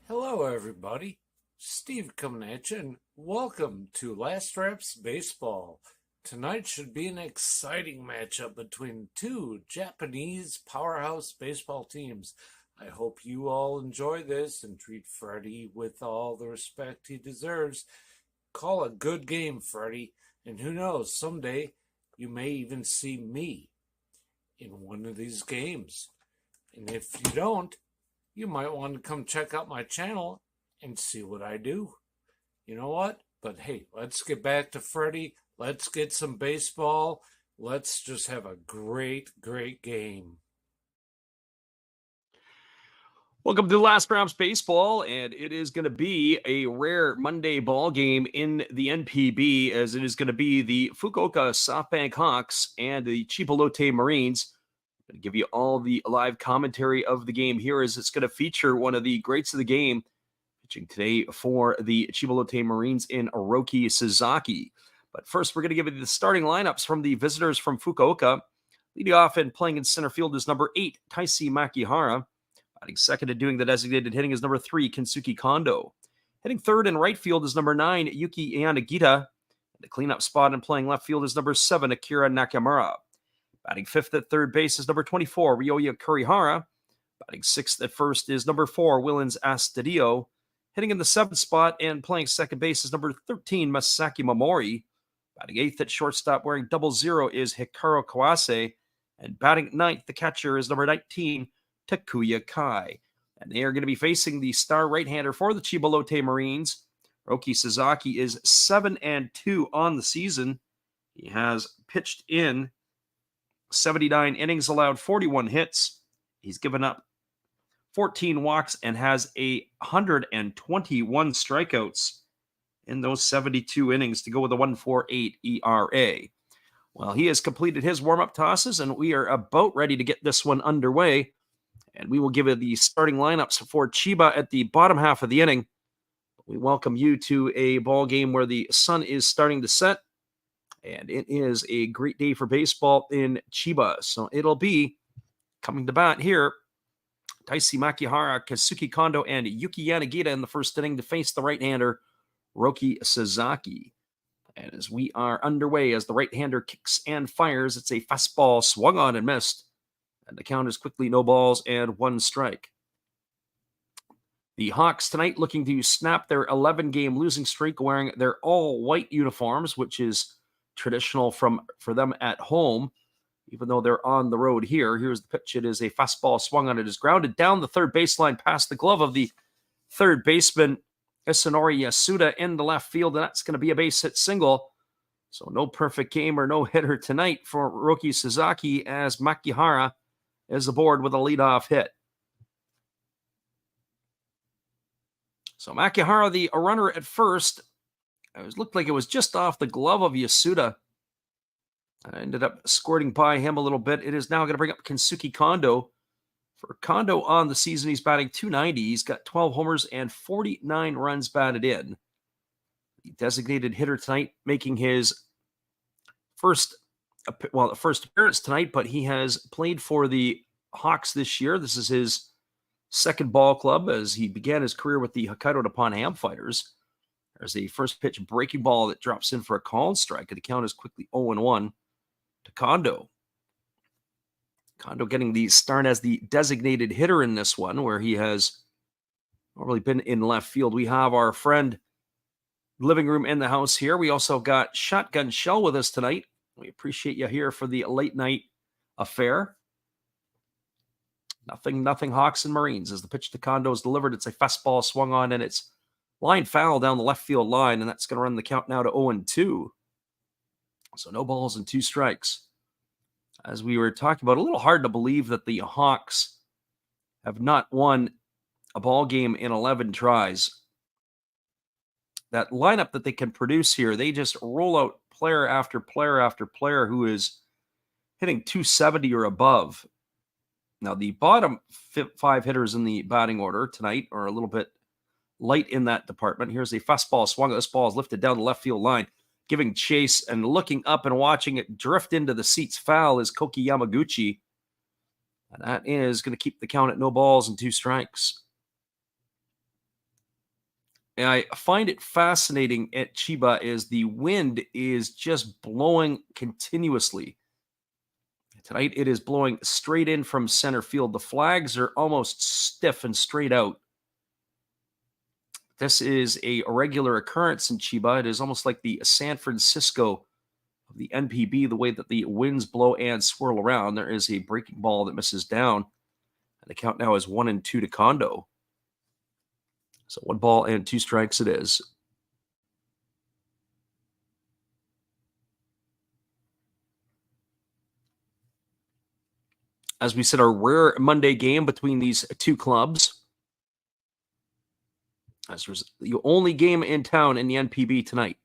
Hello, everybody. Steve coming at you, and welcome to Last Reps Baseball. Tonight should be an exciting matchup between two Japanese powerhouse baseball teams. I hope you all enjoy this and treat Freddie with all the respect he deserves. Call a good game, Freddie, and who knows, someday you may even see me in one of these games. And if you don't, you might want to come check out my channel and see what I do. You know what? But hey, let's get back to Freddie. Let's get some baseball. Let's just have a great game. Welcome to Last Reps Baseball, and it is going to be a rare Monday ball game in the NPB, as it is going to be the Fukuoka SoftBank Hawks and the Chiba Lotte Marines. I'm going to give you all the live commentary of the game here, as it's going to feature one of the greats of the game, pitching today for the Chiba Lotte Marines in Hiroki Sasaki. But first, we're going to give you the starting lineups from the visitors from Fukuoka. Leading off and playing in center field is number 8, Taisi Makihara. Batting second and doing the designated hitting is number 3, Kensuke Kondo. Hitting third in right field is number 9, Yuki Yanagita. And the cleanup spot and playing left field is number 7, Akira Nakamura. Batting fifth at third base is number 24, Ryoya Kurihara. Batting sixth at first is number 4, Willens Astudillo. Hitting in the seventh spot and playing second base is number 13, Masaki Momori. Batting eighth at shortstop wearing 00 is Hikaru Kawase. And batting ninth, the catcher, is number 19, Takuya Kai. And they are going to be facing the star right-hander for the Chiba Lotte Marines. Hiroki Sasaki is 7-2 on the season. He has pitched in 79 innings, allowed 41 hits. He's given up 14 walks and has 121 strikeouts in those 72 innings to go with a 1.48 ERA. Well, he has completed his warm-up tosses, and we are about ready to get this one underway. And we will give you the starting lineups for Chiba at the bottom half of the inning. We welcome you to a ball game where the sun is starting to set, and it is a great day for baseball in Chiba. So it'll be coming to bat here, Taisi Makihara, Kensuke Kondo, and Yuki Yanagita in the first inning to face the right-hander, Hiroki Sasaki. And as we are underway, as the right-hander kicks and fires, it's a fastball swung on and missed. And the count is quickly no balls and 1 strike. The Hawks tonight looking to snap their 11-game losing streak wearing their all-white uniforms, which is traditional for them at home, even though they're on the road here. Here's the pitch. It is a fastball swung on. It is grounded down the third baseline past the glove of the third baseman, Isunori Yasuda, in the left field, and that's going to be a base hit single. So no perfect game or no hitter tonight for Hiroki Sasaki, as Makihara is aboard with a leadoff hit. So Makihara, the runner at first, it looked like it was just off the glove of Yasuda. I ended up squirting by him a little bit. It is now going to bring up Kensuke Kondo. For Kondo on the season, he's batting .290. He's got 12 homers and 49 runs batted in. The designated hitter tonight, making his first appearance tonight, but he has played for the Hawks this year. This is his second ball club, as he began his career with the Hokkaido Nippon Ham Fighters. There's a first pitch breaking ball that drops in for a called strike, and the count is quickly 0-1 to Kondo. Kondo getting the start as the designated hitter in this one, where he has normally been in left field. We have our friend living room in the house here. We also got Shotgun Shell with us tonight. We appreciate you here for the late night affair. Nothing Hawks and Marines. As the pitch to Kondo is delivered, it's a fastball swung on, and it's line foul down the left field line, and that's going to run the count now to 0-2. So no balls and 2 strikes. As we were talking about, a little hard to believe that the Hawks have not won a ball game in 11 tries. That lineup that they can produce here, they just roll out player after player after player who is hitting .270 or above. Now, the bottom 5 hitters in the batting order tonight are a little bit light in that department. Here's a fastball swung. This ball is lifted down the left field line, giving chase and looking up and watching it drift into the seats foul is Koki Yamaguchi. And that is going to keep the count at no balls and 2 strikes. And I find it fascinating at Chiba is the wind is just blowing continuously. Tonight it is blowing straight in from center field. The flags are almost stiff and straight out. This is a regular occurrence in Chiba. It is almost like the San Francisco of the NPB, the way that the winds blow and swirl around. There is a breaking ball that misses down. And the count now is 1-2 to Kondo. So 1 ball and 2 strikes it is. As we said, our rare Monday game between these two clubs. As was the only game in town in the NPB tonight.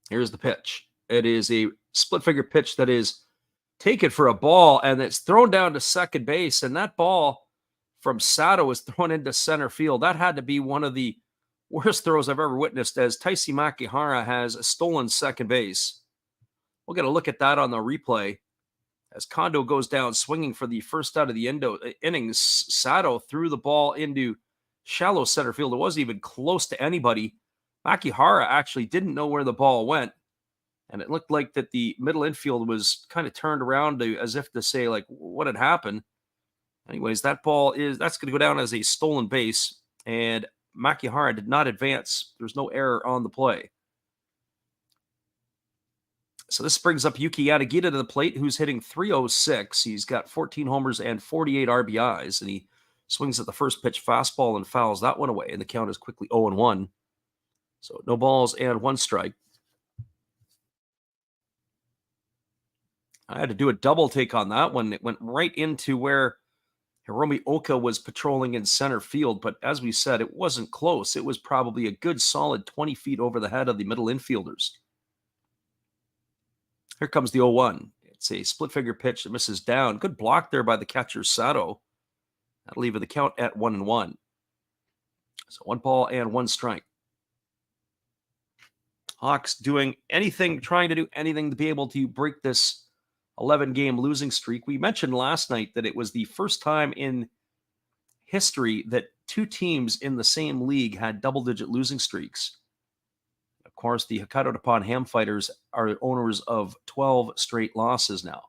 Here's the pitch. It is a split figure pitch that is taken for a ball, and it's thrown down to second base. And that ball from Sato was thrown into center field. That had to be one of the worst throws I've ever witnessed, as Taisi Makihara has stolen second base. We'll get a look at that on the replay. As Kondo goes down swinging for the first out of the innings, Sato threw the ball into shallow center field. It wasn't even close to anybody. Makihara actually didn't know where the ball went, and it looked like that the middle infield was kind of turned around as if to say, like, what had happened. Anyways, that's going to go down as a stolen base, and Makihara did not advance. There's no error on the play. So this brings up Yuki Yanagita to the plate, who's hitting .306. He's got 14 homers and 48 RBIs, and he swings at the first pitch fastball and fouls that one away, and the count is quickly 0-1. So no balls and 1 strike. I had to do a double take on that one. It went right into where Hiromi Oka was patrolling in center field, but as we said, it wasn't close. It was probably a good solid 20 feet over the head of the middle infielders. Here comes the 0-1. It's a split figure pitch that misses down. Good block there by the catcher, Sato. That'll leave the count at 1-1. So 1 ball and 1 strike. Hawks trying to do anything to be able to break this 11-game losing streak. We mentioned last night that it was the first time in history that 2 teams in the same league had double-digit losing streaks. Of course, the Hokkaido Nippon Ham Fighters are owners of 12 straight losses now.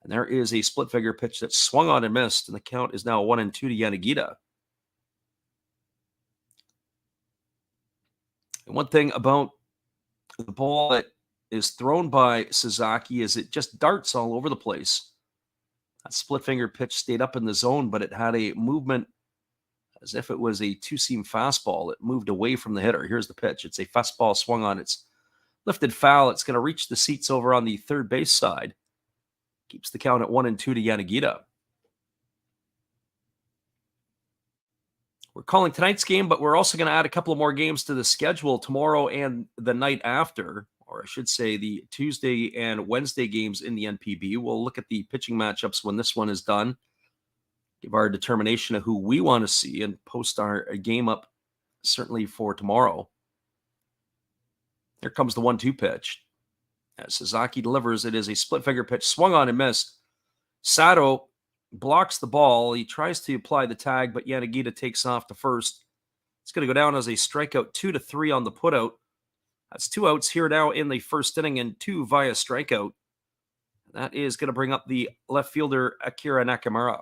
And there is a split figure pitch that swung on and missed, and the count is now 1-2 to Yanagita. And one thing about the ball that is thrown by Sasaki is it just darts all over the place. That split finger pitch stayed up in the zone, but it had a movement as if it was a 2-seam fastball. It moved away from the hitter. Here's the pitch. It's a fastball swung on. It's lifted foul. It's going to reach the seats over on the third base side. Keeps the count at 1-2 to Yanagita. We're calling tonight's game, but we're also going to add a couple of more games to the schedule tomorrow and the night after, or I should say the Tuesday and Wednesday games in the NPB. We'll look at the pitching matchups when this one is done, give our determination of who we want to see, and post our game up certainly for tomorrow. Here comes the 1-2 pitch. As Sasaki delivers, it is a split finger pitch, swung on and missed. Sato blocks the ball. He tries to apply the tag, but Yanagita takes off to first. It's going to go down as a strikeout, 2-3 on the putout. That's 2 outs here now in the first inning and 2 via strikeout. That is going to bring up the left fielder, Akira Nakamura.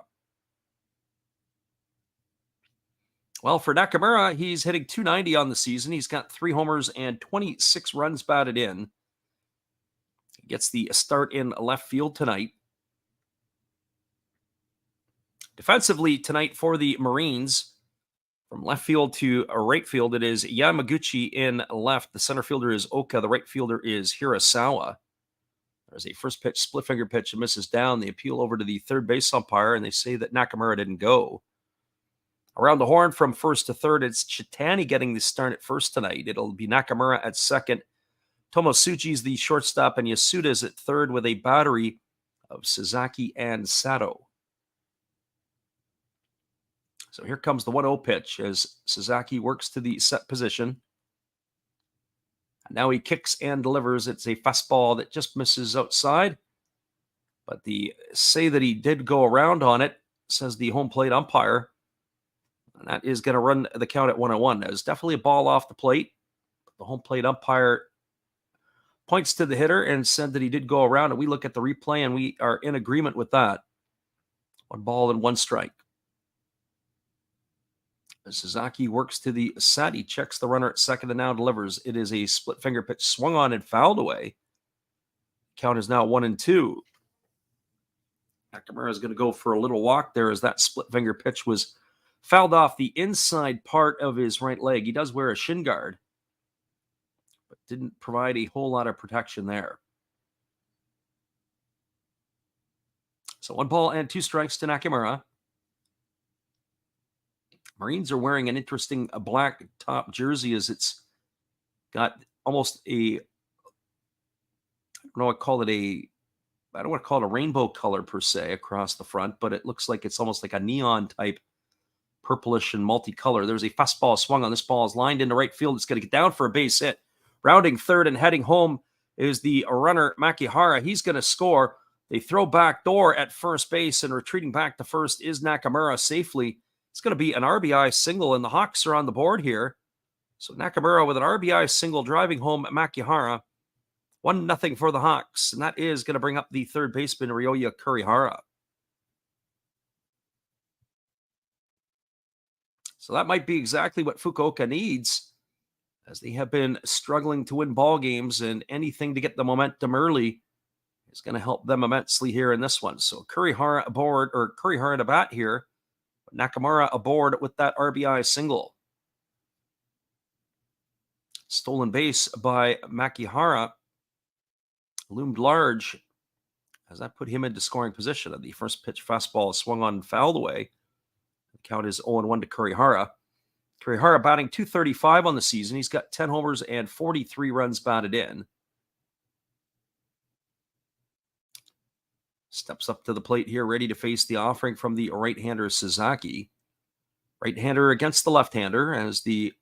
Well, for Nakamura, he's hitting .290 on the season. He's got 3 homers and 26 runs batted in. He gets the start in left field tonight. Defensively tonight for the Marines, from left field to right field, it is Yamaguchi in left. The center fielder is Oka. The right fielder is Hirasawa. There's a first pitch, split finger pitch, and misses down. They appeal over to the third base umpire, and they say that Nakamura didn't go. Around the horn from first to third, it's Chitani getting the start at first tonight. It'll be Nakamura at second. Tomosuji's the shortstop, and Yasuda's at third with a battery of Sasaki and Sato. So here comes the 1-0 pitch as Sasaki works to the set position. And now he kicks and delivers. It's a fastball that just misses outside. But they say that he did go around on it, says the home plate umpire. And that is going to run the count at 1-1. There's definitely a ball off the plate. The home plate umpire points to the hitter and said that he did go around. And we look at the replay and we are in agreement with that. 1 ball and 1 strike. As Sasaki works to the set, he checks the runner at second and now delivers. It is a split finger pitch swung on and fouled away. Count is now 1-2. Nakamura is going to go for a little walk there as that split finger pitch was fouled off the inside part of his right leg. He does wear a shin guard, but didn't provide a whole lot of protection there. So 1 ball and 2 strikes to Nakamura. Marines are wearing an interesting black top jersey as it's got almost a, I don't want to call it a rainbow color per se across the front, but it looks like it's almost like a neon type purplish and multicolor. There's a fastball swung on. This ball is lined into right field. It's going to get down for a base hit. Rounding third and heading home is the runner, Makihara. He's going to score. They throw back door at first base, and retreating back to first is Nakamura safely. It's going to be an RBI single, and the Hawks are on the board here. So Nakamura with an RBI single driving home Makihara. 1-0 for the Hawks, and that is going to bring up the third baseman, Ryoya Kurihara. So that might be exactly what Fukuoka needs, as they have been struggling to win ball games, and anything to get the momentum early is going to help them immensely here in this one. So Kurihara aboard, or Kurihara to bat here. Nakamura aboard with that RBI single. Stolen base by Makihara loomed large as that put him into scoring position. And the first pitch fastball swung on and fouled away. The count is 0-1 to Kurihara. Kurihara batting .235 on the season. He's got 10 homers and 43 runs batted in. Steps up to the plate here, ready to face the offering from the right-hander Sasaki. Right-hander against the left-hander as the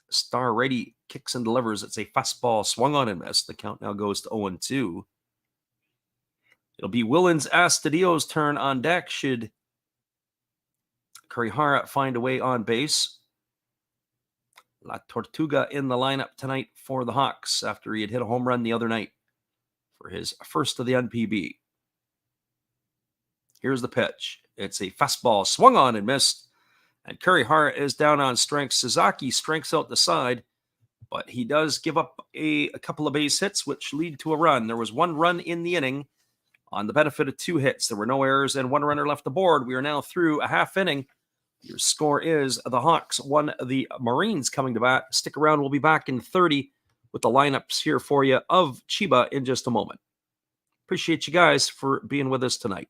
star righty kicks and delivers. It's a fastball swung on and missed. The count now goes to 0-2. It'll be Willens Astudillo's turn on deck should Kurihara find a way on base. La Tortuga in the lineup tonight for the Hawks after he had hit a home run the other night for his first of the NPB. Here's the pitch. It's a fastball swung on and missed. And Kurihara is down on strength. Sasaki strikes out the side, but he does give up a couple of base hits, which lead to a run. There was 1 run in the inning on the benefit of 2 hits. There were no errors and 1 runner left aboard. We are now through a half inning. Your score is the Hawks 1, the Marines coming to bat. Stick around. We'll be back in 30 with the lineups here for you of Chiba in just a moment. Appreciate you guys for being with us tonight.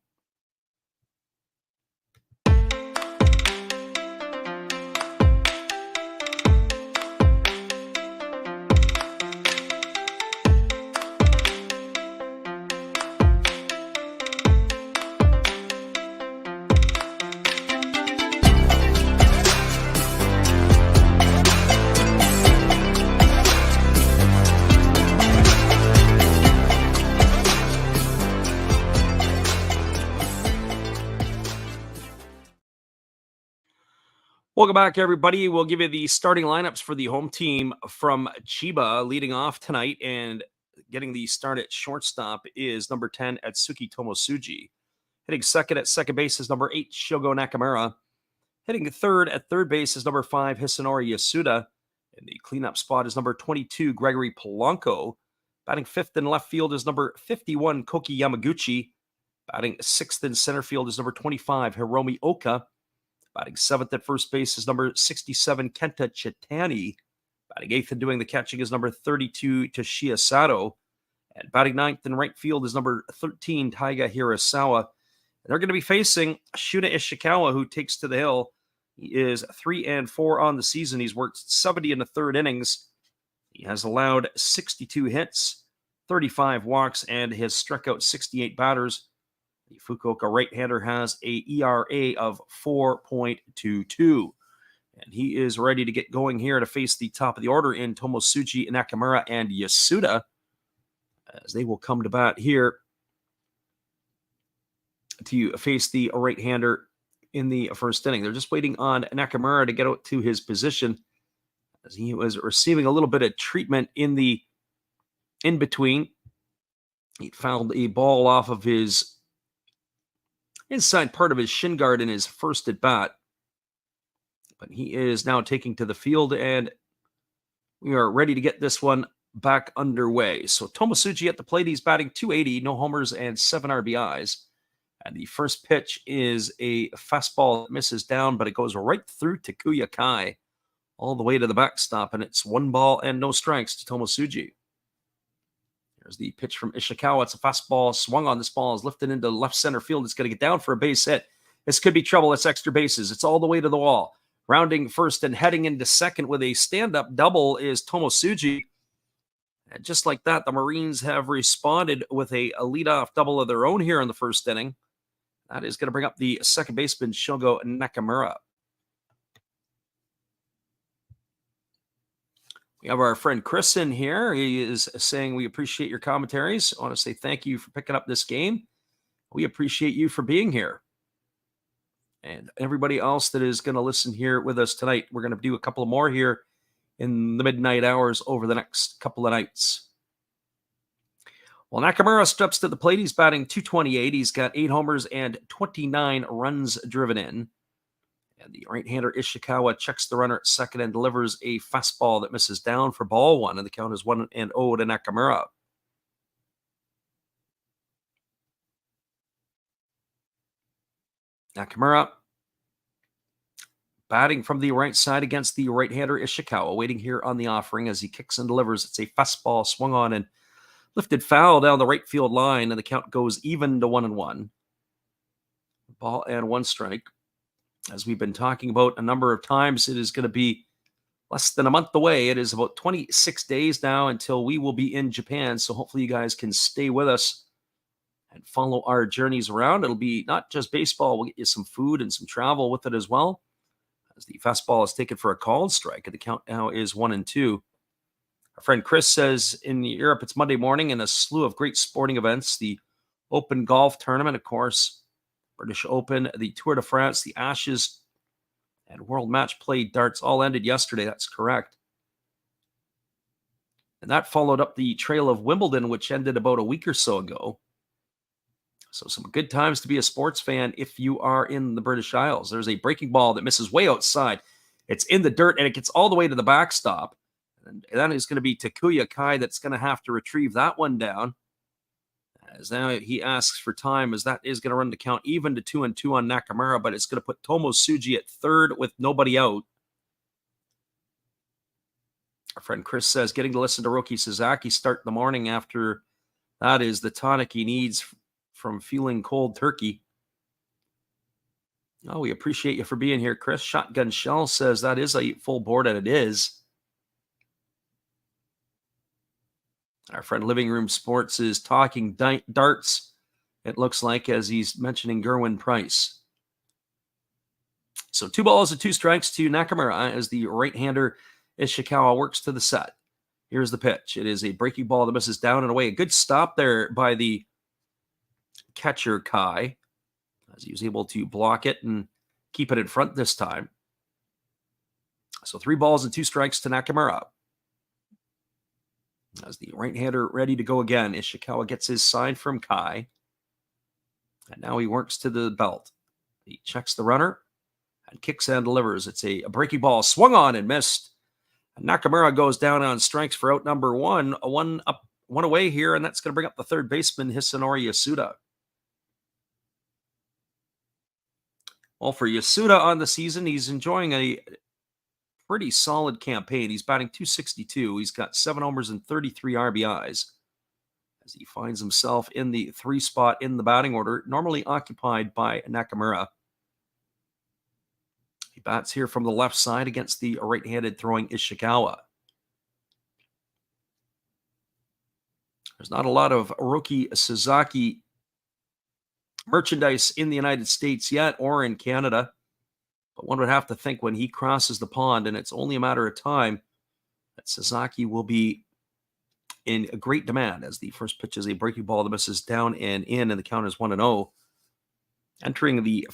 Welcome back, everybody. We'll give you the starting lineups for the home team from Chiba. Leading off tonight and getting the start at shortstop is number 10, Atsuki Tomosuji. Hitting second at second base is number 8, Shogo Nakamura. Hitting third at third base is number 5, Hisanori Yasuda. And the cleanup spot is number 22, Gregory Polanco. Batting fifth in left field is number 51, Koki Yamaguchi. Batting sixth in center field is number 25, Hiromi Oka. Batting seventh at first base is number 67, Kenta Chitani. Batting eighth and doing the catching is number 32, Toshiya Sato. And batting ninth in right field is number 13, Taiga Hirasawa. And they're going to be facing Shuna Ishikawa, who takes to the hill. He is 3-4 on the season. He's worked 70 in the third innings. He has allowed 62 hits, 35 walks, and has struck out 68 batters. The Fukuoka right-hander has a ERA of 4.22. And he is ready to get going here to face the top of the order in Tomosuji, Nakamura, and Yasuda, as they will come to bat here to face the right-hander in the first inning. They're just waiting on Nakamura to get out to his position as he was receiving a little bit of treatment in between. He fouled a ball off of his inside part of his shin guard in his first at bat. But he is now taking to the field, and we are ready to get this one back underway. So Tomosuji at the plate. He's batting .280, no homers and 7 RBIs. And the first pitch is a fastball that misses down, but it goes right through Takuya Kai all the way to the backstop, and it's 1 ball and no strikes to Tomosuji. There's the pitch from Ishikawa. It's a fastball swung on. This ball is lifted into left center field. It's going to get down for a base hit. This could be trouble. It's extra bases. It's all the way to the wall. Rounding first and heading into second with a stand-up double is Tomosuji. And just like that, the Marines have responded with a leadoff double of their own here in the first inning. That is going to bring up the second baseman, Shogo Nakamura. We have our friend Chris in here. He is saying, we appreciate your commentaries. I want to say thank you for picking up this game. We appreciate you for being here. And everybody else that is going to listen here with us tonight, we're going to do a couple more here in the midnight hours over the next couple of nights. Well, Nakamura steps to the plate. He's batting .228. He's got 8 homers and 29 runs driven in. And the right-hander Ishikawa checks the runner at second and delivers a fastball that misses down for ball 1. And the count is 1-0 to Nakamura. Nakamura batting from the right side against the right-hander Ishikawa, waiting here on the offering as he kicks and delivers. It's a fastball swung on and lifted foul down the right field line, and the count goes even to 1-1. Ball and 1 strike. As we've been talking about a number of times, it is going to be less than a month away. It is about 26 days now until we will be in Japan, so hopefully you guys can stay with us and follow our journeys around. It'll be not just baseball. We'll get you some food and some travel with it as well. As the fastball is taken for a called strike, and the count now is 1-2. Our friend Chris says in Europe, it's Monday morning and a slew of great sporting events. The Open Golf Tournament, of course, British Open, the Tour de France, the Ashes, and World Match Play darts all ended yesterday. That's correct. And that followed up the trail of Wimbledon, which ended about a week or so ago. So some good times to be a sports fan if you are in the British Isles. There's a breaking ball that misses way outside. It's in the dirt, and it gets all the way to the backstop. And that is going to be Takuya Kai that's going to have to retrieve that one down. As now he asks for time, as that is going to run the count even to 2-2 on Nakamura, but it's going to put Tomosuji at third with nobody out. Our friend Chris says, getting to listen to Roki Sasaki start the morning after that is the tonic he needs from feeling cold turkey. Oh, we appreciate you for being here, Chris. Shotgun Shell says that is a full board, and it is. Our friend Living Room Sports is talking darts, it looks like, as he's mentioning Gerwin Price. So 2 balls and 2 strikes to Nakamura as the right-hander Ishikawa works to the set. Here's the pitch. It is a breaking ball that misses down and away. A good stop there by the catcher Kai, as he was able to block it and keep it in front this time. So 3 balls and 2 strikes to Nakamura. As the right-hander ready to go again, Ishikawa gets his sign from Kai. And now he works to the belt. He checks the runner and kicks and delivers. It's a breaking ball swung on and missed. And Nakamura goes down on strikes for out number 1. A 1 up, 1 away here, and that's going to bring up the third baseman, Hisanori Yasuda. Well, for Yasuda on the season, he's enjoying a pretty solid campaign. He's batting .262. He's got 7 homers and 33 RBIs as he finds himself in the 3 spot in the batting order, normally occupied by Nakamura. He bats here from the left side against the right-handed throwing Ishikawa. There's not a lot of Roki Sasaki merchandise in the United States yet or in Canada. But one would have to think when he crosses the pond, and it's only a matter of time, that Sasaki will be in a great demand as the first pitch is a breaking ball that misses down and in, and the count is 1-0. Entering the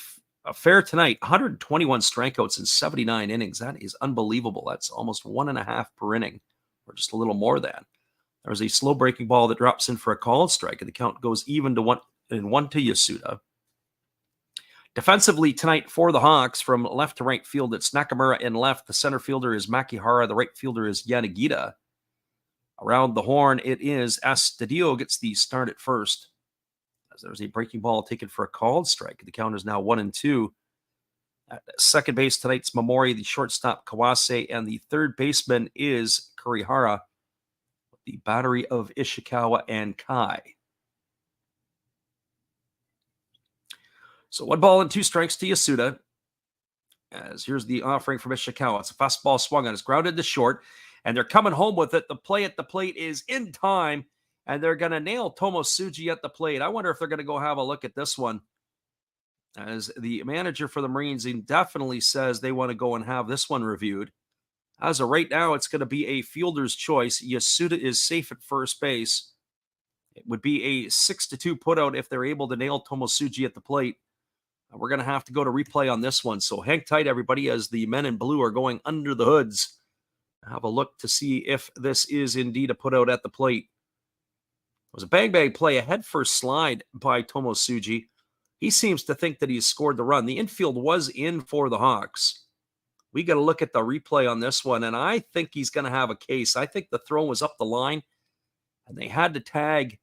Fair tonight, 121 strikeouts in 79 innings. That is unbelievable. That's almost 1.5 per inning, or just a little more than. There's a slow breaking ball that drops in for a called strike, and the count goes even to 1 to Yasuda. Defensively tonight for the Hawks, from left to right field, it's Nakamura in left. The center fielder is Makihara. The right fielder is Yanagita. Around the horn, it is Estadio gets the start at first. As there's a breaking ball taken for a called strike. The count is now 1-2. At second base tonight's Momori, the shortstop Kawase, and the third baseman is Kurihara. The battery of Ishikawa and Kai. So 1 ball and 2 strikes to Yasuda. As here's the offering from Ishikawa. It's a fastball swung on. It's grounded to short, and they're coming home with it. The play at the plate is in time, and they're going to nail Tomosuji at the plate. I wonder if they're going to go have a look at this one, as the manager for the Marines definitely says they want to go and have this one reviewed. As of right now, it's going to be a fielder's choice. Yasuda is safe at first base. It would be a 6-2 putout if they're able to nail Tomosuji at the plate. We're going to have to go to replay on this one. So hang tight, everybody, as the men in blue are going under the hoods. Have a look to see if this is indeed a putout at the plate. It was a bang-bang play, a head-first slide by Tomosuji. He seems to think that he's scored the run. The infield was in for the Hawks. We got to look at the replay on this one, and I think he's going to have a case. I think the throw was up the line, and they had to tag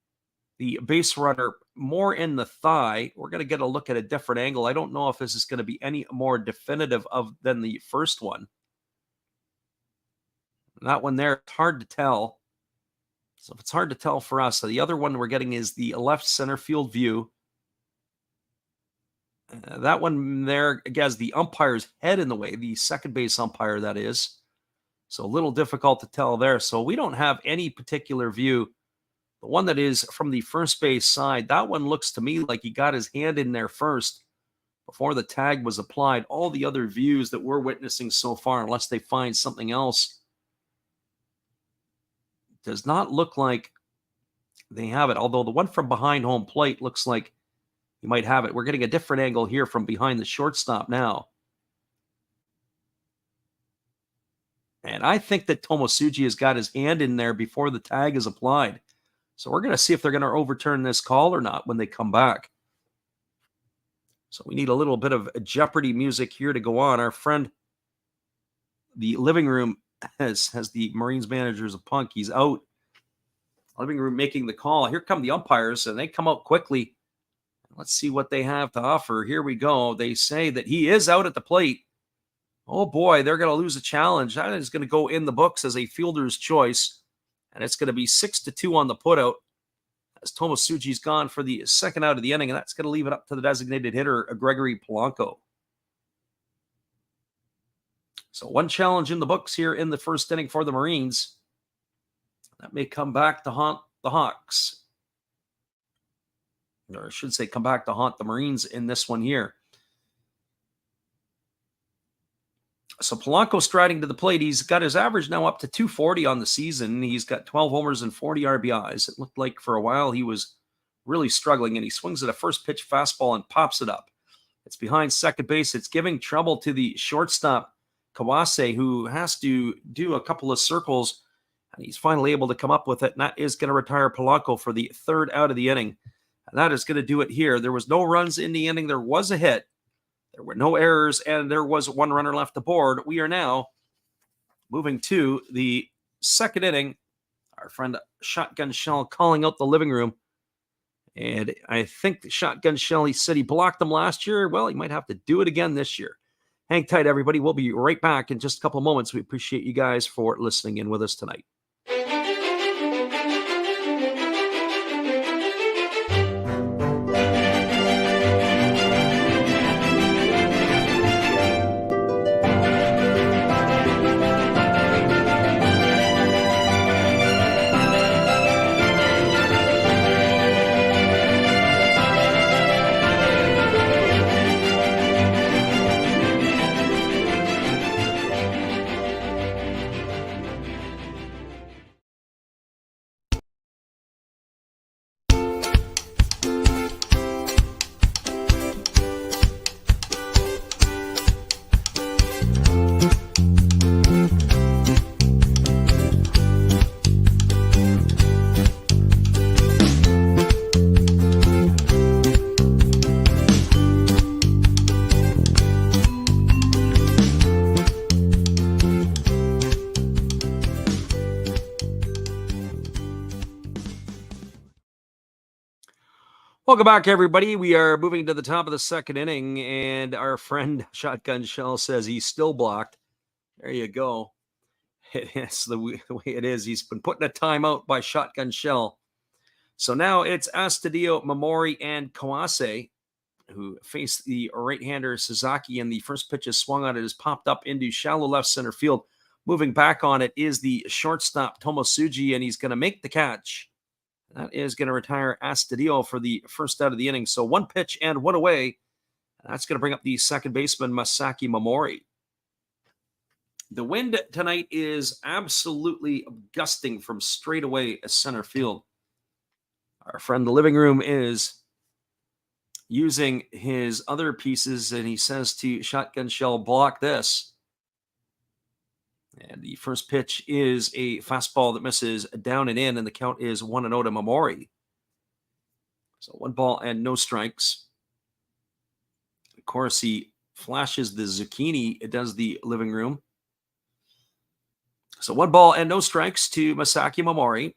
the base runner more in the thigh. We're going to get a look at a different angle. I don't know if this is going to be any more definitive than the first one. That one there, it's hard to tell. So if it's hard to tell for us, so the other one we're getting is the left center field view. That one there has the umpire's head in the way, the second base umpire, that is. So a little difficult to tell there. So we don't have any particular view. The one that is from the first base side, that one looks to me like he got his hand in there first before the tag was applied. All the other views that we're witnessing so far, unless they find something else, does not look like they have it. Although the one from behind home plate looks like you might have it. We're getting a different angle here from behind the shortstop now. And I think that Tomosuji has got his hand in there before the tag is applied. So we're going to see if they're going to overturn this call or not when they come back. So we need a little bit of Jeopardy music here to go on. Our friend, the living room, has the Marines manager as a punk. He's out. Living room making the call. Here come the umpires, and they come out quickly. Let's see what they have to offer. Here we go. They say that he is out at the plate. Oh boy, they're going to lose a challenge. That is going to go in the books as a fielder's choice. And it's going to be 6-2 on the putout, as Tomosuji's gone for the second out of the inning. And that's going to leave it up to the designated hitter, Gregory Polanco. So one challenge in the books here in the first inning for the Marines. That may come back to haunt the Hawks. Or I should say come back to haunt the Marines in this one here. So Polanco striding to the plate. He's got his average now up to 240 on the season. He's got 12 homers and 40 RBIs. It looked like for a while he was really struggling, and he swings at a first pitch fastball and pops it up. It's behind second base. It's giving trouble to the shortstop, Kawase, who has to do a couple of circles, and he's finally able to come up with it, and that is going to retire Polanco for the third out of the inning. And that is going to do it here. There was no runs in the inning. There was a hit. There were no errors, and there was one runner left aboard. We are now moving to the second inning. Our friend Shotgun Shell calling out the living room. And I think the Shotgun Shell, he said he blocked them last year. Well, he might have to do it again this year. Hang tight, everybody. We'll be right back in just a couple of moments. We appreciate you guys for listening in with us tonight. Welcome back, everybody. We are moving to the top of the second inning, and our friend Shotgun Shell says he's still blocked. There you go. It's the way it is. He's been putting a timeout by Shotgun Shell. So now it's Astudillo, Mamori, and Kawase who face the right-hander Sasaki, and the first pitch is swung on. It is popped up into shallow left center field. Moving back on it is the shortstop Tomosuji, and he's going to make the catch. That is going to retire Astudillo for the first out of the inning. So one pitch and one away. That's going to bring up the second baseman, Masaki Mamori. The wind tonight is absolutely gusting from straight away center field. Our friend the living room is using his other pieces, and he says to Shotgun Shell, block this. And the first pitch is a fastball that misses down and in, and the count is 1-0 to Mamori. So 1 ball and no strikes. Of course, he flashes the zucchini. It does the living room. So 1 ball and no strikes to Masaki Mamori,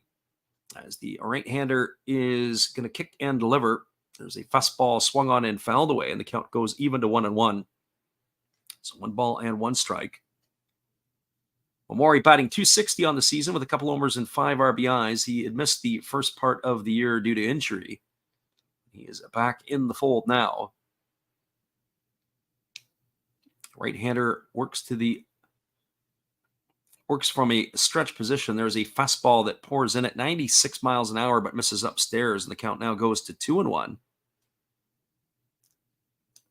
as the right-hander is going to kick and deliver. There's a fastball swung on and fouled away, and the count goes even to 1-1. So 1 ball and 1 strike. Mamori batting .260 on the season with a couple homers and 5 RBIs. He had missed the first part of the year due to injury. He is back in the fold now. Right-hander works from a stretch position. There's a fastball that pours in at 96 miles an hour but misses upstairs, and the count now goes to 2-1.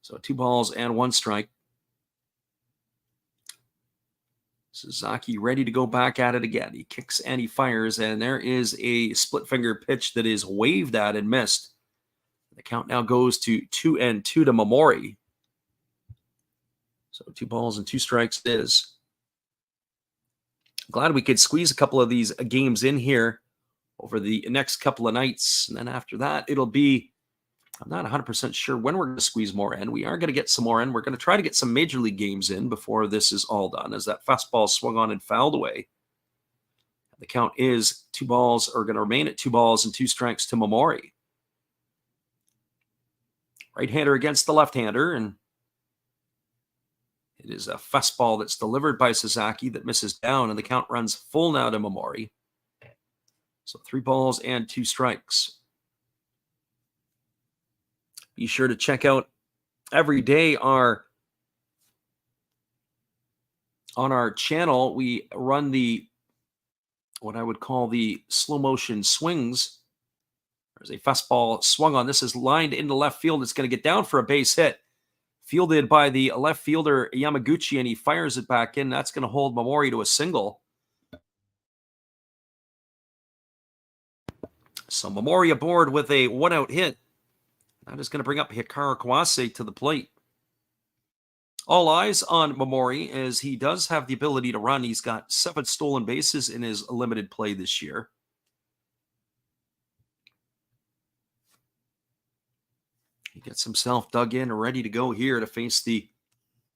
So 2 balls and 1 strike. Sasaki ready to go back at it again. He kicks and he fires, and there is a split finger pitch that is waved at and missed. The count now goes to 2-2 to Mamori. So 2 balls and 2 strikes it is. Glad we could squeeze a couple of these games in here over the next couple of nights. And then after that, it'll be, I'm not 100% sure when we're going to squeeze more in. We are going to get some more in. We're going to try to get some major league games in before this is all done, as that fastball swung on and fouled away. The count is 2 balls, or going to remain at 2 balls and 2 strikes to Mamori. Right-hander against the left-hander, and it is a fastball that's delivered by Sasaki that misses down, and the count runs full now to Mamori. So 3 balls and 2 strikes. Be sure to check out every day on our channel. We run what I would call the slow motion swings. There's a fastball swung on. This is lined into left field. It's going to get down for a base hit. Fielded by the left fielder Yamaguchi, and he fires it back in. That's going to hold Mamori to a single. So Mamori aboard with a 1-out hit. That is going to bring up Hikaru Kawase to the plate. All eyes on Mamori, as he does have the ability to run. He's got 7 stolen bases in his limited play this year. He gets himself dug in and ready to go here to face the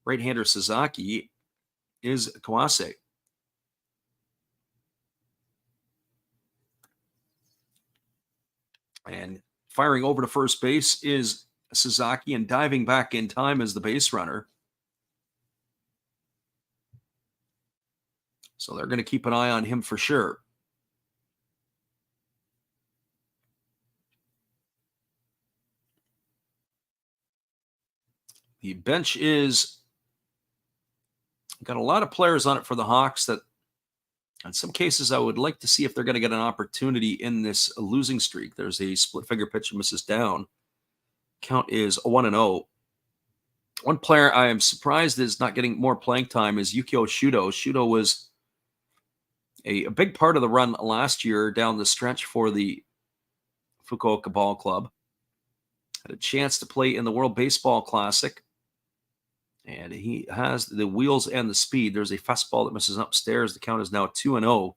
right-hander Sasaki is Kawase. And firing over to first base is Sasaki, and diving back in time as the base runner. So they're going to keep an eye on him for sure. The bench is got a lot of players on it for the Hawks that in some cases I would like to see if they're going to get an opportunity in this losing streak. There's a split finger pitch that misses down. Count is 1-0. One player I am surprised is not getting more playing time is Yukio Shudo. Shudo was a big part of the run last year down the stretch for the Fukuoka Ball Club. Had a chance to play in the World Baseball Classic. And he has the wheels and the speed. There's a fastball that misses upstairs. The count is now 2-0.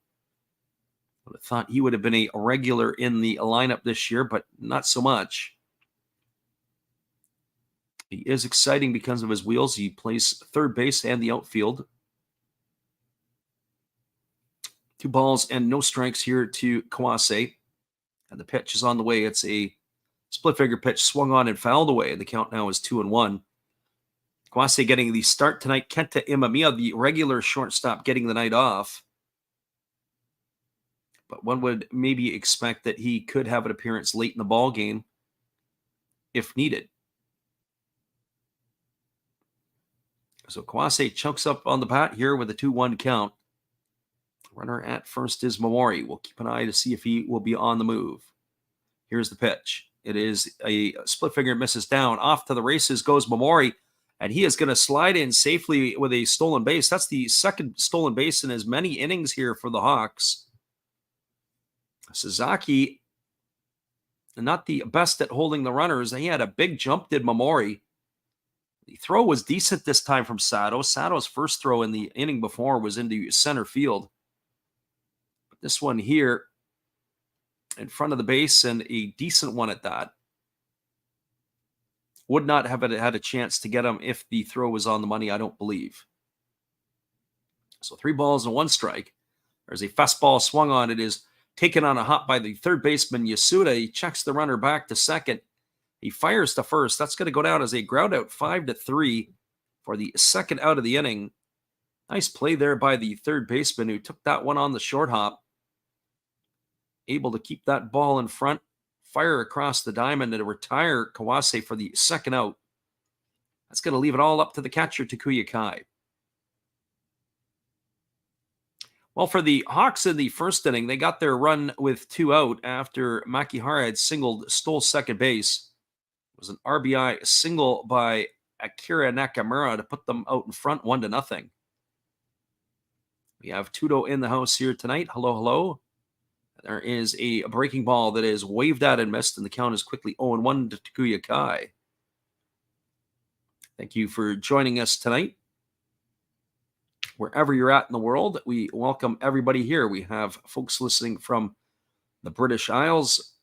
I thought he would have been a regular in the lineup this year, but not so much. He is exciting because of his wheels. He plays third base and the outfield. 2 balls and no strikes here to Kawase. And the pitch is on the way. It's a Split figure pitch swung on and fouled away. The count now is 2-1. Kawase getting the start tonight. Kenta Imamiya, the regular shortstop, getting the night off. But one would maybe expect that he could have an appearance late in the ball game if needed. So Kawase chunks up on the bat here with a 2-1 count. Runner at first is Momori. We'll keep an eye to see if he will be on the move. Here's the pitch. It is a split figure, misses down. Off to the races goes Momori, and he is going to slide in safely with a stolen base. That's the second stolen base in as many innings here for the Hawks. Sasaki, not the best at holding the runners. He had a big jump, did Momori. The throw was decent this time from Sato. Sato's first throw in the inning before was into center field. But this one here, in front of the base, and a decent one at that. Would not have had a chance to get him if the throw was on the money, I don't believe. So 3 balls and 1 strike. There's a fastball swung on. It is taken on a hop by the third baseman, Yasuda. He checks the runner back to second. He fires to first. That's going to go down as a ground out, 5-3 for the second out of the inning. Nice play there by the third baseman who took that one on the short hop. Able to keep that ball in front, fire across the diamond, and retire Kawase for the second out. That's going to leave it all up to the catcher, Takuya Kai. Well, for the Hawks in the first inning, they got their run with 2 out after Makihara had stole second base. It was an RBI single by Akira Nakamura to put them out in front 1-0. We have Tudo in the house here tonight. Hello, hello. There is a breaking ball that is waved at and missed, and the count is quickly 0-1 to Takuya Kai. Thank you for joining us tonight. Wherever you're at in the world, we welcome everybody here. We have folks listening from the British Isles,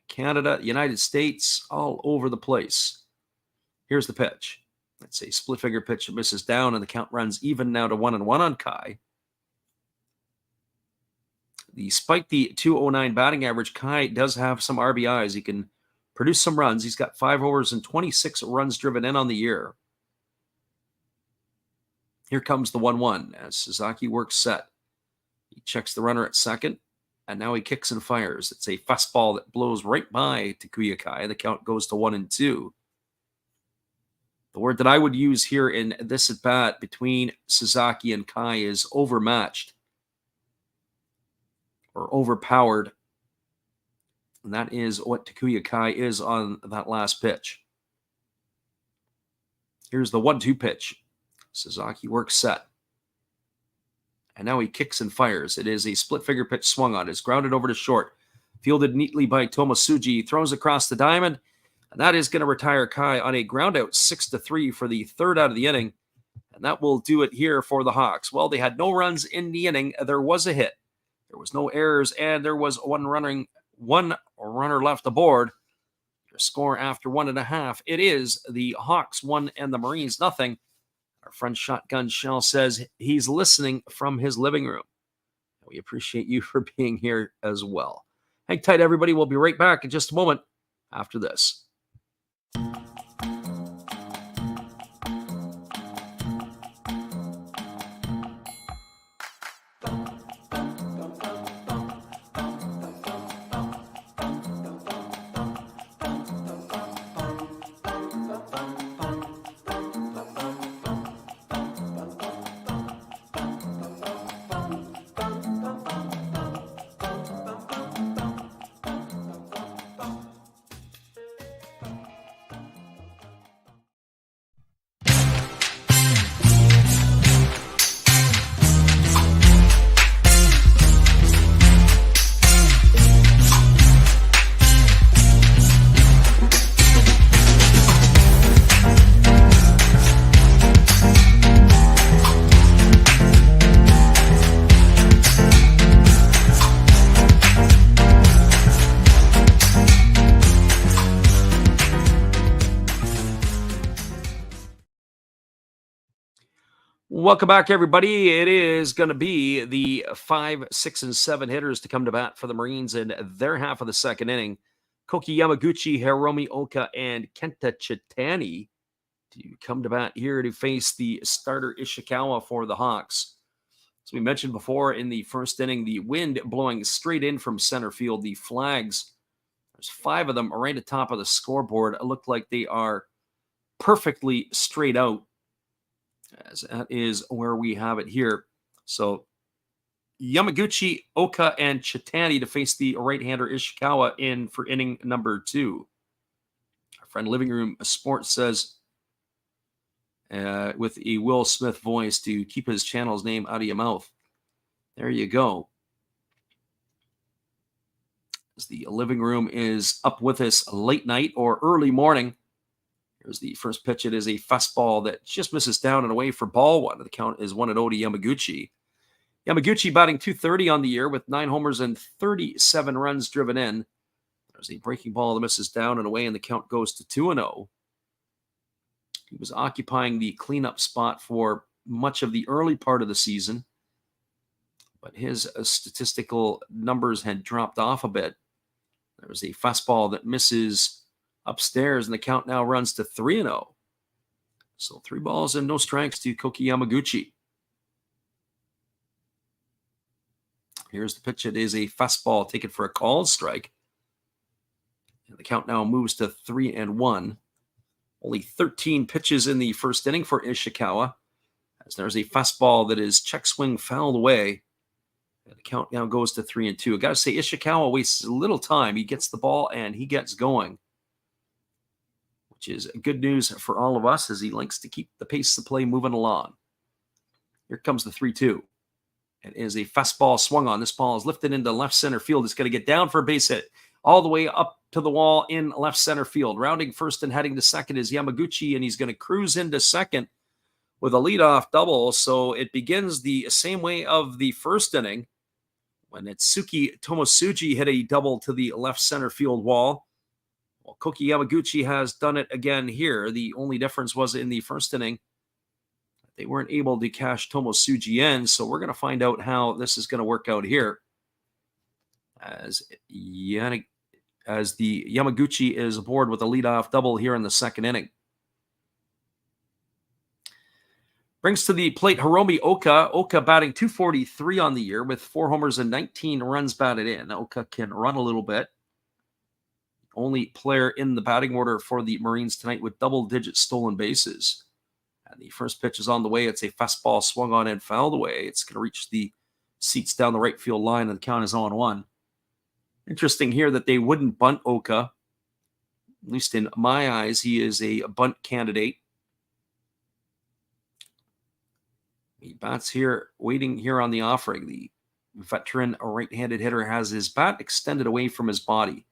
Canada, United States, all over the place. Here's the pitch. It's a split figure pitch that misses down, and the count runs even now to 1-1 on Kai. Despite the .209 batting average, Kai does have some RBIs. He can produce some runs. He's got 5 overs and 26 runs driven in on the year. Here comes the 1-1 as Sasaki works set. He checks the runner at second, and now he kicks and fires. It's a fastball that blows right by Takuya Kai. The count goes to 1-2. The word that I would use here in this at-bat between Sasaki and Kai is overmatched or overpowered. And that is what Takuya Kai is on that last pitch. Here's the 1-2 pitch. Sasaki works set. And now he kicks and fires. It is a split figure pitch swung on. It's grounded over to short. Fielded neatly by Tomosuji. Throws across the diamond. And that is going to retire Kai on a ground out 6-3 for the third out of the inning. And that will do it here for the Hawks. Well, they had no runs in the inning. There was a hit. There was no errors, and there was one runner left aboard. Your score after 1.5. It is the Hawks 1 and the Marines 0. Our friend Shotgun Shell says he's listening from his living room. We appreciate you for being here as well. Hang tight, everybody. We'll be right back in just a moment after this. Welcome back, everybody. It is going to be the 5, 6, and 7 hitters to come to bat for the Marines in their half of the second inning. Koki Yamaguchi, Hiromi Oka, and Kenta Chitani to come to bat here to face the starter Ishikawa for the Hawks. As we mentioned before, in the first inning, the wind blowing straight in from center field. The flags, there's 5 of them right atop of the scoreboard. It looked like they are perfectly straight out, as that is where we have it here. So Yamaguchi, Oka, and Chitani to face the right-hander Ishikawa in for inning number 2. Our friend Living Room Sports says, with a Will Smith voice, to keep his channel's name out of your mouth. There you go. As the Living Room is up with us late night or early morning. Here's the first pitch. It is a fastball that just misses down and away for ball 1. The count is 1-0 to Yamaguchi. Yamaguchi batting .230 on the year with 9 homers and 37 runs driven in. There's a breaking ball that misses down and away, and the count goes to 2-0. He was occupying the cleanup spot for much of the early part of the season, but his statistical numbers had dropped off a bit. There was a fastball that misses upstairs, and the count now runs to 3-0. So 3 balls and no strikes to Koki Yamaguchi. Here's the pitch. It is a fastball taken for a called strike. And the count now moves to 3-1. Only 13 pitches in the first inning for Ishikawa, as there's a fastball that is check swing fouled away. And the count now goes to 3-2. I got to say, Ishikawa wastes a little time. He gets the ball and he gets going, which is good news for all of us, as he likes to keep the pace of play moving along. Here comes the 3-2. It is a fastball swung on. This ball is lifted into left center field. It's going to get down for a base hit all the way up to the wall in left center field. Rounding first and heading to second is Yamaguchi, and he's going to cruise into second with a leadoff double. So it begins the same way of the first inning, when Itsuki Tomosuji hit a double to the left center field wall. Well, Koki Yamaguchi has done it again here. The only difference was in the first inning, they weren't able to cash Tomosuji in, so we're going to find out how this is going to work out here, as the Yamaguchi is aboard with a leadoff double here in the second inning. Brings to the plate Hiromi Oka. Oka batting .243 on the year with 4 homers and 19 runs batted in. Oka can run a little bit. Only player in the batting order for the Marines tonight with double-digit stolen bases. And the first pitch is on the way. It's a fastball swung on and fouled away. It's going to reach the seats down the right field line, and the count is 0-1. Interesting here that they wouldn't bunt Oka. At least in my eyes, he is a bunt candidate. He bats here, waiting here on the offering. The veteran right-handed hitter has his bat extended away from his body.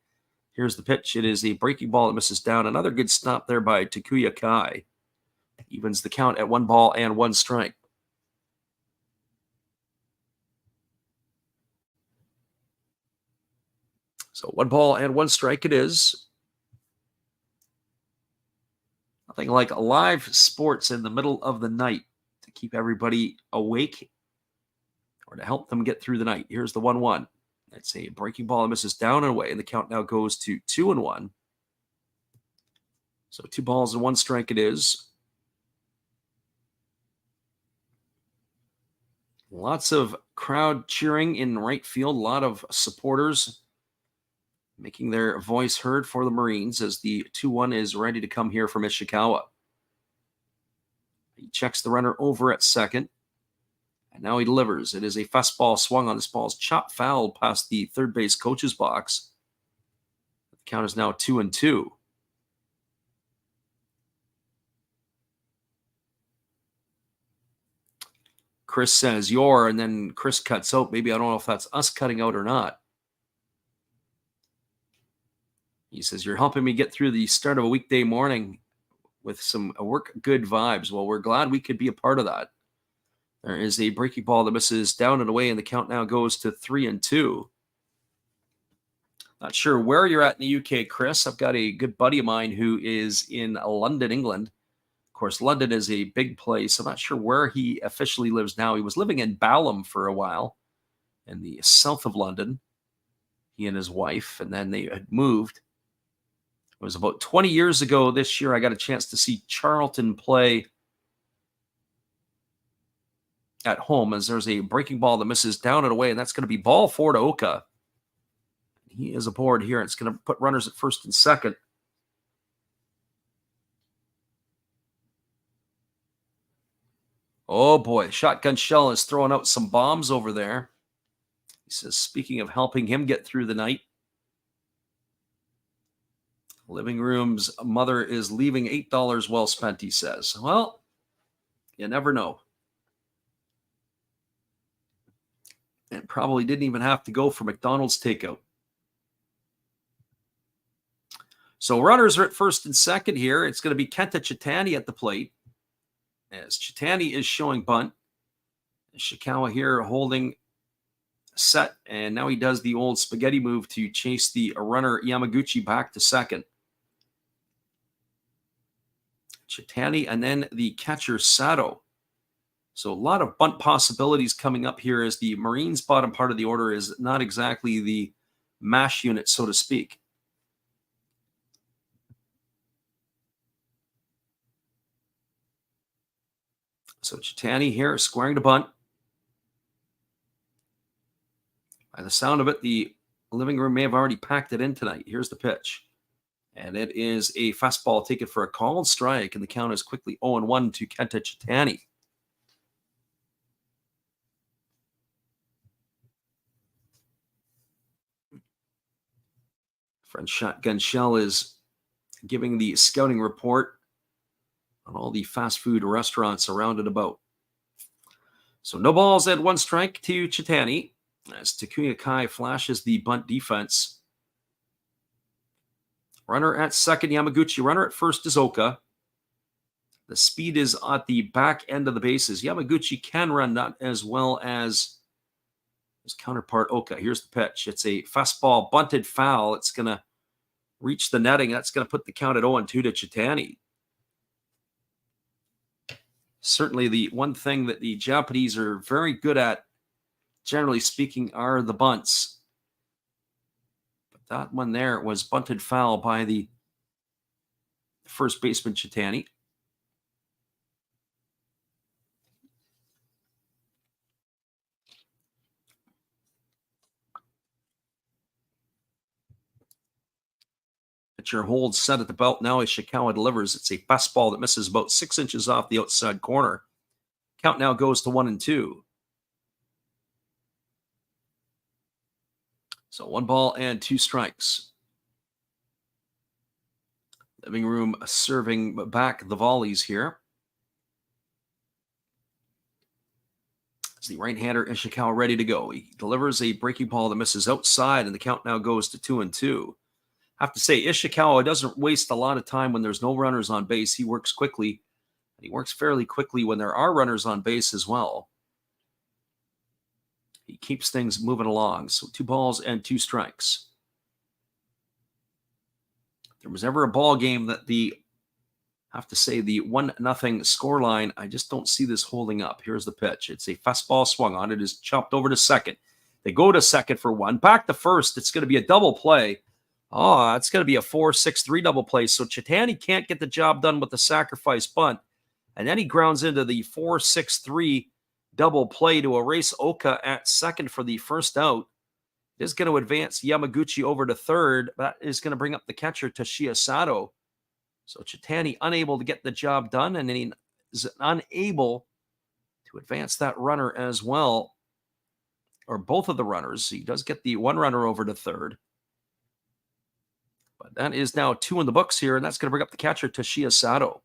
Here's the pitch. It is a breaking ball that misses down. Another good stop there by Takuya Kai. Evens the count at 1 ball and 1 strike. So 1 ball and 1 strike it is. Nothing like live sports in the middle of the night to keep everybody awake or to help them get through the night. Here's the 1-1. It's a breaking ball that misses down and away, and the count now goes to 2-1. So 2 balls and 1 strike it is. Lots of crowd cheering in right field. A lot of supporters making their voice heard for the Marines, as the 2-1 is ready to come here from Ishikawa. He checks the runner over at second, and now he delivers. It is a fastball swung on. This ball's chopped foul past the third base coach's box. The count is now 2-2. Chris says, and then Chris cuts out. Maybe I don't know if that's us cutting out or not. He says, you're helping me get through the start of a weekday morning with some work good vibes. Well, we're glad we could be a part of that. There is a breaking ball that misses down and away, and the count now goes to 3-2. Not sure where you're at in the UK, Chris. I've got a good buddy of mine who is in London, England. Of course, London is a big place. I'm not sure where he officially lives now. He was living in Balham for a while in the south of London, he and his wife, and then they had moved. It was about 20 years ago this year I got a chance to see Charlton play at home, as there's a breaking ball that misses down and away, and that's going to be ball 4 to Oka. He is aboard here. It's going to put runners at first and second. Oh boy, Shotgun Shell is throwing out some bombs over there. He says, speaking of helping him get through the night, living room's mother is leaving $8 well spent, he says. Well, you never know. And probably didn't even have to go for McDonald's takeout. So runners are at first and second here. It's going to be Kenta Chitani at the plate, as Chitani is showing bunt. Ishikawa here holding set, and now he does the old spaghetti move to chase the runner Yamaguchi back to second. Chitani and then the catcher Sato. So a lot of bunt possibilities coming up here, as the Marines' bottom part of the order is not exactly the mash unit, so to speak. So Chitani here squaring to bunt. By the sound of it, the living room may have already packed it in tonight. Here's the pitch. And it is a fastball taken for a called strike, and the count is quickly 0-1 to Kenta Chitani. Friend Shotgun Shell is giving the scouting report on all the fast food restaurants around and about. So no balls and 1 strike to Chitani, as Takuya Kai flashes the bunt defense. Runner at second, Yamaguchi. Runner at first is Oka. The speed is at the back end of the bases. Yamaguchi can run, not as well as his counterpart Oka. Here's the pitch. It's a fastball bunted foul. It's going to reach the netting. That's going to put the count at 0-2 to Chitani. Certainly the one thing that the Japanese are very good at, generally speaking, are the bunts. That one there was bunted foul by the first baseman, Chitani. Pitcher holds set at the belt. Now Ishikawa delivers. It's a fastball that misses about 6 inches off the outside corner. Count now goes to 1-2. So 1 ball and 2 strikes. Living room serving back the volleys here. As the right-hander Ishikawa ready to go. He delivers a breaking ball that misses outside, and the count now goes to 2-2. I have to say, Ishikawa doesn't waste a lot of time when there's no runners on base. He works quickly. And he works fairly quickly when there are runners on base as well. He keeps things moving along. So 2 balls and 2 strikes. If there was ever a ball game that the 1-0 scoreline, I just don't see this holding up. Here's the pitch. It's a fastball swung on. It is chopped over to second. They go to second for 1. Back to first. It's going to be a double play. Oh, it's going to be a 4-6-3 double play. So Chitani can't get the job done with the sacrifice bunt. And then he grounds into the 4-6-3 double play to erase Oka at second for the first out. It is going to advance Yamaguchi over to third. That is going to bring up the catcher, Toshiya Sato. So Chitani unable to get the job done, and then he is unable to advance that runner as well, or both of the runners. He does get the 1 runner over to third. But that is now 2 in the books here, and that's going to bring up the catcher, Toshiya Sato.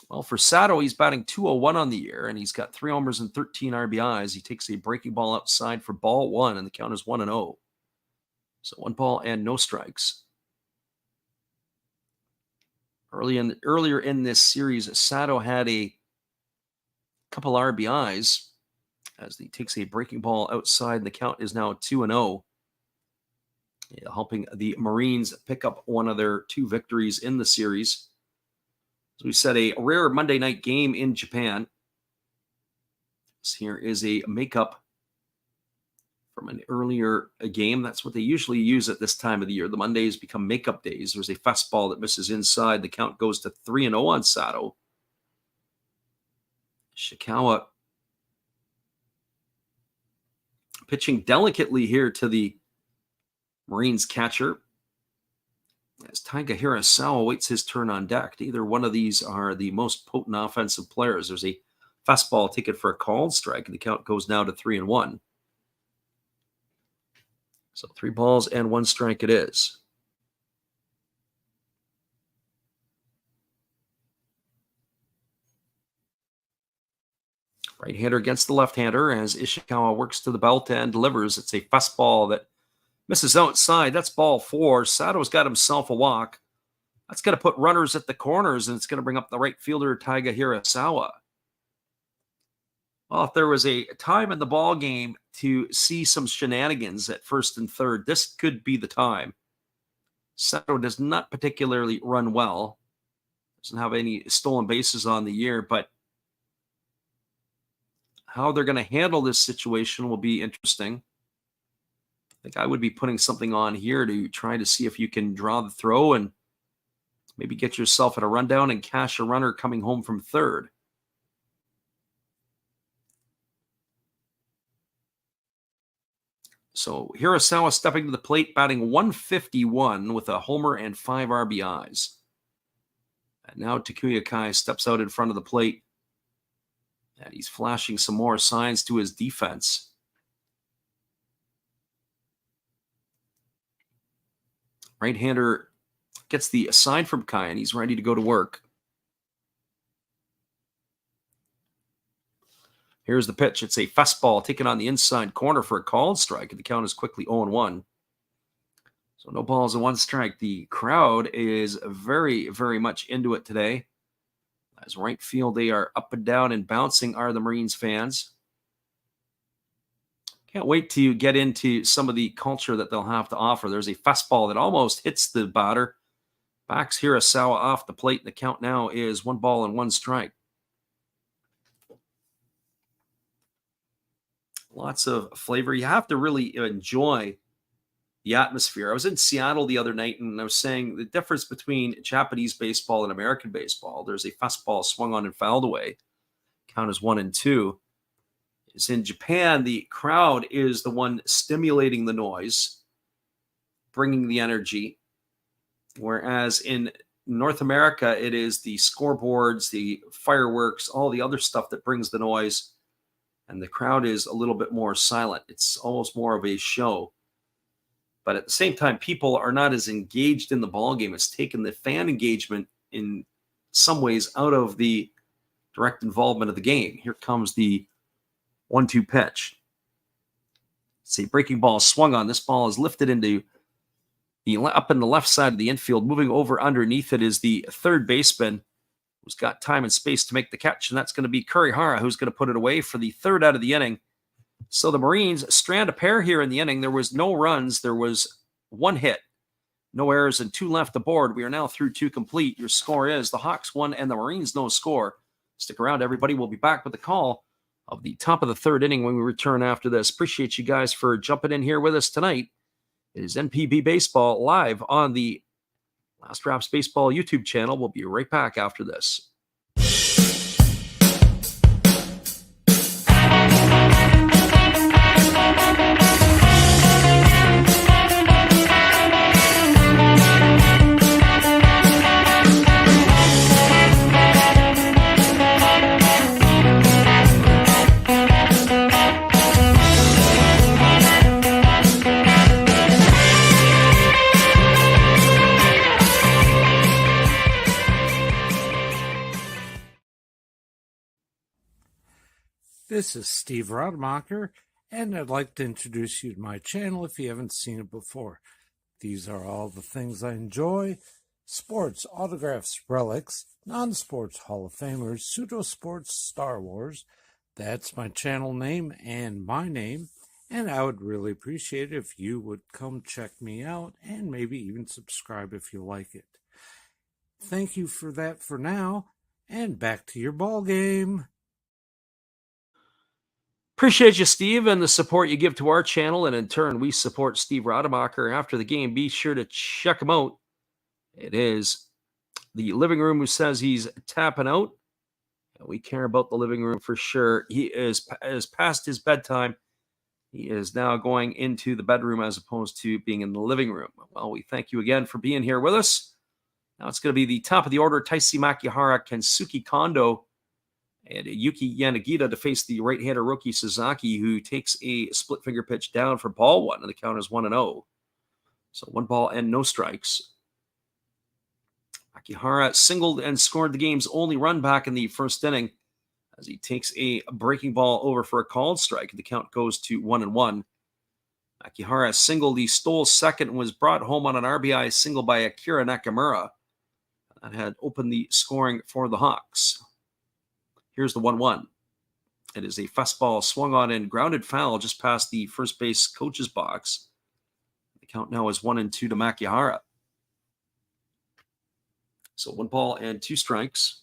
Well, for Sato, he's batting .201 on the year, and he's got 3 homers and 13 RBIs. He takes a breaking ball outside for ball 1, and the count is 1-0. So 1 ball and no strikes. Earlier in this series, Sato had a couple RBIs as he takes a breaking ball outside, and the count is now 2-0. Helping the Marines pick up one of their 2 victories in the series. As we said, a rare Monday night game in Japan. This here is a makeup from an earlier game. That's what they usually use at this time of the year. The Mondays become makeup days. There's a fastball that misses inside. The count goes to 3-0 on Sato. Ishikawa pitching delicately here to the Marines catcher, as Taiga Hirasawa waits his turn on deck. Neither one of these are the most potent offensive players. There's a fastball ticket for a called strike, and the count goes now to 3-1. So 3 balls and 1 strike it is. Right-hander against the left-hander as Ishikawa works to the belt and delivers. It's a fastball that misses outside. That's ball 4. Sato's got himself a walk. That's going to put runners at the corners, and it's going to bring up the right fielder, Taiga Hirasawa. Well, if there was a time in the ball game to see some shenanigans at first and third, this could be the time. Sato does not particularly run well. Doesn't have any stolen bases on the year, but how they're going to handle this situation will be interesting. I think I would be putting something on here to try to see if you can draw the throw and maybe get yourself at a rundown and cash a runner coming home from third. So Hirasawa stepping to the plate, batting 151 with a homer and 5 RBIs. And now Takuya Kai steps out in front of the plate. And he's flashing some more signs to his defense. Right-hander gets the sign from Kai, and he's ready to go to work. Here's the pitch. It's a fastball taken on the inside corner for a called strike, and the count is quickly 0-1. So no balls and 1 strike. The crowd is very, very much into it today. As right field, they are up and down and bouncing are the Marines fans. Can't wait to get into some of the culture that they'll have to offer. There's a fastball that almost hits the batter. Backs Hirasawa off the plate. The count now is 1 ball and 1 strike. Lots of flavor. You have to really enjoy the atmosphere. I was in Seattle the other night, and I was saying the difference between Japanese baseball and American baseball. There's a fastball swung on and fouled away. Count is 1-2. Is in Japan, the crowd is the one stimulating the noise, bringing the energy. Whereas in North America, it is the scoreboards, the fireworks, all the other stuff that brings the noise. And the crowd is a little bit more silent. It's almost more of a show. But at the same time, people are not as engaged in the ball game. It's taken the fan engagement in some ways out of the direct involvement of the game. Here comes the 1-2 pitch. It's a breaking ball swung on. This ball is lifted into the up in the left side of the infield. Moving over underneath it is the third baseman, who's got time and space to make the catch, and that's going to be Kurihara, who's going to put it away for the third out of the inning. So the Marines strand a pair here in the inning. There was no runs. There was 1 hit, no errors, and 2 left aboard. We are now through 2 complete. Your score is the Hawks 1 and the Marines no score. Stick around, everybody. We'll be back with the call of the top of the 3rd inning when we return after this. Appreciate you guys for jumping in here with us tonight. It is NPB Baseball live on the Last Raps Baseball YouTube channel. We'll be right back after this. This is Steve Rademacher, and I'd like to introduce you to my channel if you haven't seen it before. These are all the things I enjoy: sports, autographs, relics, non-sports Hall of Famers, pseudo-sports, Star Wars. That's my channel name and my name, and I would really appreciate it if you would come check me out and maybe even subscribe if you like it. Thank you for that for now, and back to your ball game. Appreciate you, Steve, and the support you give to our channel. And in turn, we support Steve Rademacher after the game. Be sure to check him out. It is the living room who says he's tapping out. We care about the living room for sure. He is past his bedtime. He is now going into the bedroom as opposed to being in the living room. Well, we thank you again for being here with us. Now it's going to be the top of the order, Taisi Makihara, Kensuke Kondo, and Yuki Yanagita to face the right-hander rookie Sasaki, who takes a split finger pitch down for ball one, and the count is 1-0. So 1 ball and no strikes. Makihara singled and scored the game's only run back in the first inning as he takes a breaking ball over for a called strike. The count goes to 1-1. Makihara singled, he stole second and was brought home on an RBI single by Akira Nakamura. That had opened the scoring for the Hawks. Here's the 1-1. It is a fastball swung on and grounded foul just past the first base coach's box. The count now is 1-2 to Makihara. So 1 ball and 2 strikes.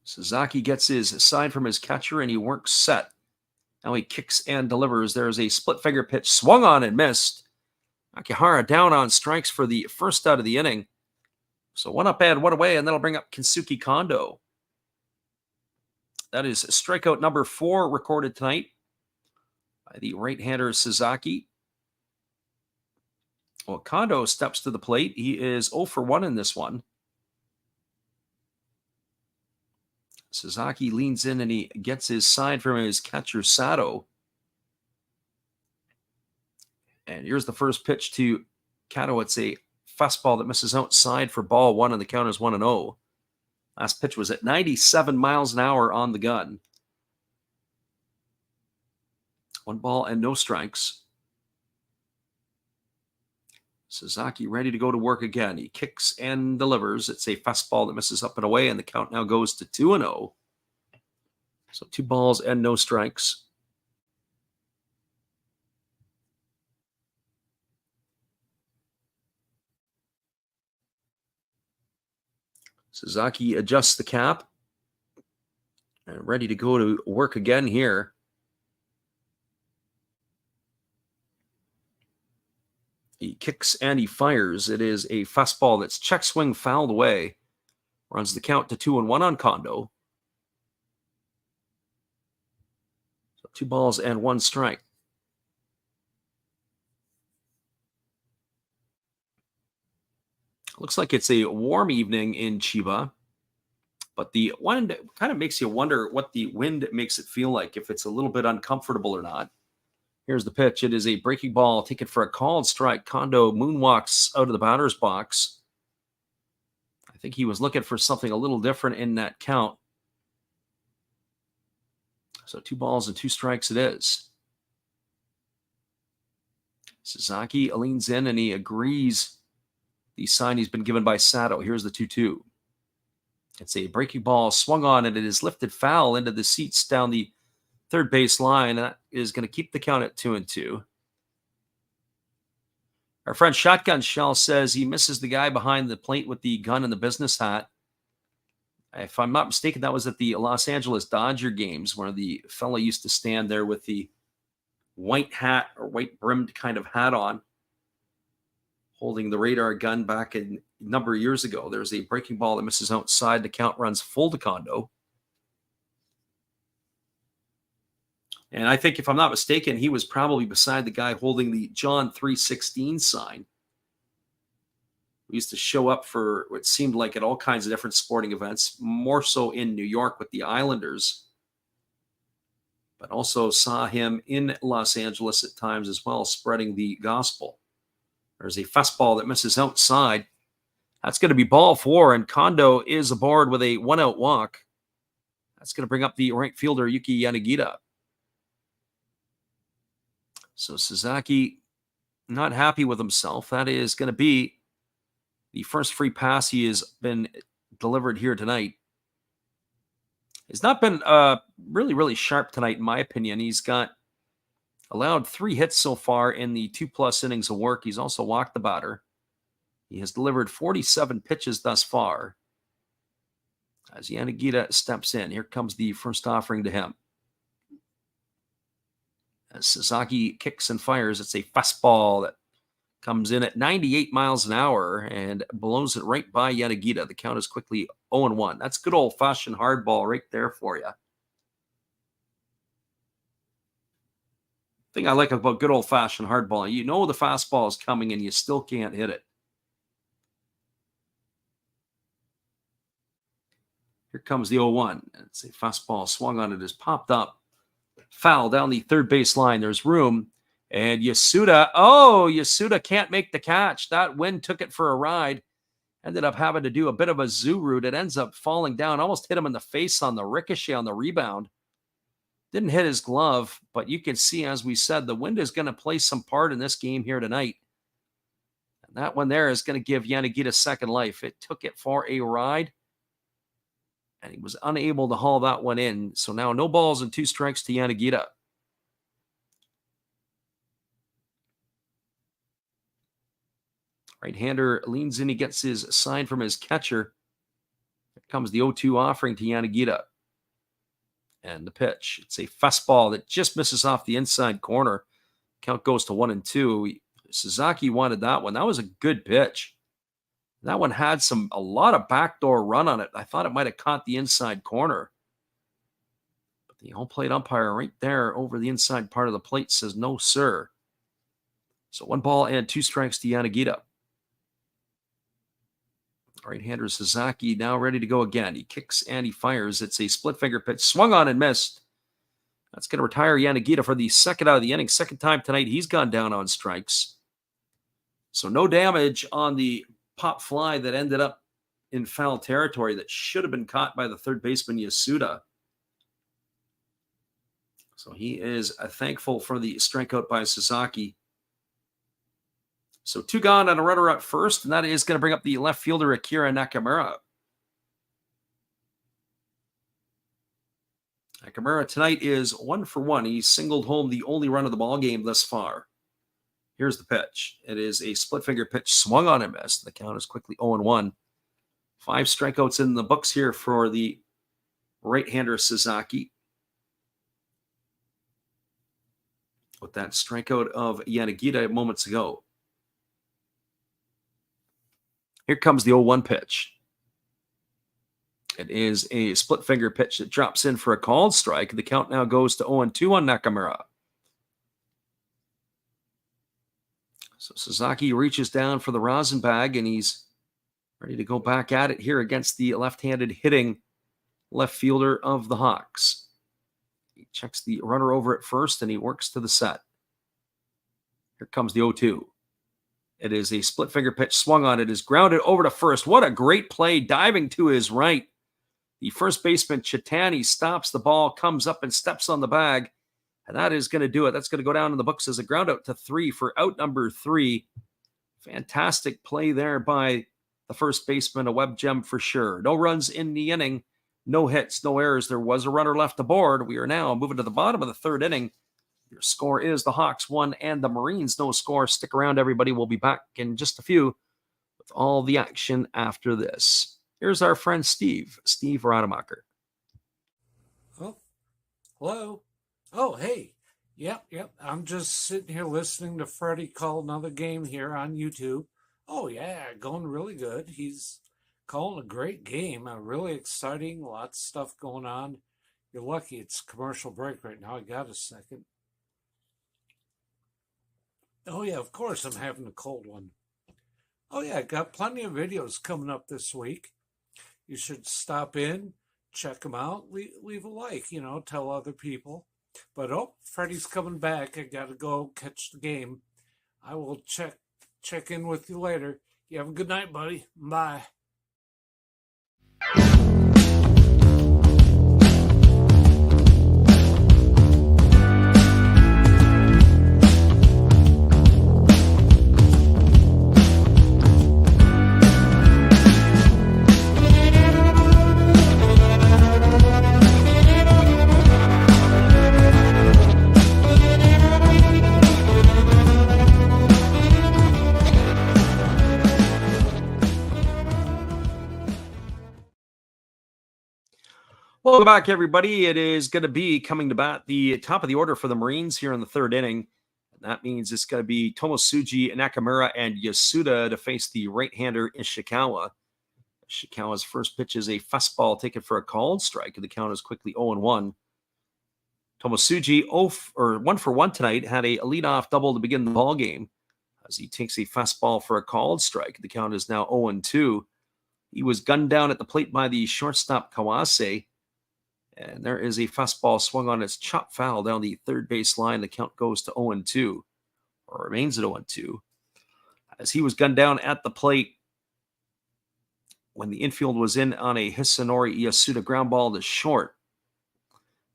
Sasaki gets his side from his catcher and he works set. Now he kicks and delivers. There's a split finger pitch swung on and missed. Makihara down on strikes for the first out of the inning. So 1 up and 1 away, and that'll bring up Kensuke Kondo. That is strikeout number 4 recorded tonight by the right-hander Sasaki. Well, Kondo steps to the plate. He is 0 for 1 in this one. Sasaki leans in and he gets his side from his catcher Sato. And here's the first pitch to Kato. It's a fastball that misses outside for ball 1, and the count is 1-0. Last pitch was at 97 miles an hour on the gun. 1 ball and no strikes. Sasaki ready to go to work again. He kicks and delivers. It's a fastball that misses up and away, and the count now goes to 2-0. So 2 balls and no strikes. Sasaki adjusts the cap and ready to go to work again here. He kicks and he fires. It is a fastball that's check swing fouled away. Runs the count to 2-1 on Kondo. So 2 balls and 1 strike. Looks like it's a warm evening in Chiba, but the wind kind of makes you wonder what the wind makes it feel like, if it's a little bit uncomfortable or not. Here's the pitch. It is a breaking ball taken for a called strike. Kondo moonwalks out of the batter's box. I think he was looking for something a little different in that count. So 2 balls and 2 strikes it is. Sasaki leans in and he agrees the sign he's been given by Sato. Here's the 2-2. It's a breaking ball swung on and it is lifted foul into the seats down the third base line. That is going to keep the count at 2-2. Our friend Shotgun Shell says he misses the guy behind the plate with the gun and the business hat. If I'm not mistaken, that was at the Los Angeles Dodger games where the fella used to stand there with the white hat or white brimmed kind of hat on, holding the radar gun back a number of years ago. There's a breaking ball that misses outside. The count runs full to Kondo. And I think, if I'm not mistaken, he was probably beside the guy holding the John 3:16 sign. We used to show up for what seemed like at all kinds of different sporting events, more so in New York with the Islanders, but also saw him in Los Angeles at times as well, spreading the gospel. There's a fastball that misses outside. That's going to be ball 4, and Kondo is aboard with a 1-out walk. That's going to bring up the right fielder, Yuki Yanagita. So Sasaki not happy with himself. That is going to be the first free pass he has been delivered here tonight. He's not been really, really sharp tonight, in my opinion. He's got allowed 3 hits so far in the 2+ innings of work. He's also walked the batter. He has delivered 47 pitches thus far. as Yanagita steps in. Here comes the first offering to him. As Sasaki kicks and fires, it's a fastball that comes in at 98 miles an hour and blows it right by Yanagita. The count is quickly 0-1. That's good old-fashioned hardball right there for you. Thing I like about good old-fashioned hardball, you know the fastball is coming and you still can't hit it. Here comes the 0-1. It's a fastball swung on it, is popped up. Foul down the third base line. There's room. And Yasuda can't make the catch. That wind took it for a ride. Ended up having to do a bit of a zoo route. It ends up falling down. Almost hit him in the face on the ricochet on the rebound. Didn't hit his glove, but you can see, as we said, the wind is going to play some part in this game here tonight. And that one there is going to give Yanagita second life. It took it for a ride, and he was unable to haul that one in. So now no balls and 2 strikes to Yanagita. Right-hander leans in. He gets his sign from his catcher. Here comes the 0-2 offering to Yanagita. And the pitch. It's a fastball that just misses off the inside corner. Count goes to 1-2. Sasaki wanted that one. That was a good pitch. That one had a lot of backdoor run on it. I thought it might have caught the inside corner. But the home plate umpire right there over the inside part of the plate says no, sir. So 1 ball and 2 strikes to Yanagita. Right-hander Sasaki now ready to go again. He kicks and he fires. It's a split-finger pitch. Swung on and missed. That's going to retire Yanagita for the second out of the inning. Second time tonight he's gone down on strikes. So no damage on the pop fly that ended up in foul territory that should have been caught by the third baseman Yasuda. So he is thankful for the strikeout by Sasaki. So 2 gone and a runner at first, and that is going to bring up the left fielder Akira Nakamura. Nakamura tonight is 1 for 1. He singled home the only run of the ball game thus far. Here's the pitch. It is a split finger pitch swung on and missed. The count is quickly 0-1. 5 strikeouts in the books here for the right-hander Sasaki. With that strikeout of Yanagita moments ago. Here comes the 0-1 pitch. It is a split finger pitch that drops in for a called strike. The count now goes to 0-2 on Nakamura. So Sasaki reaches down for the rosin bag, and he's ready to go back at it here against the left-handed hitting left fielder of the Hawks. He checks the runner over at first, and he works to the set. Here comes the 0-2. It is a split finger pitch swung on. It is grounded over to first. What a great play, diving to his right. The first baseman, Chitani, stops the ball, comes up and steps on the bag. And that is going to do it. That's going to go down in the books as a ground out to 3 for out number 3. Fantastic play there by the first baseman, a web gem for sure. No runs in the inning, no hits, no errors. There was a runner left aboard. We are now moving to the bottom of the 3rd inning. Your score is the Hawks 1 and the Marines no score. Stick around, everybody. We'll be back in just a few with all the action after this. Here's our friend Steve Rademacher. Oh, hello. Oh, hey. Yep. I'm just sitting here listening to Freddie call another game here on YouTube. Oh, yeah, going really good. He's calling a great game. Really exciting. Lots of stuff going on. You're lucky it's commercial break right now. I got a second. Oh, yeah, of course I'm having a cold one. Oh, yeah, got plenty of videos coming up this week. You should stop in, check them out, leave a like, tell other people. But, Freddie's coming back. I got to go catch the game. I will check in with you later. You have a good night, buddy. Bye. Welcome back, everybody. It is going to be coming to bat the top of the order for the Marines here in the third inning. And that means it's going to be Tomosuji, Nakamura, and Yasuda to face the right-hander Ishikawa. Ishikawa's first pitch is a fastball taken for a called strike, and the count is quickly 0-1. Tomosuji, 1 for 1 tonight, had a leadoff double to begin the ball game as he takes a fastball for a called strike. The count is now 0-2. He was gunned down at the plate by the shortstop Kawase. And there is a fastball swung on its chop foul down the third base line. The count goes to 0-2, or remains at 0-2. As he was gunned down at the plate when the infield was in on a Hisanori Yasuda ground ball to short.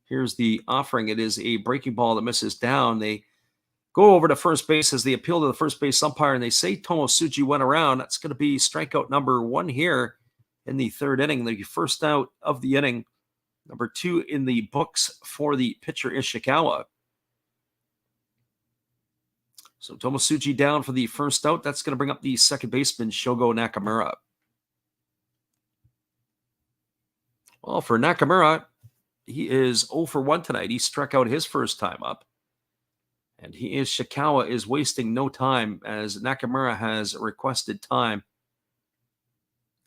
Here's the offering. It is a breaking ball that misses down. They go over to first base as they appeal to the first base umpire, and they say Tomosuji went around. That's going to be strikeout number 1 here in the third inning, the first out of the inning. Number 2 in the books for the pitcher Ishikawa. So Tomosuji down for the first out. That's going to bring up the second baseman Shogo Nakamura. Well, for Nakamura, he is 0 for 1 tonight. He struck out his first time up. And Ishikawa is wasting no time as Nakamura has requested time.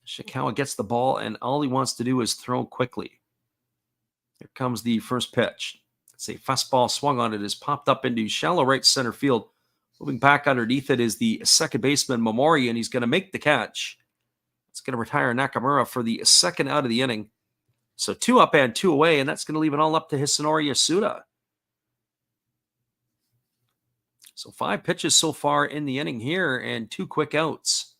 Ishikawa gets the ball, and all he wants to do is throw quickly. Here comes the first pitch. It's a fastball swung on it, is popped up into shallow right center field. Moving back underneath it is the second baseman Momori, and he's going to make the catch. It's going to retire Nakamura for the second out of the inning. So 2 up and 2 away, and that's going to leave it all up to Hisanori Yasuda. So 5 pitches so far in the inning here and 2 quick outs.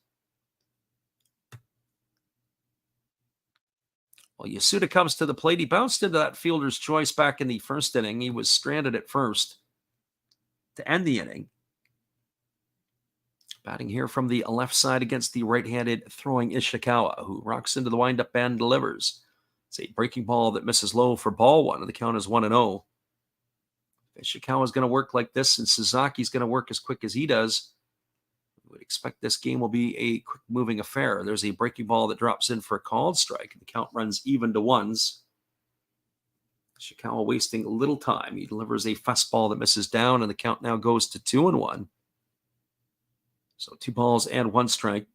Well, Yasuda comes to the plate. He bounced into that fielder's choice back in the first inning. He was stranded at first to end the inning. Batting here from the left side against the right-handed throwing Ishikawa, who rocks into the windup and delivers. It's a breaking ball that misses low for ball 1, and the count is 1-0. Ishikawa is going to work like this, and Suzaki's going to work as quick as he does. We would expect this game will be a quick-moving affair. There's a breaking ball that drops in for a called strike, and the count runs even to 1s. Ishikawa wasting little time. He delivers a fastball that misses down, and the count now goes to 2-1. So 2 balls and 1 strike.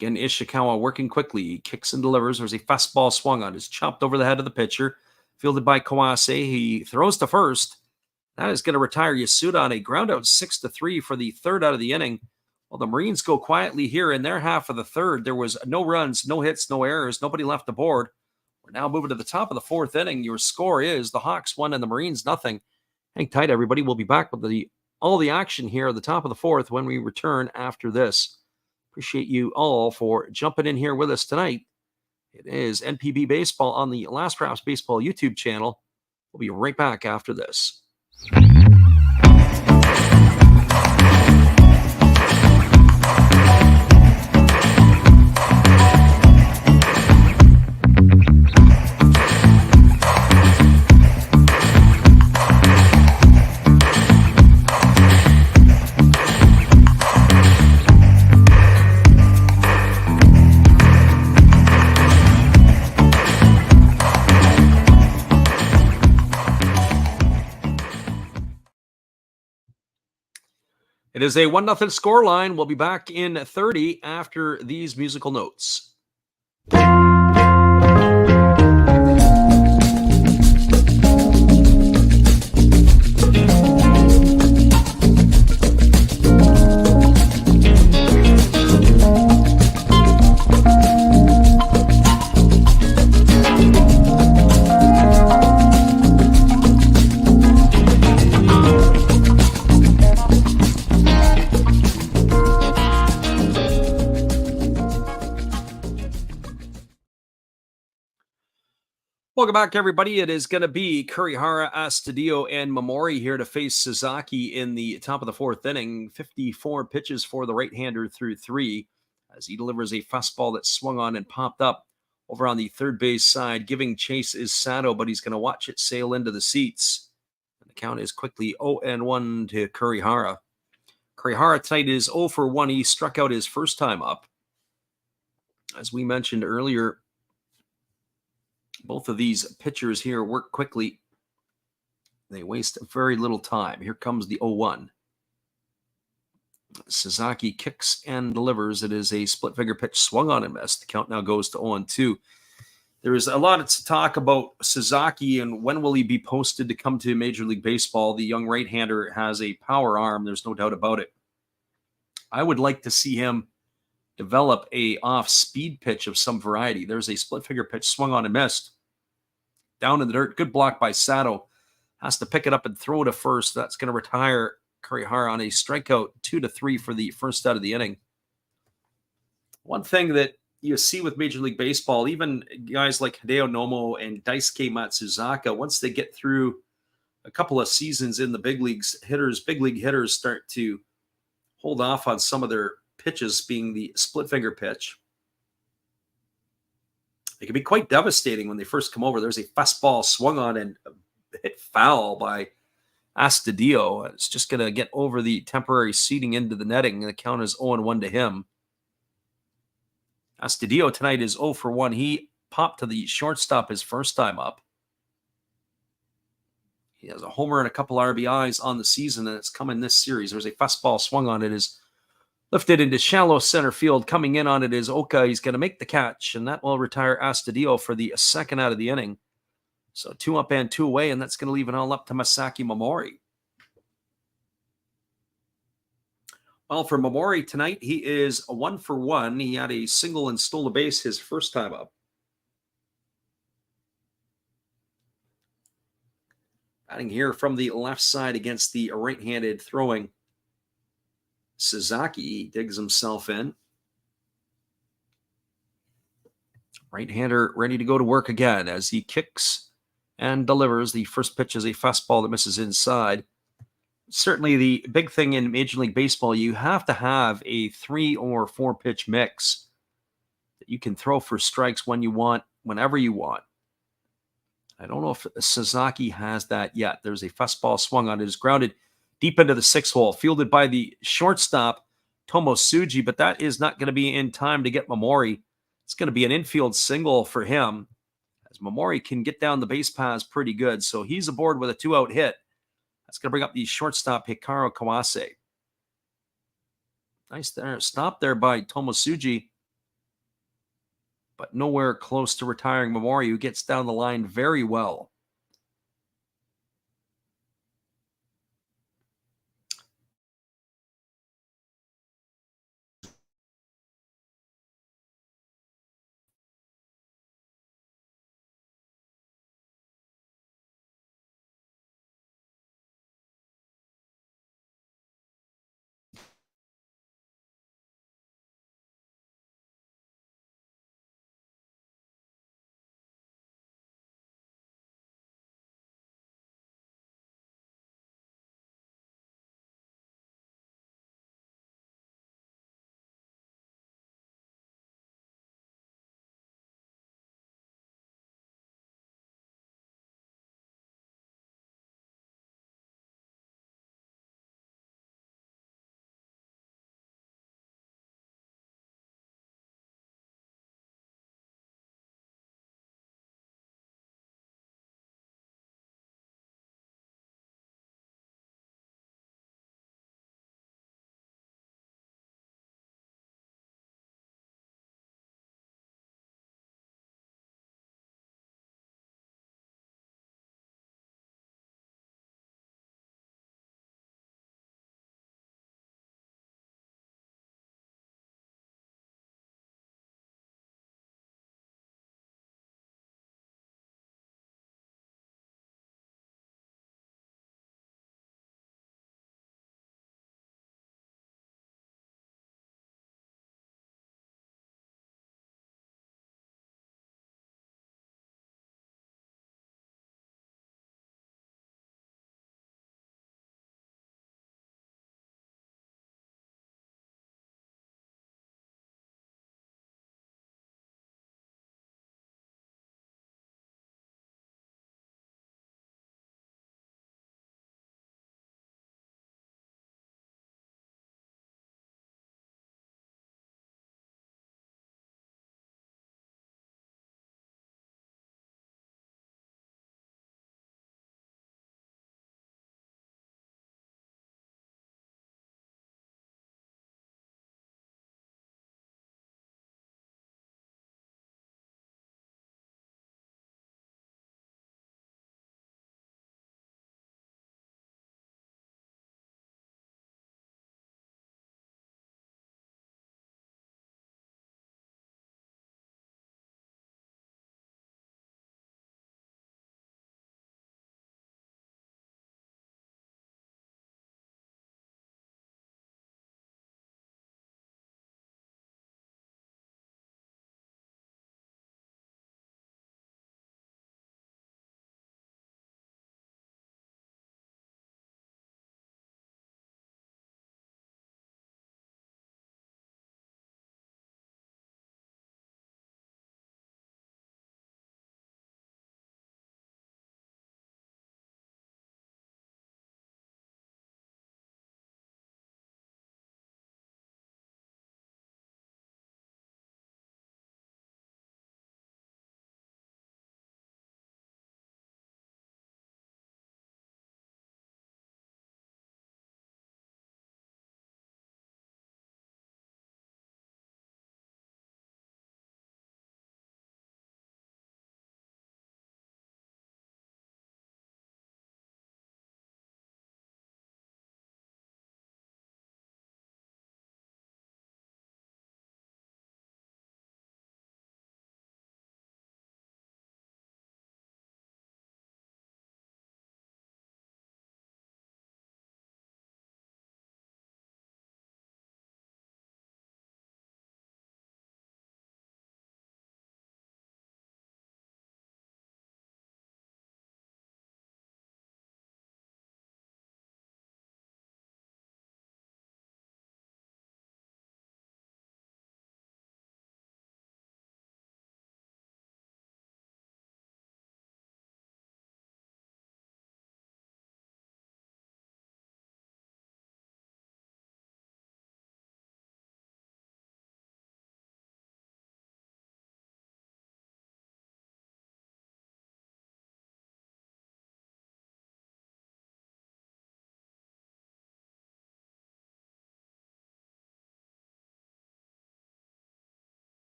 Again, Ishikawa working quickly. He kicks and delivers. There's a fastball swung on. It's chopped over the head of the pitcher. Fielded by Kawase. He throws to first. That is going to retire Yasuda on a ground out 6-3 for the third out of the inning. Well, the Marines go quietly here in their half of the third. There was no runs, no hits, no errors. Nobody left the board. We're now moving to the top of the fourth inning. Your score is the Hawks 1 and the Marines nothing. Hang tight, everybody. We'll be back with all the action here at the top of the fourth when we return after this. Appreciate you all for jumping in here with us tonight. It is NPB Baseball on the Last Raps Baseball YouTube channel. We'll be right back after this. It is a 1-0 score line. We'll be back in 30 after these musical notes. Welcome back, everybody. It is going to be Kurihara, Astudillo, and Momori here to face Suzaki in the top of the fourth inning. 54 pitches for the right-hander through 3 as he delivers a fastball that swung on and popped up over on the third base side. Giving chase is Sato, but he's going to watch it sail into the seats. And the count is quickly 0-1 to Kurihara. Kurihara tonight is 0 for 1. He struck out his first time up. As we mentioned earlier, both of these pitchers here work quickly. They waste very little time. Here comes the 0-1. Sasaki kicks and delivers. It is a split finger pitch, swung on and missed. The count now goes to 0-2. There is a lot to talk about Sasaki and when will he be posted to come to Major League Baseball. The young right-hander has a power arm. There's no doubt about it. I would like to see him develop a off-speed pitch of some variety. There's a split finger pitch, swung on and missed. Down in the dirt. Good block by Sato. Has to pick it up and throw to first. That's going to retire Kurihara on a strikeout, 2-3 for the first out of the inning. One thing that you see with Major League Baseball, even guys like Hideo Nomo and Daisuke Matsuzaka, once they get through a couple of seasons in the big leagues, big league hitters start to hold off on some of their pitches, being the split finger pitch. It can be quite devastating when they first come over. There's a fastball swung on and hit foul by Astudillo. It's just going to get over the temporary seating into the netting. The count is 0-1 to him. Astudillo tonight is 0 for 1. He popped to the shortstop his first time up. He has a homer and a couple RBIs on the season, and it's come in this series. There's a fastball swung on it. Is lifted into shallow center field. Coming in on it is Oka. He's going to make the catch, and that will retire Astudillo for the second out of the inning. So 2 up and 2 away, and that's going to leave it all up to Masaki Momori. Well, for Momori tonight, he is 1 for 1. He had a single and stole a base his first time up. Batting here from the left side against the right-handed throwing Sasaki. Digs himself in. Right-hander ready to go to work again as he kicks and delivers. The first pitch is a fastball that misses inside. Certainly the big thing in Major League Baseball, you have to have a 3 or 4 pitch mix that you can throw for strikes when you want, whenever you want. I don't know if Sasaki has that yet. There's a fastball swung on it. Is grounded deep into the 6th hole, fielded by the shortstop, Tomosuji, but that is not going to be in time to get Momori. It's going to be an infield single for him, as Momori can get down the base paths pretty good. So he's aboard with a 2-out hit. That's going to bring up the shortstop, Hikaru Kawase. Nice there. Stop there by Tomosuji, but nowhere close to retiring Momori, who gets down the line very well.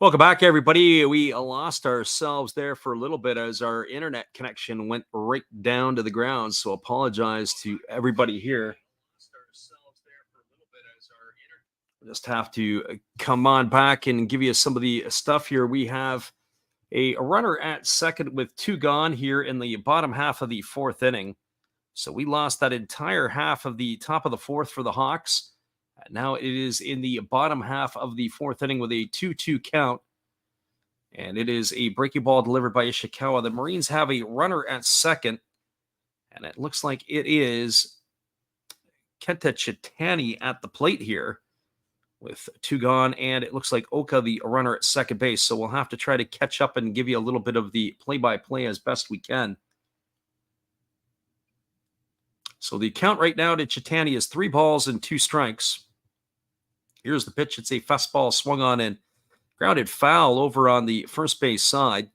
Welcome back, everybody. We lost ourselves there for a little bit as our internet connection went right down to the ground. So apologize to everybody here. Just have to come on back and give you some of the stuff here. We have a runner at second with 2 gone here in the bottom half of the 4th inning. So we lost that entire half of the top of the 4th for the Hawks. Now it is in the bottom half of the 4th inning with a 2-2 count. And it is a breaking ball delivered by Ishikawa. The Marines have a runner at second. And it looks like it is Kenta Chitani at the plate here with 2 gone. And it looks like Oka, the runner at second base. So we'll have to try to catch up and give you a little bit of the play-by-play as best we can. So the count right now to Chitani is 3 balls and 2 strikes. Here's the pitch. It's a fastball swung on and grounded foul over on the first base side.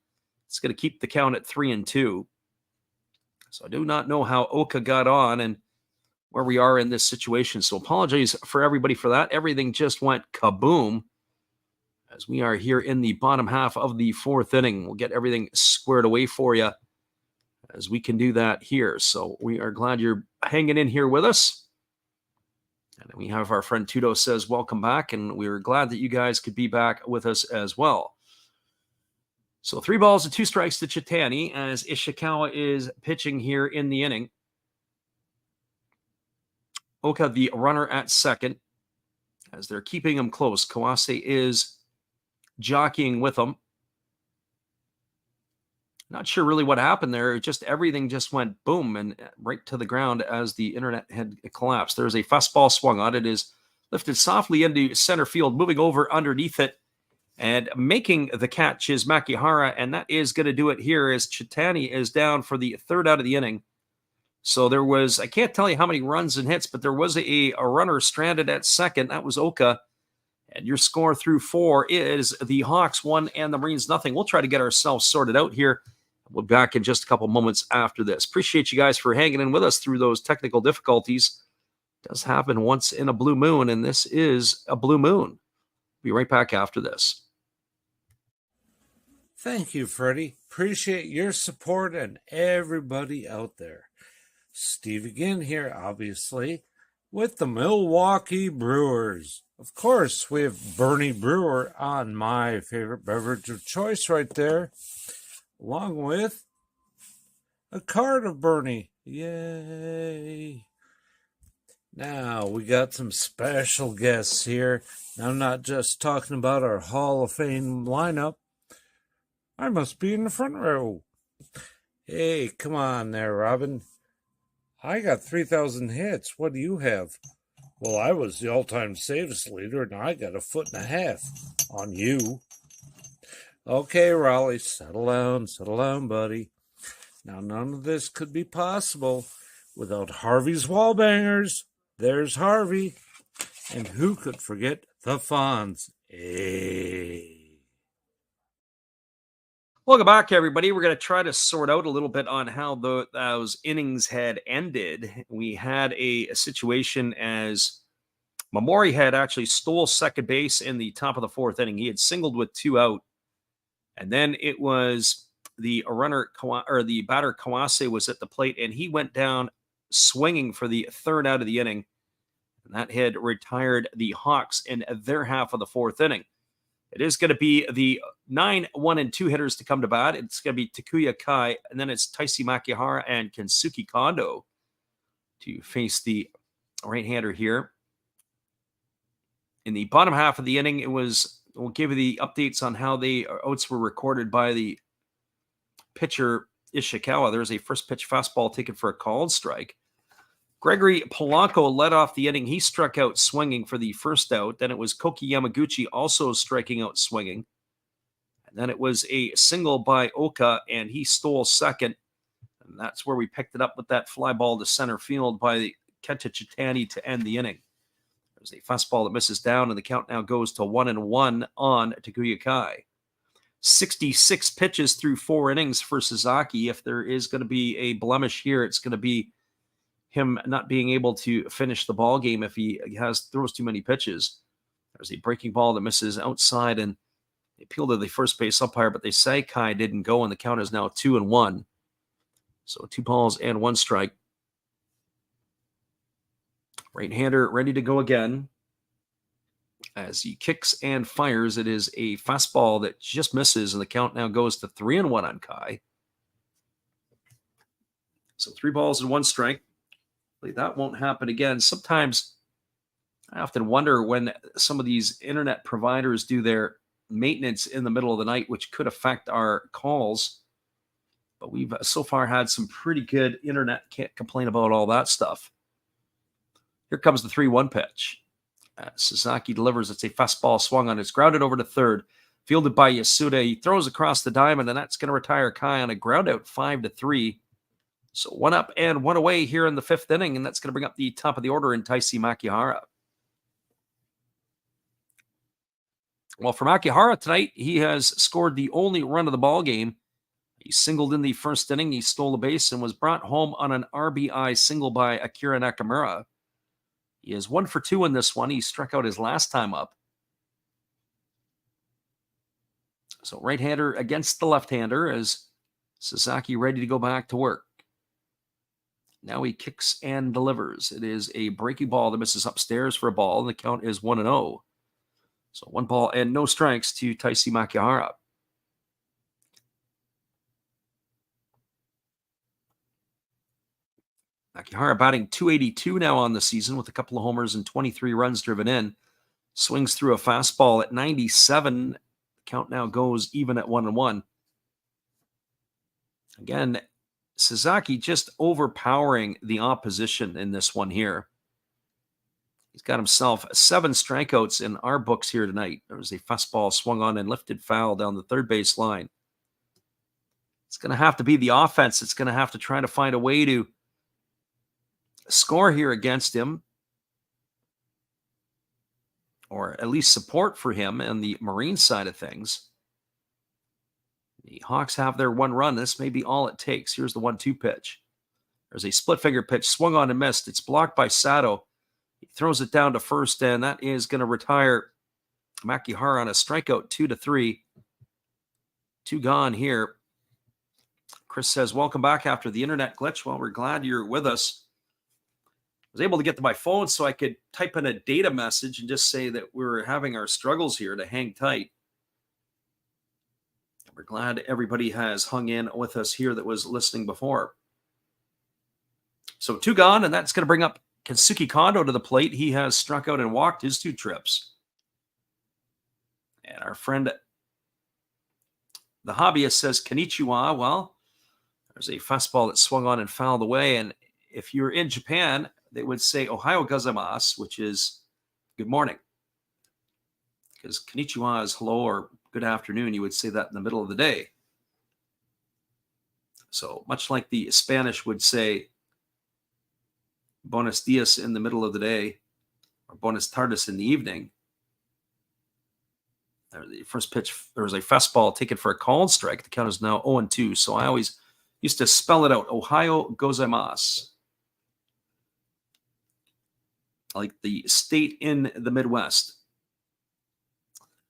It's going to keep the count at 3-2. So I do not know how Oka got on and where we are in this situation. So apologies for everybody for that. Everything just went kaboom as we are here in the bottom half of the 4th inning. We'll get everything squared away for you as we can do that here. So we are glad you're hanging in here with us. And we have our friend Tudo says, welcome back. And we're glad that you guys could be back with us as well. So 3 balls and 2 strikes to Chitani as Ishikawa is pitching here in the inning. Oka, the runner at second, as they're keeping him close. Kawase is jockeying with him. Not sure really what happened there. Everything just went boom and right to the ground as the internet had collapsed. There's a fastball swung on. It is lifted softly into center field, moving over underneath it and making the catch is Makihara. And that is going to do it here as Chitani is down for the 3rd out of the inning. So there was, I can't tell you how many runs and hits, but there was a runner stranded at second. That was Oka. And your score through 4 is the Hawks 1 and the Marines nothing. We'll try to get ourselves sorted out here. We'll be back in just a couple moments after this. Appreciate you guys for hanging in with us through those technical difficulties. It does happen once in a blue moon, and this is a blue moon. Be right back after this. Thank you, Freddie. Appreciate your support and everybody out there. Steve again here, obviously, with the Milwaukee Brewers. Of course, we have Bernie Brewer on my favorite beverage of choice right there, along with a card of Bernie. Yay! Now, we got some special guests here. I'm not just talking about our Hall of Fame lineup. I must be in the front row. Hey, come on there, Robin. I got 3,000 hits. What do you have? Well, I was the all-time saves leader, and I got 1.5 feet on you. Okay, Raleigh, settle down, buddy. Now, none of this could be possible without Harvey's Wallbangers. There's Harvey. And who could forget the Fonz? Hey. Welcome back, everybody. We're going to try to sort out a little bit on how those innings had ended. We had a situation as Mamori had actually stole second base in the top of the 4th inning. He had singled with 2 out. And then it was the batter Kawase was at the plate, and he went down swinging for the 3rd out of the inning. And that had retired the Hawks in their half of the 4th inning. It is going to be the 9, 1, and 2 hitters to come to bat. It's going to be Takuya Kai, and then it's Taisi Makihara and Kensuke Kondo to face the right-hander here. In the bottom half of the inning, we'll give you the updates on how the outs were recorded by the pitcher Ishikawa. There's a first pitch fastball taken for a called strike. Gregory Polanco led off the inning. He struck out swinging for the 1st out. Then it was Koki Yamaguchi also striking out swinging. And then it was a single by Oka, and he stole second. And that's where we picked it up with that fly ball to center field by the Kenta Chitani to end the inning. There's a fastball that misses down, and the count now goes to 1-1 on Takuya Kai. 66 pitches through 4 innings for Sasaki. If there is going to be a blemish here, it's going to be him not being able to finish the ball game if he throws too many pitches. There's a breaking ball that misses outside, and They appealed to the first base umpire, but the Saikai didn't go, and the count is now 2-1. So 2 balls and 1 strike. Right-hander ready to go again. As he kicks and fires, it is a fastball that just misses, and the count now goes to 3-1 on Kai. So 3 balls and 1 strike. That won't happen again. Sometimes I often wonder when some of these internet providers do their maintenance in the middle of the night, which could affect our calls. But we've so far had some pretty good internet. Can't complain about all that stuff. Here comes the 3-1 pitch. Sasaki delivers. It's a fastball swung on. It's grounded over to third. Fielded by Yasuda. He throws across the diamond, and that's going to retire Kai on a ground out 5-3. So 1 up and 1 away here in the 5th inning, and that's going to bring up the top of the order in Taisi Makihara. Well, for Makihara tonight, he has scored the only run of the ball game. He singled in the 1st inning. He stole a base and was brought home on an RBI single by Akira Nakamura. He is 1 for 2 in this one. He struck out his last time up. So right-hander against the left-hander as Sasaki ready to go back to work. Now he kicks and delivers. It is a breaking ball that misses upstairs for a ball, and the count is 1-0. So 1 ball and no strikes to Taisi Makihara. Makihara batting .282 now on the season with a couple of homers and 23 runs driven in. Swings through a fastball at 97. The count now goes even at 1-1. Again, Sasaki just overpowering the opposition in this one here. He's got himself 7 strikeouts in our books here tonight. There was a fastball swung on and lifted foul down the third base line. It's going to have to be the offense. It's going to have to try to find a way to score here against him, or at least support for him on the Marine side of things. The Hawks have their 1 run. This may be all it takes. Here's the 1-2 pitch. There's a split finger pitch swung on and missed. It's blocked by Sato. He throws it down to first, and that is going to retire Makihara on a strikeout 2-3. 2 gone here. Chris says, welcome back after the internet glitch. Well, we're glad you're with us. I was able to get to my phone so I could type in a data message and just say that we're having our struggles here to hang tight. We're glad everybody has hung in with us here that was listening before. So 2 gone, and that's going to bring up Kensuke Kondo to the plate. He has struck out and walked his 2 trips. And our friend, the hobbyist, says, Konnichiwa. Well, there's a fastball that swung on and fouled away. And if you're in Japan, they would say Ohayo gozaimasu, which is good morning. Because konnichiwa is hello or good afternoon. You would say that in the middle of the day. So much like the Spanish would say buenos dias in the middle of the day or buenas tardes in the evening. The first pitch, there was a fastball taken for a called strike. The count is now 0-2. So I always used to spell it out. Ohayo gozaimasu. Like the state in the Midwest.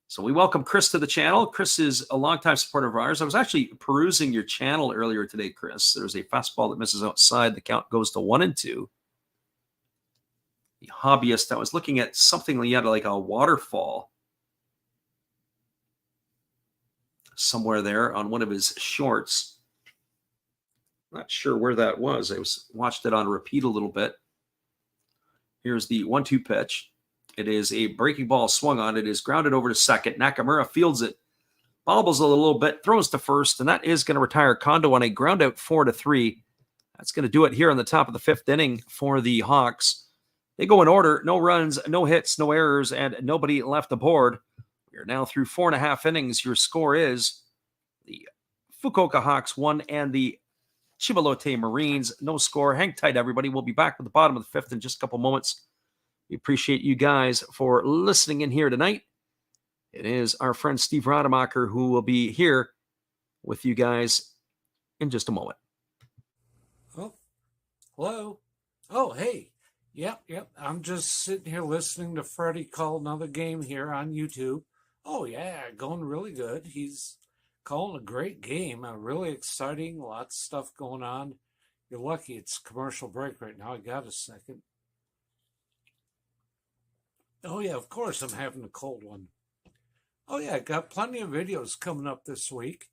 So we welcome Chris to the channel. Chris is a longtime supporter of ours. I was actually perusing your channel earlier today, Chris. There's a fastball that misses outside. The count goes to 1-2. The hobbyist, I was looking at something he had like a waterfall somewhere there on one of his shorts. Not sure where that was. I watched it on repeat a little bit. Here's the 1-2 pitch. It is a breaking ball swung on. It is grounded over to second. Nakamura fields it, bobbles a little bit, throws to first, and that is going to retire Kondo on a ground out 4-3. That's going to do it here on the top of the 5th inning for the Hawks. They go in order. No runs, no hits, no errors, and nobody left aboard. We are now through 4.5 innings. Your score is the Fukuoka Hawks 1 and the Chiba Lotte Marines. No score. Hang tight, everybody. We'll be back with the bottom of the 5th in just a couple moments. We appreciate you guys for listening in here tonight. It is our friend Steve Rademacher who will be here with you guys in just a moment. Oh, hello. Oh, hey. Yep. I'm just sitting here listening to Freddie call another game here on YouTube. Oh, yeah, going really good. He's calling a great game, really exciting, lots of stuff going on. You're lucky it's commercial break right now. I got a second. Oh, yeah, of course, I'm having a cold one. Oh, yeah, got plenty of videos coming up this week.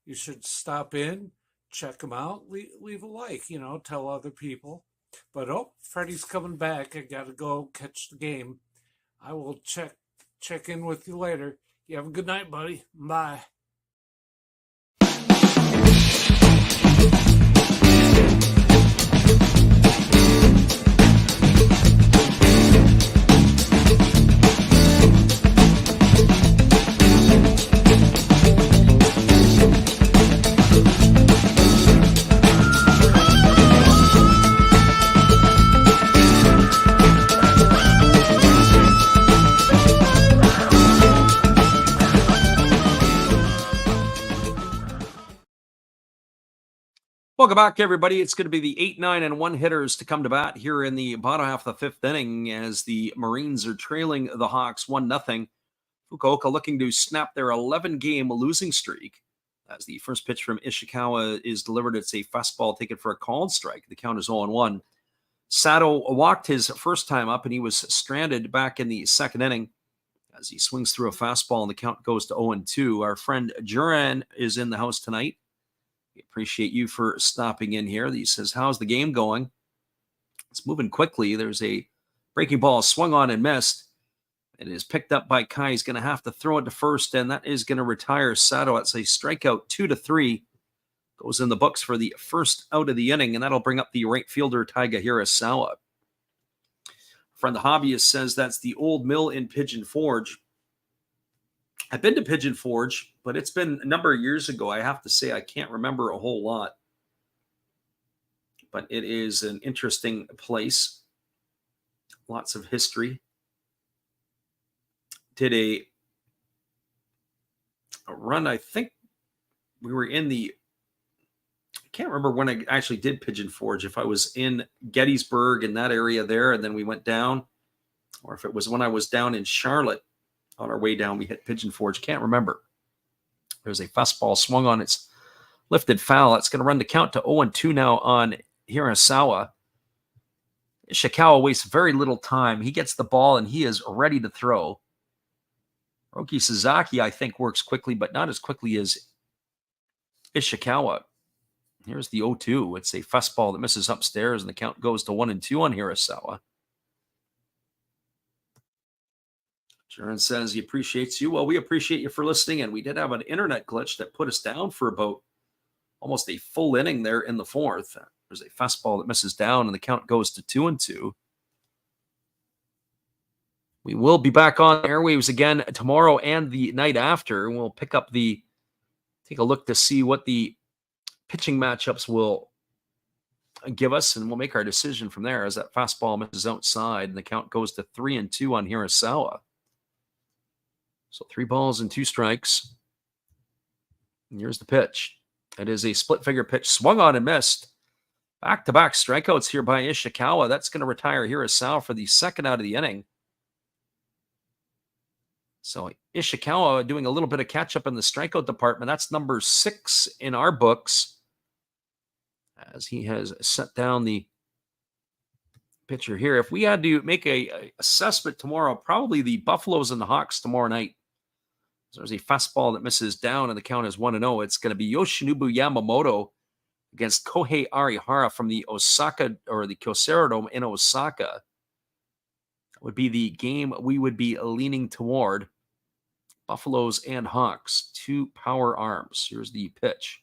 You should stop in, check them out, leave a like, tell other people. But Freddie's coming back. I got to go catch the game. I will check in with you later. You have a good night, buddy. Bye. Welcome back, everybody. It's going to be the 8, 9, and 1 hitters to come to bat here in the bottom half of the 5th inning as the Marines are trailing the Hawks 1-0. Fukuoka looking to snap their 11-game losing streak. As the first pitch from Ishikawa is delivered, it's a fastball taken for a called strike. The count is 0-1. Sato walked his first time up, and he was stranded back in the 2nd inning as he swings through a fastball, and the count goes to 0-2. Our friend Juran is in the house tonight. We appreciate you for stopping in here. He says, how's the game going? It's moving quickly. There's a breaking ball swung on and missed. It is picked up by Kai. He's going to have to throw it to first, and that is going to retire Sato. It's a strikeout 2-3. Goes in the books for the first out of the inning, and that'll bring up the right fielder, Taiga Hirasawa. Friend the hobbyist says that's the old mill in Pigeon Forge. I've been to Pigeon Forge, but it's been a number of years ago. I have to say I can't remember a whole lot. But it is an interesting place. Lots of history. Did a run, I think we were in the, I can't remember when I actually did Pigeon Forge, if I was in Gettysburg in that area there, and then we went down, or if it was when I was down in Charlotte. On our way down, we hit Pigeon Forge. Can't remember. There's a fastball swung on. It's lifted foul. It's going to run the count to 0-2 now on Hirasawa. Ishikawa wastes very little time. He gets the ball, and he is ready to throw. Roki Sasaki, I think, works quickly, but not as quickly as Ishikawa. Here's the 0-2. It's a fastball that misses upstairs, and the count goes to 1-2 on Hirasawa. Sharon says he appreciates you. Well, we appreciate you for listening, and we did have an internet glitch that put us down for about almost a full inning there in the 4th. There's a fastball that misses down, and the count goes to 2-2. We will be back on airwaves again tomorrow and the night after, and we'll take a look to see what the pitching matchups will give us, and we'll make our decision from there as that fastball misses outside, and the count goes to 3-2 on Hirasawa. So 3 balls and 2 strikes. And here's the pitch. It is a split-figure pitch, swung on and missed. Back-to-back strikeouts here by Ishikawa. That's going to retire Hirasawa for the 2nd out of the inning. So Ishikawa doing a little bit of catch-up in the strikeout department. That's number 6 in our books, as he has set down the pitcher here. If we had to make a assessment tomorrow, probably the Buffaloes and the Hawks tomorrow night. So there's a fastball that misses down, and the count is 1-0. It's going to be Yoshinobu Yamamoto against Kohei Arihara from the Osaka, or the Kyocera Dome in Osaka. That would be the game we would be leaning toward. Buffaloes and Hawks, 2 power arms. Here's the pitch.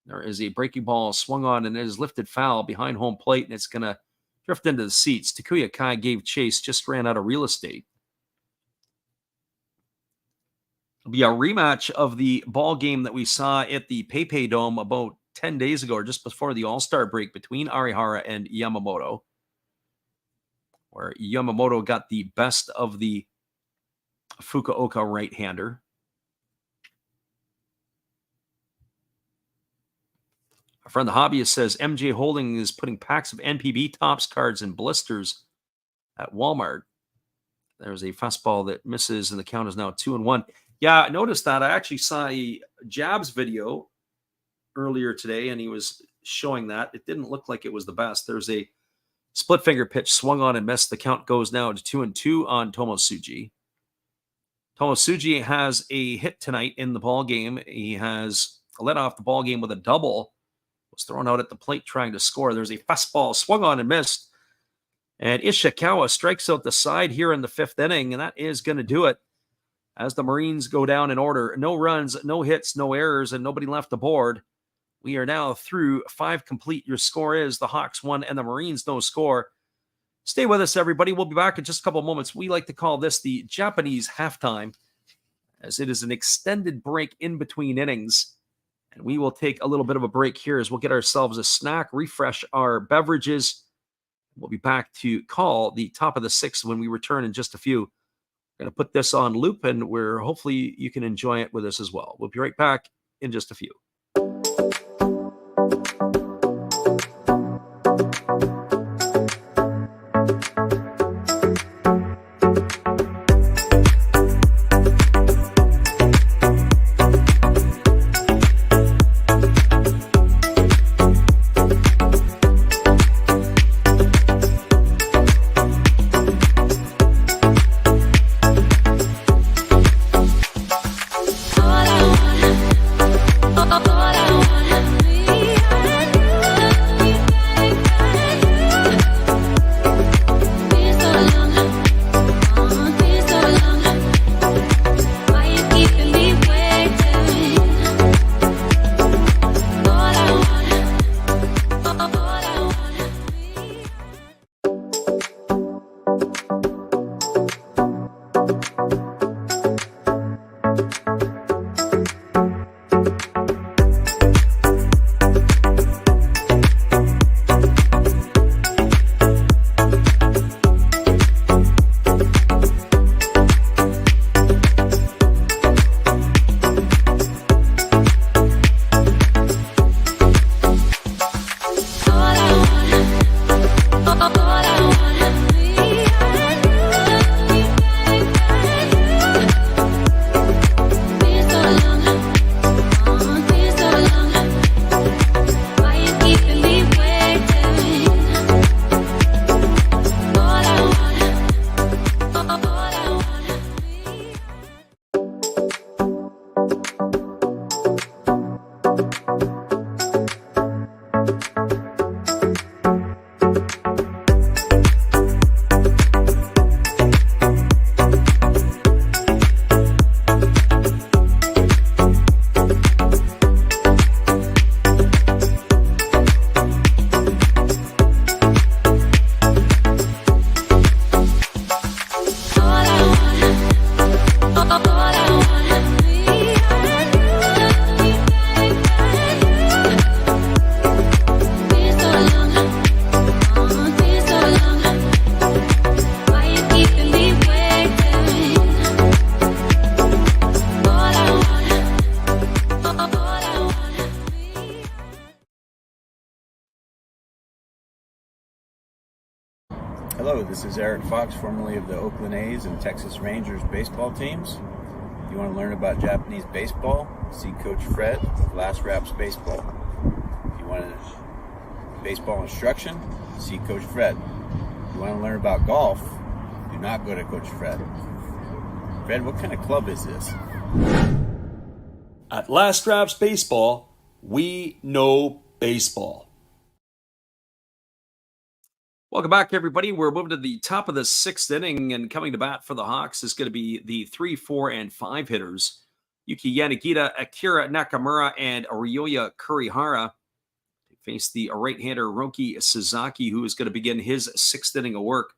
There is a breaking ball swung on, and it is lifted foul behind home plate, and it's going to drift into the seats. Takuya Kai gave chase, just ran out of real estate. It'll be a rematch of the ball game that we saw at the PayPay Dome about 10 days ago, or just before the All-Star break, between Arihara and Yamamoto, where Yamamoto got the best of the Fukuoka right-hander. Our friend the hobbyist says MJ Holding is putting packs of NPB Topps cards in blisters at Walmart. There's a fastball that misses, and the count is now 2-1. Yeah, I noticed that. I actually saw a Jabs video earlier today, and he was showing that. It didn't look like it was the best. There's a split finger pitch swung on and missed. The count goes now to 2-2 on Tomosuji. Tomosuji has a hit tonight in the ball game. He has led off the ball game with a double. Was thrown out at the plate trying to score. There's a fastball swung on and missed. And Ishikawa strikes out the side here in the 5th inning, and that is going to do it. As the Marines go down in order, no runs, no hits, no errors, and nobody left the board. We are now through 5 complete. Your score is the Hawks 1 and the Marines no score. Stay with us, everybody. We'll be back in just a couple of moments. We like to call this the Japanese halftime, as it is an extended break in between innings. And we will take a little bit of a break here as we'll get ourselves a snack, refresh our beverages. We'll be back to call the top of the 6th when we return in just a few. We're going to put this on loop, and hopefully you can enjoy it with us as well. We'll be right back in just a few. Hello, this is Eric Fox, formerly of the Oakland A's and Texas Rangers baseball teams. If you want to learn about Japanese baseball, see Coach Fred of Last Raps Baseball. If you want baseball instruction, see Coach Fred. If you want to learn about golf, do not go to Coach Fred. Fred, what kind of club is this? At Last Raps Baseball, we know baseball. Welcome back, everybody. We're moving to the top of the 6th inning, and coming to bat for the Hawks is going to be the 3, 4, and 5 hitters. Yuki Yanagita, Akira Nakamura, and Ryoya Kurihara. They face the right-hander Roki Sasaki, who is going to begin his 6th inning of work.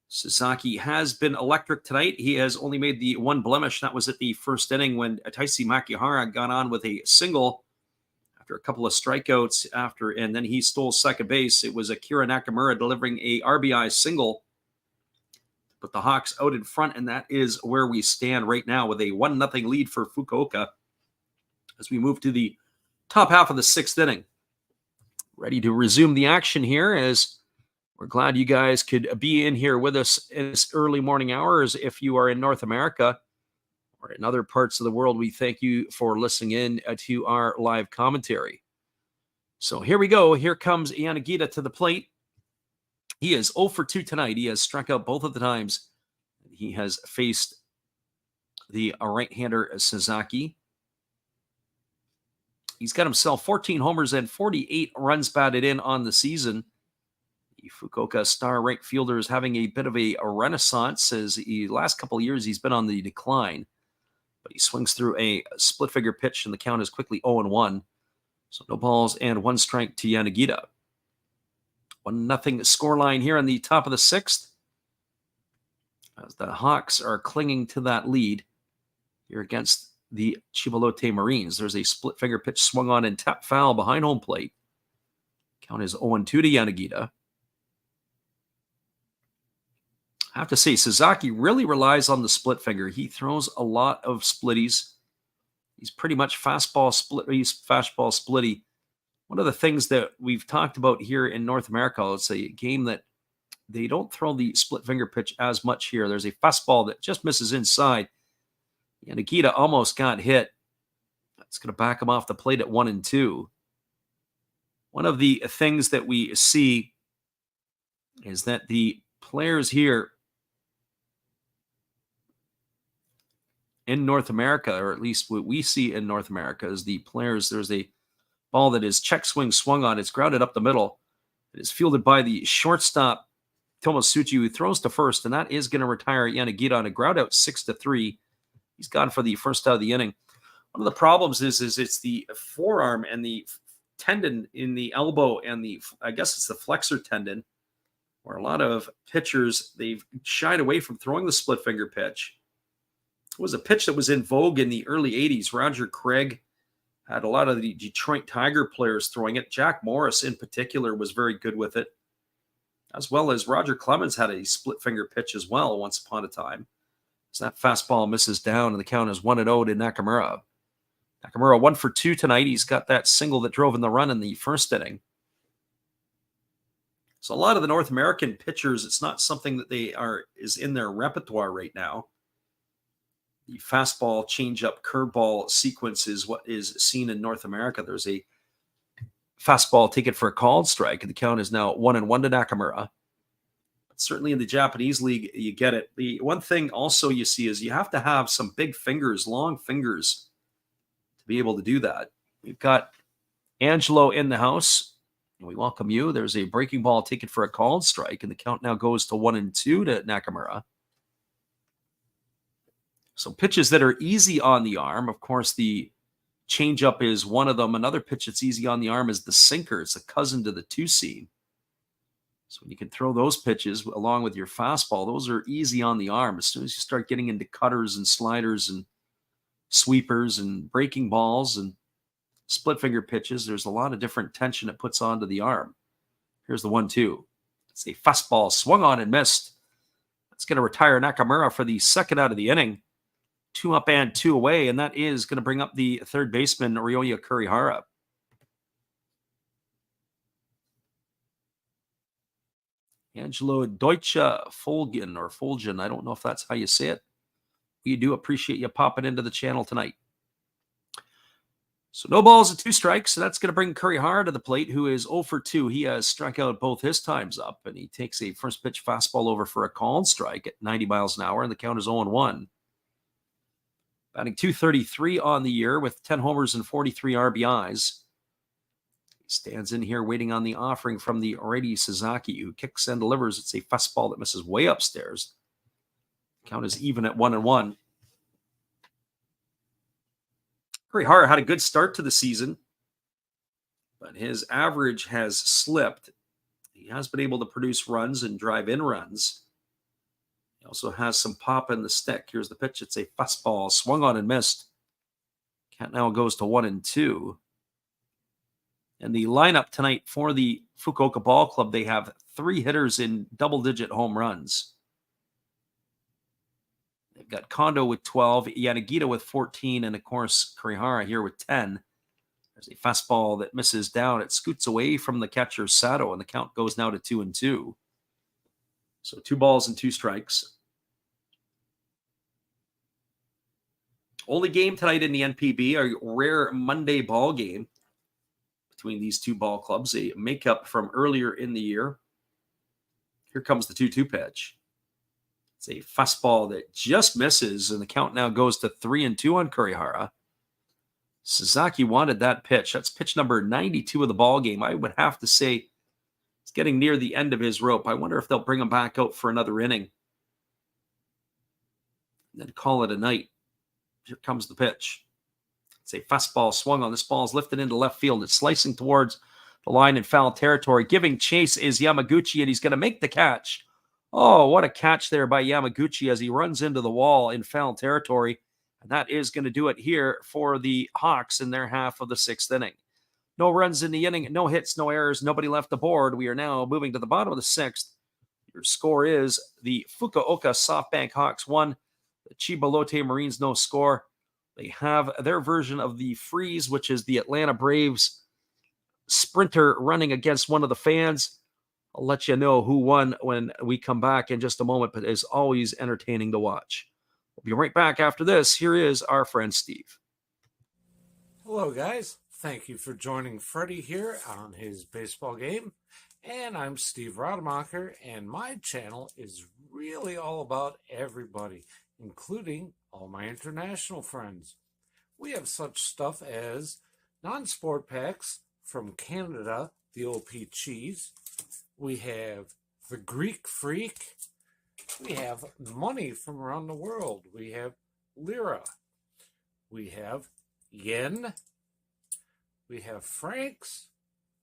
Sasaki has been electric tonight. He has only made the one blemish. That was at the 1st inning when Taisi Makihara got on with a single after a couple of strikeouts and then he stole second base. It was Akira Nakamura delivering a RBI single to put the Hawks out in front, and that is where we stand right now with a 1-0 lead for Fukuoka as we move to the top half of the 6th inning. Ready to resume the action here as We're glad you guys could be in here with us in this early morning hours. If you are in North America or in other parts of the world, we thank you for listening in to our live commentary. So here we go. Here comes Yanagita to the plate. He is 0 for 2 tonight. He has struck out both of the times he has faced the right-hander Sasaki. He's got himself 14 homers and 48 runs batted in on the season. The Fukuoka star right fielder is having a bit of a renaissance as the last couple of years he's been on the decline. But he swings through a split-figure pitch, and the count is quickly 0-1. So no balls and 1 strike to Yanagita. 1-0 scoreline here on the top of the 6th. As the Hawks are clinging to that lead here against the Chiba Lotte Marines. There's a split-finger pitch swung on and tap foul behind home plate. Count is 0-2 to Yanagita. I have to say, Sasaki really relies on the split finger. He throws a lot of splitties. He's pretty much fastball splitty. One of the things that we've talked about here in North America, it's a game that they don't throw the split finger pitch as much here. There's a fastball that just misses inside. Yanagita almost got hit. That's going to back him off the plate at 1-2. One of the things that we see is that the players here in North America, or at least what we see in North America, is the players, there's a ball that is check swing swung on. It's grounded up the middle. It is fielded by the shortstop, Tomosuchi, who throws to first, and that is going to retire Yanagita on a ground out 6-3. He's gone for the first out of the inning. One of the problems is it's the forearm and the tendon in the elbow and I guess it's the flexor tendon, where a lot of pitchers, they've shied away from throwing the split finger pitch. It was a pitch that was in vogue in the early 80s. Roger Craig had a lot of the Detroit Tiger players throwing it. Jack Morris in particular was very good with it, as well as Roger Clemens had a split finger pitch as well once upon a time. So that fastball misses down, and the count is 1-0 to Nakamura. Nakamura 1 for 2 tonight. He's got that single that drove in the run in the first inning. So a lot of the North American pitchers, it's not something that is in their repertoire right now. The fastball, changeup, curveball sequence is what is seen in North America. There's a fastball taken for a called strike, and the count is now 1-1 to Nakamura. But certainly in the Japanese league, you get it. The one thing also you see is you have to have some big fingers, long fingers, to be able to do that. We've got Angelo in the house, and we welcome you. There's a breaking ball taken for a called strike, and the count now goes to 1-2 to Nakamura. So pitches that are easy on the arm, of course, the changeup is one of them. Another pitch that's easy on the arm is the sinker. It's a cousin to the two-seam. So when you can throw those pitches along with your fastball, those are easy on the arm. As soon as you start getting into cutters and sliders and sweepers and breaking balls and split finger pitches, there's a lot of different tension it puts onto the arm. Here's the 1-2. It's a fastball swung on and missed. That's going to retire Nakamura for the second out of the inning. 2 up and 2 away, and that is going to bring up the third baseman, Ryoya Kurihara. Angelo Deutsche Fulgen, I don't know if that's how you say it. We do appreciate you popping into the channel tonight. So no balls and 2 strikes, so that's going to bring Kurihara to the plate, who is 0 for 2. He has struck out both his times up, and he takes a first pitch fastball over for a called strike at 90 miles an hour, and the count is 0-1. Batting .233 on the year with 10 homers and 43 RBIs. He stands in here waiting on the offering from the righty Sasaki, who kicks and delivers. It's a fastball that misses way upstairs. Count is even at 1-1. Kurihara had a good start to the season, but his average has slipped. He has been able to produce runs and drive in runs. He also has some pop in the stick. Here's the pitch. It's a fastball swung on and missed. Count now goes to 1-2. And the lineup tonight for the Fukuoka Ball Club, they have 3 hitters in double-digit home runs. They've got Kondo with 12, Yanagita with 14, and of course Kurihara here with 10. There's a fastball that misses down. It scoots away from the catcher Sato, and the count goes now to 2-2. So 2 balls and 2 strikes. Only game tonight in the NPB, a rare Monday ball game between these two ball clubs, a makeup from earlier in the year. Here comes the 2-2 pitch. It's a fastball that just misses, and the count now goes to 3-2 on Kurihara. Sasaki wanted that pitch. That's pitch number 92 of the ball game. I would have to say he's getting near the end of his rope. I wonder if they'll bring him back out for another inning and then call it a night. Here comes the pitch. It's a fastball swung on. This ball is lifted into left field. It's slicing towards the line in foul territory. Giving chase is Yamaguchi, and he's going to make the catch. Oh, what a catch there by Yamaguchi as he runs into the wall in foul territory. And that is going to do it here for the Hawks in their half of the 6th inning. No runs in the inning, no hits, no errors, nobody left the board. We are now moving to the bottom of the 6th. Your score is the Fukuoka SoftBank Hawks 1, the Chiba Lotte Marines no score. They have their version of the freeze, which is the Atlanta Braves sprinter running against one of the fans. I'll let you know who won when we come back in just a moment, but it's always entertaining to watch. We'll be right back after this. Here is our friend Steve. Hello, guys. Thank you for joining Freddie here on his baseball game. And I'm Steve Rademacher, and my channel is really all about everybody, including all my international friends. We have such stuff as non-sport packs from Canada, the OP Cheese. We have the Greek Freak. We have money from around the world. We have lira. We have yen. We have francs.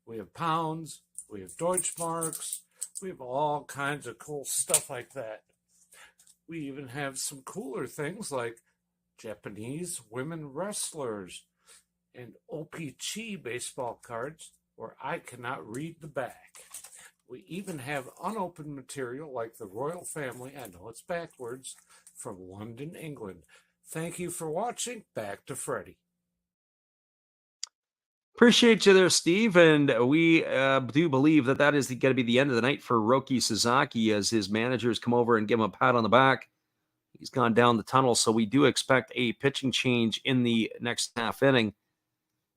We have pounds. We have Deutschmarks. We have all kinds of cool stuff like that. We even have some cooler things like Japanese women wrestlers and OP-Chi baseball cards where I cannot read the back. We even have unopened material like the royal family, I know it's backwards, from London, England. Thank you for watching. Back to Freddie. Appreciate you there, Steve. And we do believe that that is going to be the end of the night for Roki Sasaki as his managers come over and give him a pat on the back. He's gone down the tunnel, so we do expect a pitching change in the next half inning.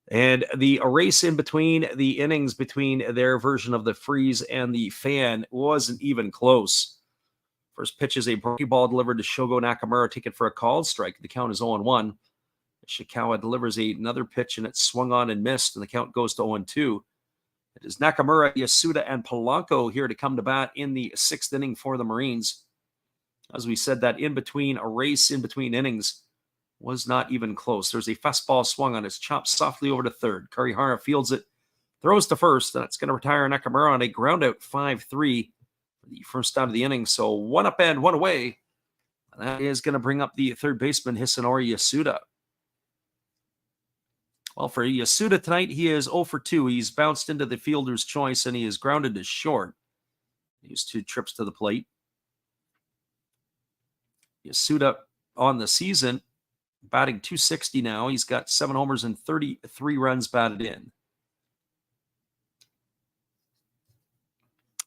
And the race in between the innings between their version of the freeze and the fan wasn't even close. First pitch is a breaking ball delivered to Shogo Nakamura, taken for a called strike. The count is 0-1. Ishikawa delivers another pitch, and it's swung on and missed, and the count goes to 0-2. It is Nakamura, Yasuda, and Polanco here to come to bat in the 6th inning for the Marines. As we said, that a race in between innings was not even close. There's a fastball swung on. It's chopped softly over to third. Kurihara fields it, throws to first, and it's going to retire Nakamura on a ground out 5-3 for the first out of the inning. So 1 up and 1 away. And that is going to bring up the third baseman, Hisanori Yasuda. Well, for Yasuda tonight, he is 0 for 2. He's bounced into the fielder's choice, and he is grounded to short. He has 2 trips to the plate. Yasuda on the season, batting .260 now. He's got 7 homers and 33 runs batted in.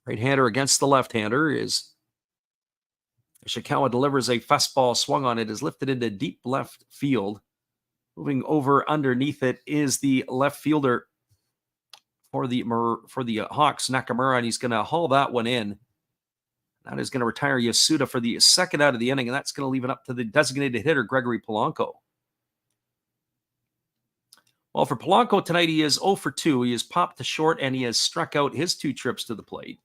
Right-hander against the left-hander is Ishikawa delivers a fastball swung on. It is lifted into deep left field. Moving over underneath it is the left fielder for the Hawks, Nakamura, and he's going to haul that one in. That is going to retire Yasuda for the second out of the inning, and that's going to leave it up to the designated hitter, Gregory Polanco. Well, for Polanco tonight, he is 0 for 2. He has popped to short, and he has struck out his 2 trips to the plate.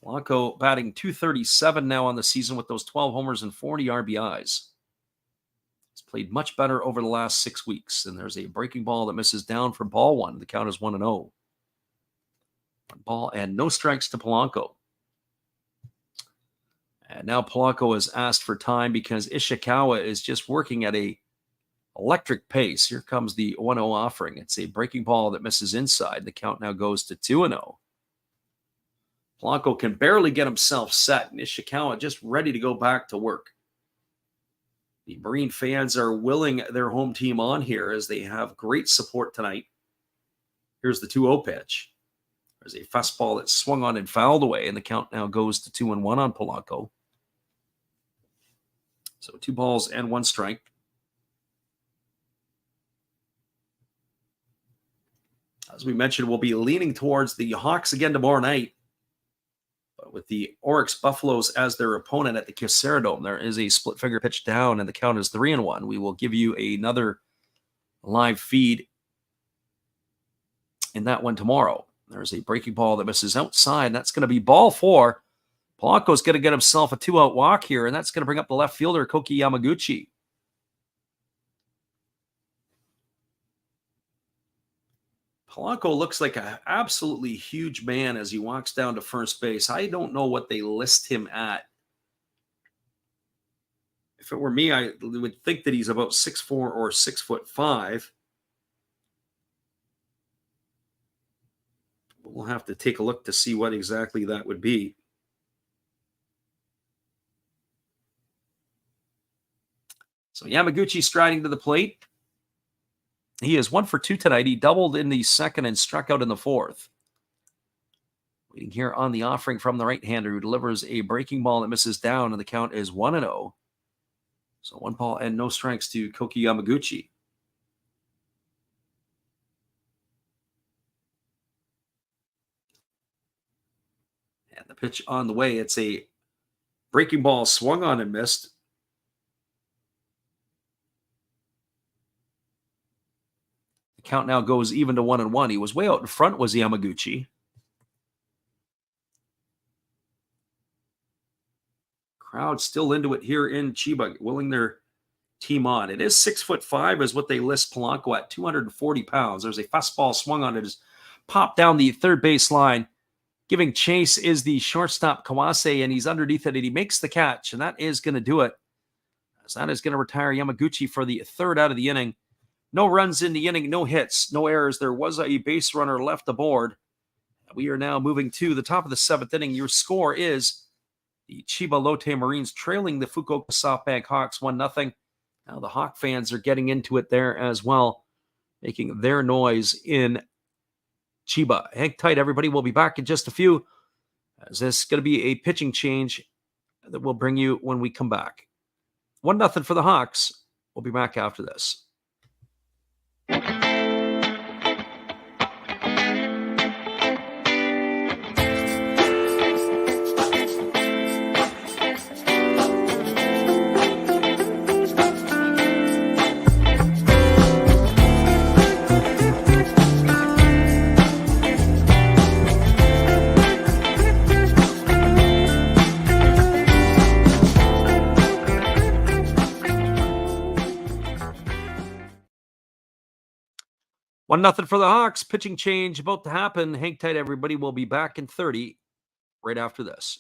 Polanco batting .237 now on the season with those 12 homers and 40 RBIs. He's played much better over the last 6 weeks, and there's a breaking ball that misses down for ball 1. The count is 1-0. 1 ball and no strikes to Polanco. And now Polanco has asked for time because Ishikawa is just working at a electric pace. Here comes the 1-0 offering. It's a breaking ball that misses inside. The count now goes to 2-0. Polanco can barely get himself set, and Ishikawa just ready to go back to work. The Marine fans are willing their home team on here as they have great support tonight. Here's the 2-0 pitch. There's a fastball that swung on and fouled away, and the count now goes to 2-1 on Polanco. So 2 balls and 1 strike. As we mentioned, we'll be leaning towards the Hawks again tomorrow night. But with the Oryx Buffaloes as their opponent at the Kyocera Dome, there is a split finger pitch down, and the count is 3-1. We will give you another live feed in that one tomorrow. There's a breaking ball that misses outside, and that's going to be ball 4. Polanco's going to get himself a 2-out walk here, and that's going to bring up the left fielder, Koki Yamaguchi. Polanco looks like an absolutely huge man as he walks down to first base. I don't know what they list him at. If it were me, I would think that he's about 6'4" or 6'5". We'll have to take a look to see what exactly that would be. So Yamaguchi striding to the plate. He is 1 for 2 tonight. He doubled in the second and struck out in the fourth. Waiting here on the offering from the right-hander who delivers a breaking ball that misses down, and the count is 1-0. So 1 ball and no strikes to Koki Yamaguchi. And the pitch on the way. It's a breaking ball swung on and missed. The count now goes even to 1-1. He was way out in front, was Yamaguchi. Crowd still into it here in Chiba, willing their team on. It is 6'5" is what they list Polanco at, 240 pounds. There's a fastball swung on it, just popped down the third base line. Giving chase is the shortstop Kawase, and he's underneath it, and he makes the catch, and that is going to do it. As that is going to retire Yamaguchi for the 3rd out of the inning. No runs in the inning, no hits, no errors. There was a base runner left aboard. We are now moving to the top of the 7th inning. Your score is the Chiba Lotte Marines trailing the Fukuoka SoftBank Hawks 1-0. Now the Hawk fans are getting into it there as well, making their noise in Chiba. Hang tight, everybody. We'll be back in just a few, as this is going to be a pitching change that we'll bring you when we come back. 1-0 for the Hawks. We'll be back after this. One nothing for the Hawks. Pitching change about to happen. Hang tight, everybody. We'll be back in 30 right after this.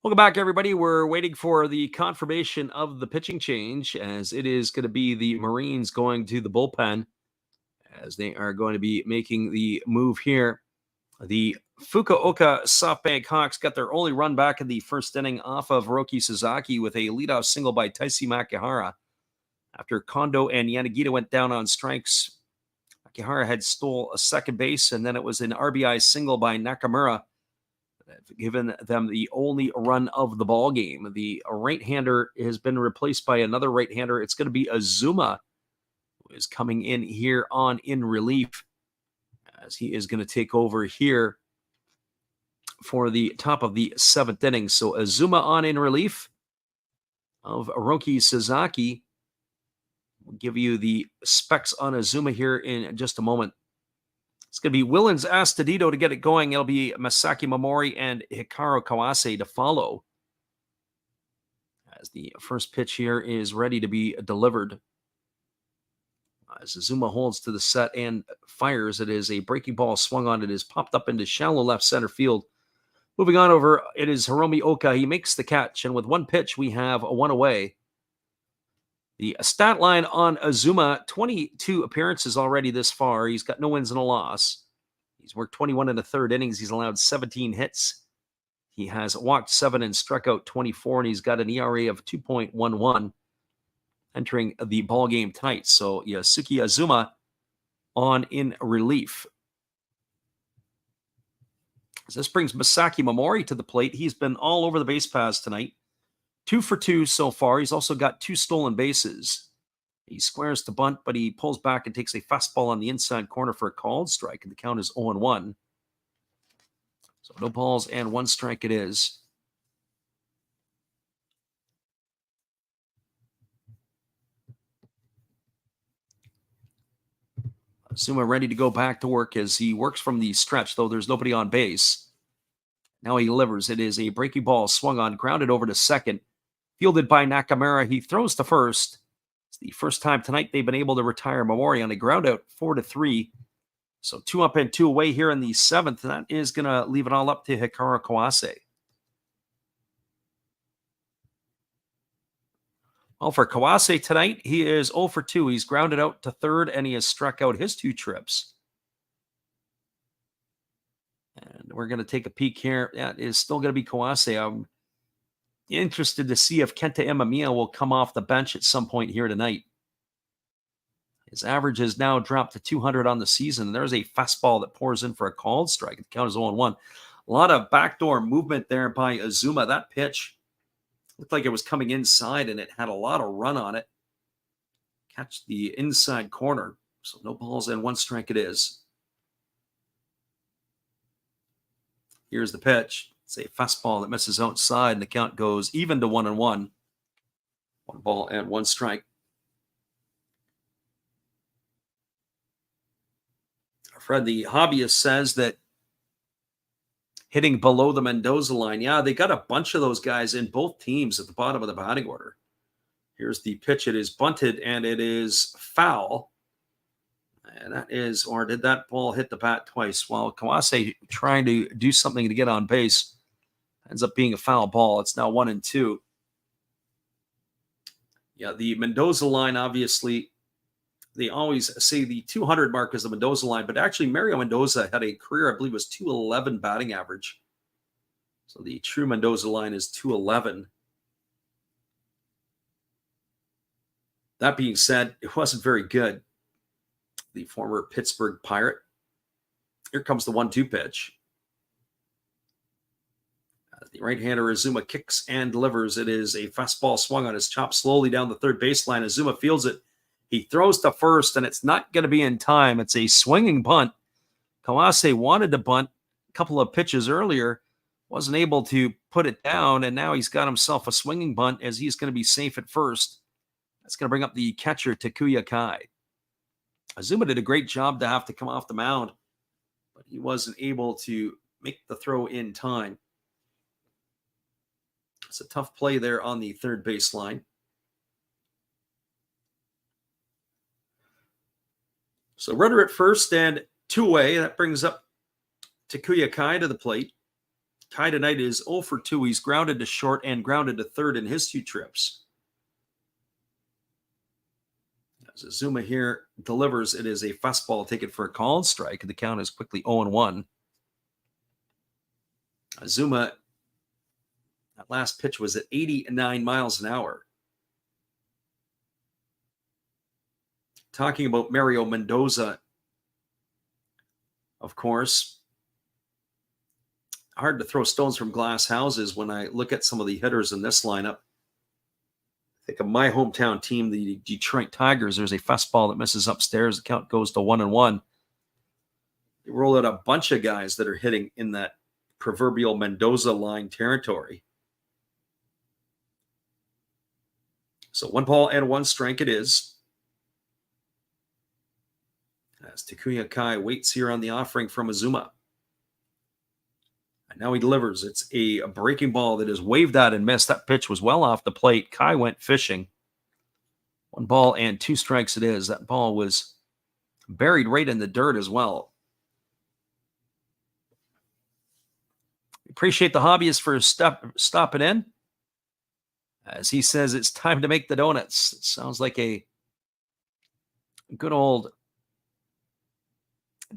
Welcome back, everybody. We're waiting for the confirmation of the pitching change, as it is going to be the Marines going to the bullpen, as they are going to be making the move here. The Fukuoka SoftBank Hawks got their only run back in the first inning off of Hiroki Sasaki with a leadoff single by Taisi Makihara. After Kondo and Yanagita went down on strikes, Makihara had stole a second base, and then it was an RBI single by Nakamura, given them the only run of the ball game. The right-hander has been replaced by another right-hander. It's going to be Azuma, who is coming in here on in relief, as he is going to take over here for the top of the 7th inning. So Azuma on in relief of Hiroki Sasaki. We'll give you the specs on Azuma here in just a moment. It's going to be Willens Astudillo to get it going. It'll be Masaki Momori and Hikaru Kawase to follow, As the first pitch here is ready to be delivered. As Azuma holds to the set and fires, it is a breaking ball swung on. It is popped up into shallow left center field. Moving on over, it is Hiromi Oka. He makes the catch, and with one pitch, we have a one away. The stat line on Azuma, 22 appearances already this far. He's got no wins and a loss. He's worked 21 1/3 innings. He's allowed 17 hits. He has walked 7 and struck out 24, and he's got an ERA of 2.11 entering the ball game tonight. So Yasuki Azuma on in relief. This brings Masaki Momori to the plate. He's been all over the base paths tonight. 2 for 2 so far. He's also got 2 stolen bases. He squares to bunt, but he pulls back and takes a fastball on the inside corner for a called strike, and the count is 0-1. So no balls and 1 strike it is. Azuma ready to go back to work as he works from the stretch, though there's nobody on base. Now he delivers. It is a breaking ball swung on, grounded over to second. Fielded by Nakamura. He throws to first. It's the first time tonight they've been able to retire Momori on a ground out 4-3. So 2 up and 2 away here in the 7th. That is going to leave it all up to Hikaru Kawase. Well, for Kawase tonight, he is 0 for 2. He's grounded out to third, and he has struck out his 2 trips. And we're going to take a peek here. That is still going to be Kawase. I'm interested to see if Kenta Imamiya will come off the bench at some point here tonight. His average has now dropped to 200 on the season. There's a fastball that pours in for a called strike. The count is 0-1. A lot of backdoor movement there by Azuma. That pitch looked like it was coming inside, and it had a lot of run on it. Catch the inside corner. So no balls and 1 strike it is. Here's the pitch. It's a fastball that misses outside, and the count goes even to 1-1. 1 ball and 1 strike. Fred, the hobbyist, says that hitting below the Mendoza line, yeah, they got a bunch of those guys in both teams at the bottom of the batting order. Here's the pitch. It is bunted, and it is foul. And that is, or did that ball hit the bat twice? Well, Kawase trying to do something to get on base. Ends up being a foul ball. It's now 1-2. Yeah, the Mendoza line, obviously, they always say the 200 mark is the Mendoza line, but actually Mario Mendoza had a career, I believe, was 211 batting average. So the true Mendoza line is 211. That being said, it wasn't very good. The former Pittsburgh Pirate. Here comes the 1-2 pitch. The right-hander Azuma kicks and delivers. It is a fastball swung on his chop slowly down the third baseline. Azuma fields it. He throws to first, and it's not going to be in time. It's a swinging bunt. Kawase wanted to bunt a couple of pitches earlier, wasn't able to put it down, and now he's got himself a swinging bunt as he's going to be safe at first. That's going to bring up the catcher, Takuya Kai. Azuma did a great job to have to come off the mound, but he wasn't able to make the throw in time. It's a tough play there on the third baseline. So runner at first and 2 away. That brings up Takuya Kai to the plate. Kai tonight is 0 for 2. He's grounded to short and grounded to third in his 2 trips. As Azuma here delivers, it is a fastball taken for a called strike, and the count is quickly 0-1. Azuma, that last pitch was at 89 miles an hour. Talking about Mario Mendoza, of course, hard to throw stones from glass houses when I look at some of the hitters in this lineup. I think of my hometown team, the Detroit Tigers. There's a fastball that misses upstairs. The count goes to 1-1. They roll out a bunch of guys that are hitting in that proverbial Mendoza line territory. So 1 ball and 1 strike it is. As Takuya Kai waits here on the offering from Azuma. And now he delivers. It's a breaking ball that is waved at and missed. That pitch was well off the plate. Kai went fishing. 1 ball and 2 strikes it is. That ball was buried right in the dirt as well. Appreciate the hobbyist for stopping in. As he says, it's time to make the donuts. It sounds like a good old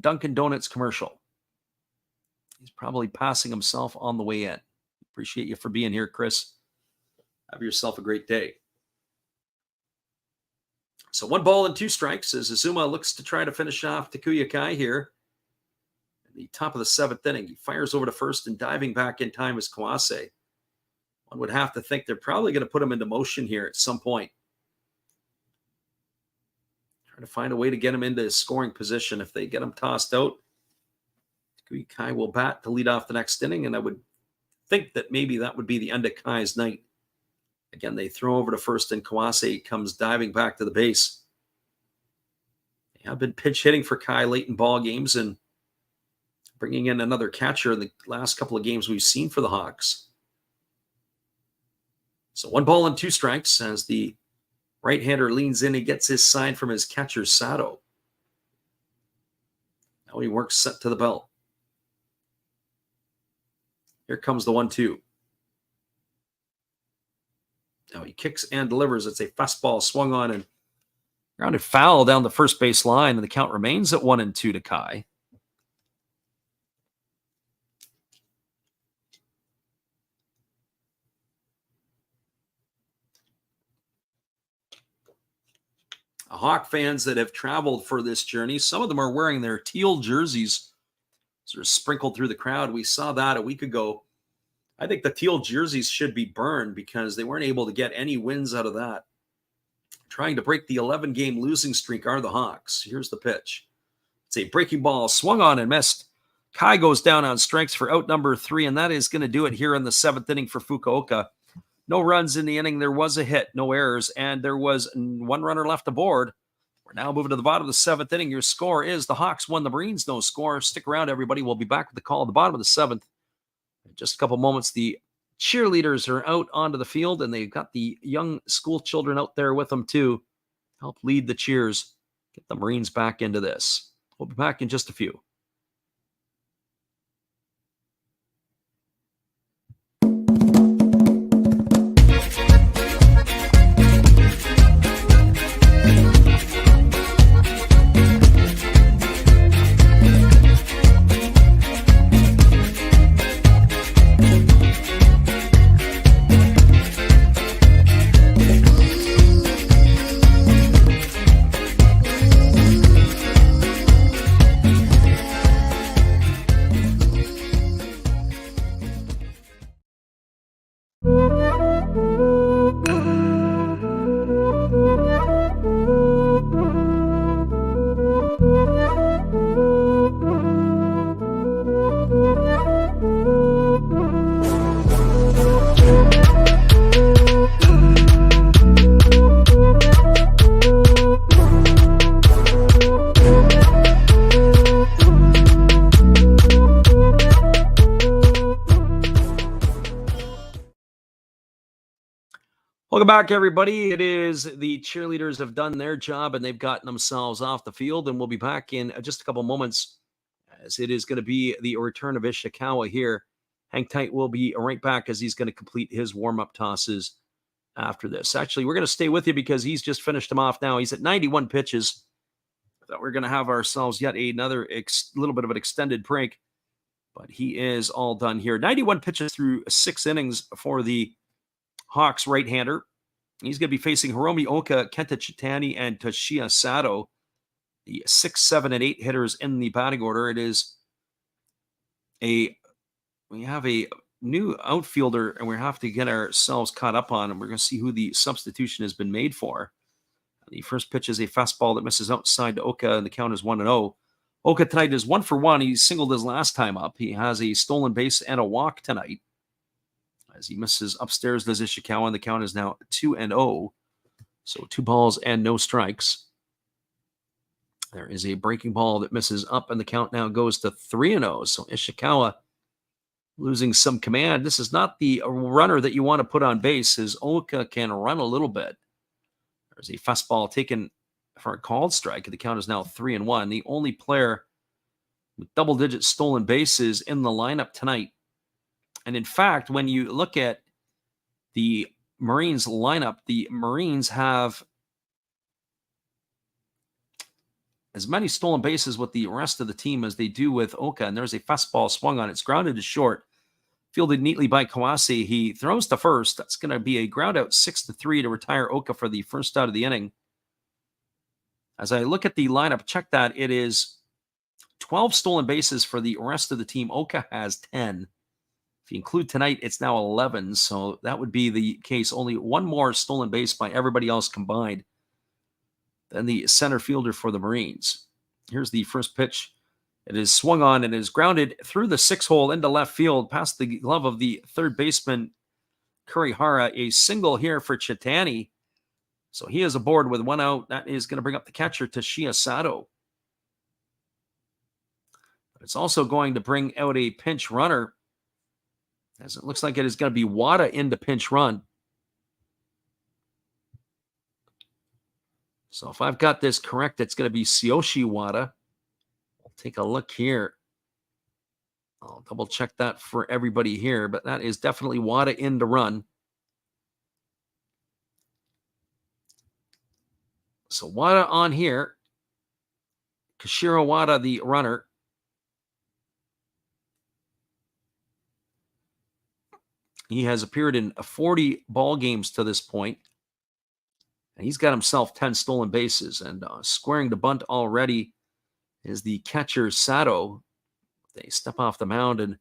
Dunkin' Donuts commercial. He's probably passing himself on the way in. Appreciate you for being here, Chris. Have yourself a great day. So 1 ball and 2 strikes as Azuma looks to try to finish off Takuya Kai here. At the top of the 7th inning, he fires over to first, and diving back in time is Kawase. One would have to think they're probably going to put him into motion here at some point. Trying to find a way to get him into scoring position. If they get him tossed out, Takuya Kai will bat to lead off the next inning, and I would think that maybe that would be the end of Kai's night. Again, they throw over to first, and Kawase comes diving back to the base. They have been pitch hitting for Kai late in ball games and bringing in another catcher in the last couple of games we've seen for the Hawks. So 1 ball and 2 strikes as the right-hander leans in. He gets his sign from his catcher, Sato. Now he works set to the belt. Here comes the 1-2. Now he kicks and delivers. It's a fastball swung on and grounded foul down the first base line, and the count remains at 1-2 to Kai. Hawk fans that have traveled for this journey, some of them are wearing their teal jerseys sort of sprinkled through the crowd. We saw that a week ago. I think the teal jerseys should be burned because they weren't able to get any wins out of that. Trying to break the 11-game losing streak are the Hawks. Here's the pitch. It's a breaking ball swung on and missed. Kai goes down on strikes for out number 3, and that is going to do it here in the 7th inning for Fukuoka. No runs in the inning. There was a hit, no errors, and there was 1 runner left aboard. We're now moving to the bottom of the 7th inning. Your score is the Hawks won, the Marines no score. Stick around, everybody. We'll be back with the call at the bottom of the 7th. In just a couple moments, the cheerleaders are out onto the field, and they've got the young school children out there with them too. Help lead the cheers. Get the Marines back into this. We'll be back in just a few. Welcome back, everybody. It is the cheerleaders have done their job, and they've gotten themselves off the field, and we'll be back in just a couple moments as it is going to be the return of Ishikawa here. Hang tight. We'll be right back as he's going to complete his warm-up tosses after this. Actually, we're going to stay with you because he's just finished him off now. He's at 91 pitches. I thought we were going to have ourselves yet another little bit of an extended break, but he is all done here. 91 pitches through 6 innings for the Hawks right-hander. He's going to be facing Hiromi Oka, Kenta Chitani, and Toshiya Sato, the 6, 7, and 8 hitters in the batting order. It is we have a new outfielder, and we have to get ourselves caught up on, and we're going to see who the substitution has been made for. The first pitch is a fastball that misses outside to Oka, and the count is 1-0. Oka tonight is 1 for 1. He singled his last time up. He has a stolen base and a walk tonight. As he misses upstairs, does Ishikawa, and the count is now 2-0. So 2 balls and no strikes. There is a breaking ball that misses up, and the count now goes to 3-0. So Ishikawa losing some command. This is not the runner that you want to put on base, as Oka can run a little bit. There's a fastball taken for a called strike. The count is now 3-1. The only player with double-digit stolen bases in the lineup tonight. And in fact, when you look at the Marines lineup, the Marines have as many stolen bases with the rest of the team as they do with Oka. And there's a fastball swung on. It's grounded to short. Fielded neatly by Kawase. He throws to first. That's going to be a ground out 6-3 to retire Oka for the first out of the inning. As I look at the lineup, check that. It is 12 stolen bases for the rest of the team. Oka has 10. If you include tonight, it's now 11. So that would be the case. Only one more stolen base by everybody else combined than the center fielder for the Marines. Here's the first pitch. It is swung on and is grounded through the 6-hole into left field past the glove of the third baseman, Kurihara. A single here for Chitani. So he is aboard with one out. That is going to bring up the catcher, Toshiya Sato. But it's also going to bring out a pinch runner, as it looks like it is going to be Wada into pinch run. So if I've got this correct, it's going to be Tsuyoshi Wada. We'll take a look here. I'll double check that for everybody here, but that is definitely Wada in to run. So Wada on here. Kashiro Wada, the runner. He has appeared in 40 ball games to this point. And he's got himself 10 stolen bases. And squaring the bunt already is the catcher, Sato. They step off the mound and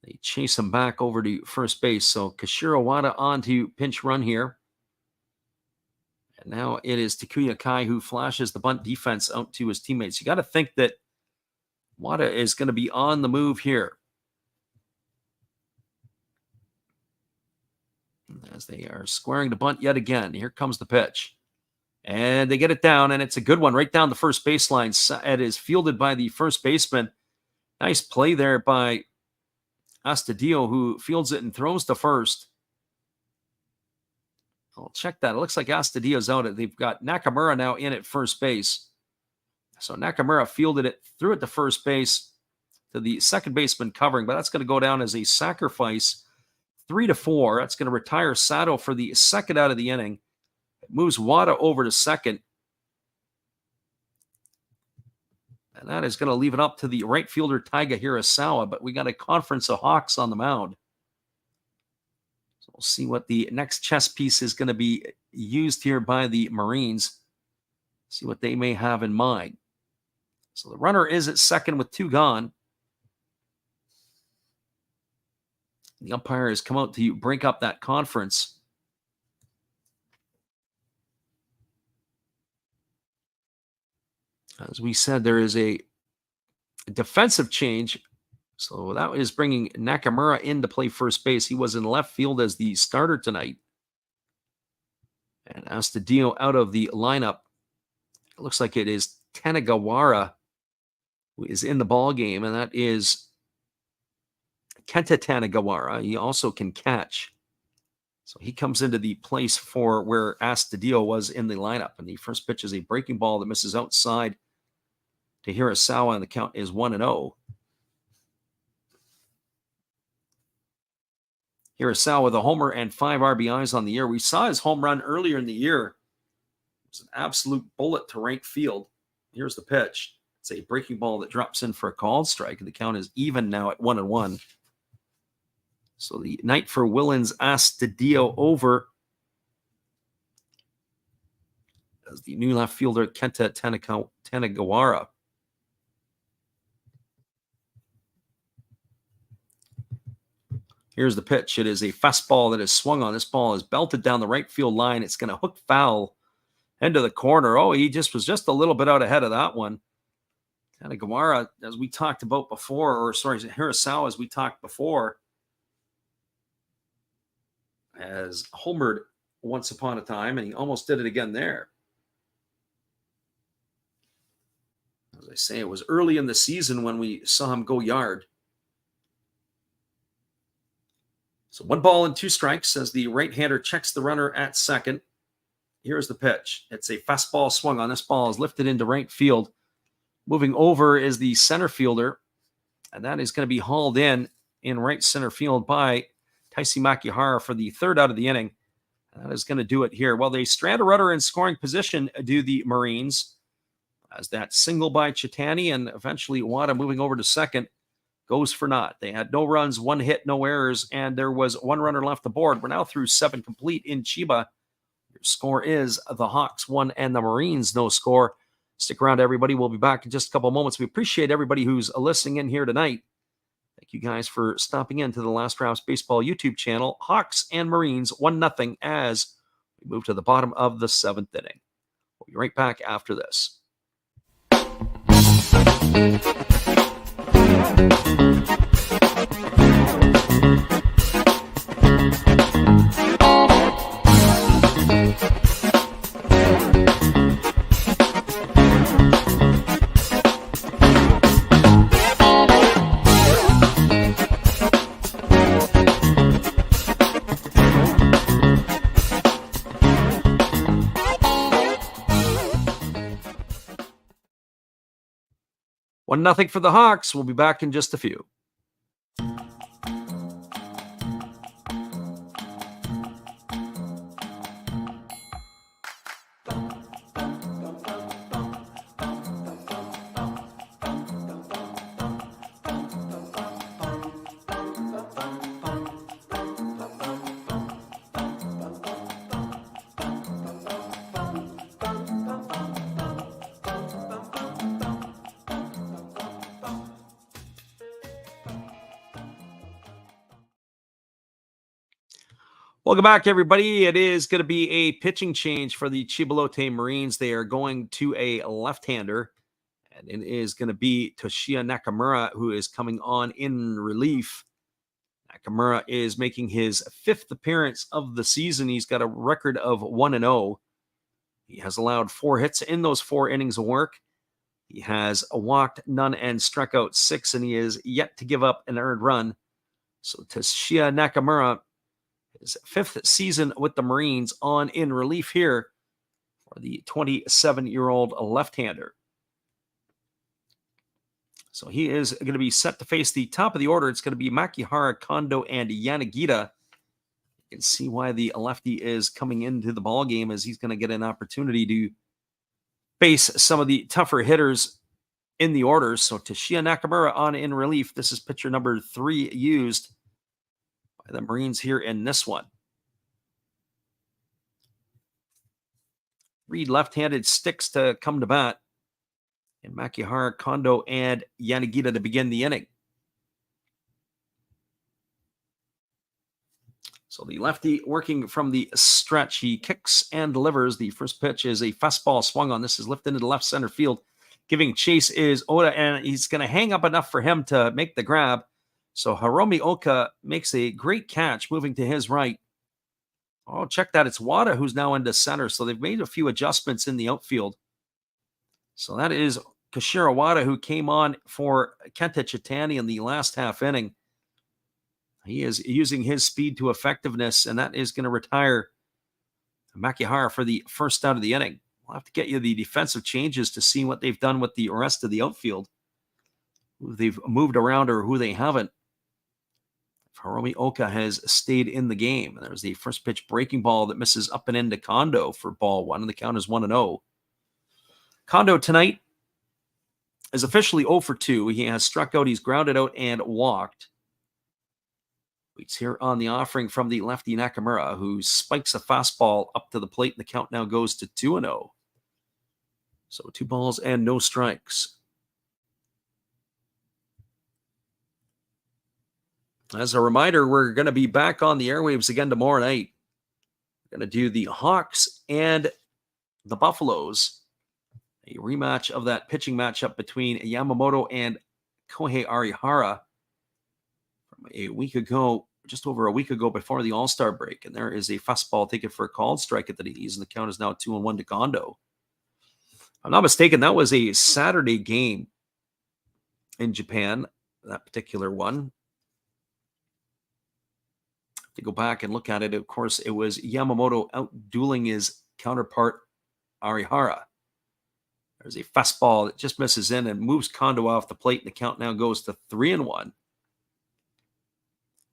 they chase him back over to first base. So Kashiro Wada on to pinch run here. And now it is Takuya Kai who flashes the bunt defense out to his teammates. You got to think that Wada is going to be on the move here, as they are squaring the bunt yet again. Here comes the pitch. And they get it down, and it's a good one right down the first baseline. It is fielded by the first baseman. Nice play there by Astudillo, who fields it and throws to first. I'll check that. It looks like Astudillo's out. They've got Nakamura now in at first base. So Nakamura fielded it, threw it to first base to the second baseman covering, but that's going to go down as a sacrifice. 3-4. That's going to retire Sato for the second out of the inning. It moves Wada over to second. And that is going to leave it up to the right fielder, Taiga Hirasawa. But we got a conference of Hawks on the mound. So we'll see what the next chess piece is going to be used here by the Marines. See what they may have in mind. So the runner is at second with 2 gone. The umpire has come out to break up that conference. As we said, there is a defensive change. So that is bringing Nakamura in to play first base. He was in left field as the starter tonight. And Astudillo out of the lineup. It looks like it is Tanagawara who is in the ball game, and that is Kenta Tanagawara. He also can catch. So he comes into the place for where Astudillo was in the lineup. And the first pitch is a breaking ball that misses outside to Hirasawa, and the count is 1-0. Hirasawa with a homer and 5 RBIs on the year. We saw his home run earlier in the year. It was an absolute bullet to right field. Here's the pitch. It's a breaking ball that drops in for a called strike, and the count is even now at 1-1. So the night for Willens Astudillo over as the new left fielder, Kenta Tanagawara. Here's the pitch. It is a fastball that is swung on. This ball is belted down the right field line. It's going to hook foul into the corner. Oh, he was just a little bit out ahead of that one. Tanagawara, as we talked about before, Hirasawa, as we talked before, has homered once upon a time, and he almost did it again there. As I say, it was early in the season when we saw him go yard. So 1 ball and 2 strikes as the right-hander checks the runner at second. Here's the pitch. It's a fastball swung on. This ball is lifted into right field. Moving over is the center fielder, and that is going to be hauled in right center field by Taisi Makihara for the third out of the inning. And that is going to do it here. Well, they strand a runner in scoring position, do the Marines, as that single by Chitani and eventually Wada moving over to second goes for naught. They had no runs, 1 hit, no errors, and there was 1 runner left aboard. We're now through 7 complete in Chiba. Your score is the Hawks 1 and the Marines no score. Stick around, everybody. We'll be back in just a couple of moments. We appreciate everybody who's listening in here tonight. Thank you guys for stopping into the Last Rounds Baseball YouTube channel. Hawks and Marines 1-0 as we move to the bottom of the 7th inning. We'll be right back after this. Nothing for the Hawks. We'll be back in just a few. Welcome back, everybody. It is going to be a pitching change for the Chiba Lotte Marines. They are going to a left-hander, and it is going to be Toshiya Nakamura, who is coming on in relief. Nakamura is making his 5th appearance of the season. He's got a record of 1-0. He has allowed 4 hits in those 4 innings of work. He has walked none and struck out 6, and he is yet to give up an earned run. So Toshiya Nakamura, his 5th season with the Marines, on in relief here for the 27-year-old left-hander. So he is going to be set to face the top of the order. It's going to be Makihara, Kondo, and Yanagita. You can see why the lefty is coming into the ball game, as he's going to get an opportunity to face some of the tougher hitters in the order. So Toshiya Nakamura on in relief. This is pitcher number 3 used by the Marines here in this one. Reed left-handed sticks to come to bat, and Makihara, Kondo, and Yanagita to begin the inning. So the lefty working from the stretch. He kicks and delivers. The first pitch is a fastball swung on. This is lifted into left center field. Giving chase is Oda, and he's going to hang up enough for him to make the grab. So Hiromi Oka makes a great catch, moving to his right. Oh, check that. It's Wada who's now into center. So they've made a few adjustments in the outfield. So that is Koshiro Wada, who came on for Kenta Chitani in the last half inning. He is using his speed to effectiveness, and that is going to retire Makihara for the first out of the inning. We'll have to get you the defensive changes to see what they've done with the rest of the outfield, who they've moved around or who they haven't. Hiromi Oka has stayed in the game. And there's the first pitch breaking ball that misses up and into Kondo for ball 1, and the count is 1-0. Kondo tonight is officially 0 for 2. He has struck out, he's grounded out, and walked. Waits here on the offering from the lefty Nakamura, who spikes a fastball up to the plate, and the count now goes to 2-0. So 2 balls and no strikes. As a reminder, we're going to be back on the airwaves again tomorrow night. We're going to do the Hawks and the Buffaloes, a rematch of that pitching matchup between Yamamoto and Kohei Arihara from a week ago, just over a week ago before the All-Star break. And there is a fastball taken for a called strike at the knees, and the count is now 2-1 to Kondo. If I'm not mistaken, that was a Saturday game in Japan, that particular one. To go back and look at it, of course, it was Yamamoto out-dueling his counterpart, Arihara. There's a fastball that just misses in and moves Kondo off the plate, and the count now goes to 3-1.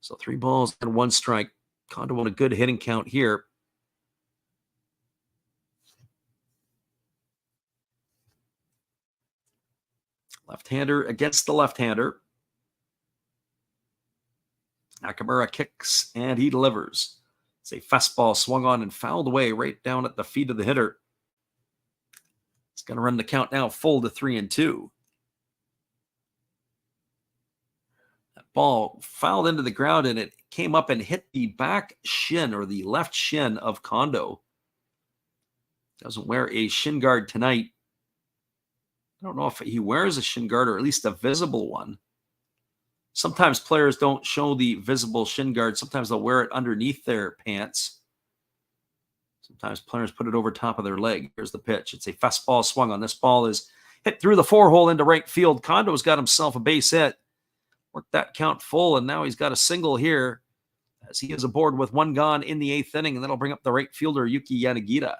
So 3 balls and 1 strike. Kondo on a good hitting count here. Left-hander against the left-hander. Nakamura kicks, and he delivers. It's a fastball swung on and fouled away right down at the feet of the hitter. It's going to run the count now full to 3-2. That ball fouled into the ground, and it came up and hit the back shin or the left shin of Kondo. Doesn't wear a shin guard tonight. I don't know if he wears a shin guard or at least a visible one. Sometimes players don't show the visible shin guard. Sometimes they'll wear it underneath their pants. Sometimes players put it over top of their leg. Here's the pitch. It's a fastball swung on. This ball is hit through the 4-hole into right field. Kondo's got himself a base hit. Worked that count full, and now he's got a single here as he is aboard with 1 gone in the 8th inning, and that'll bring up the right fielder, Yuki Yanagita.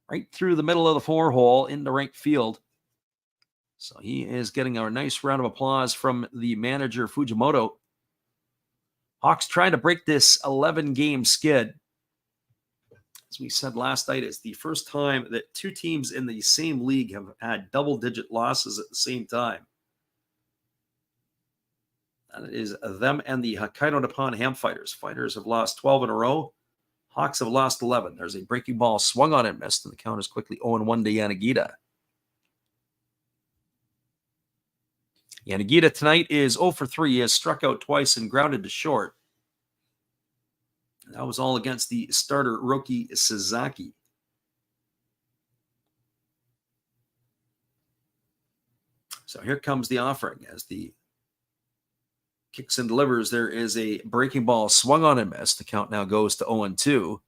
Right through the middle of the 4-hole into right field. So he is getting a nice round of applause from the manager, Fujimoto. Hawks trying to break this 11-game skid. As we said last night, it's the first time that 2 teams in the same league have had double-digit losses at the same time. And it is them and the Hokkaido Nippon Ham Fighters. Fighters have lost 12 in a row. Hawks have lost 11. There's a breaking ball swung on and missed, and the count is quickly 0-1 to Yanagita. Yanagita tonight is 0 for 3. He has struck out twice and grounded to short. That was all against the starter, Roki Sasaki. So here comes the offering as the kicks and delivers. There is a breaking ball swung on and missed. The count now goes to 0-2.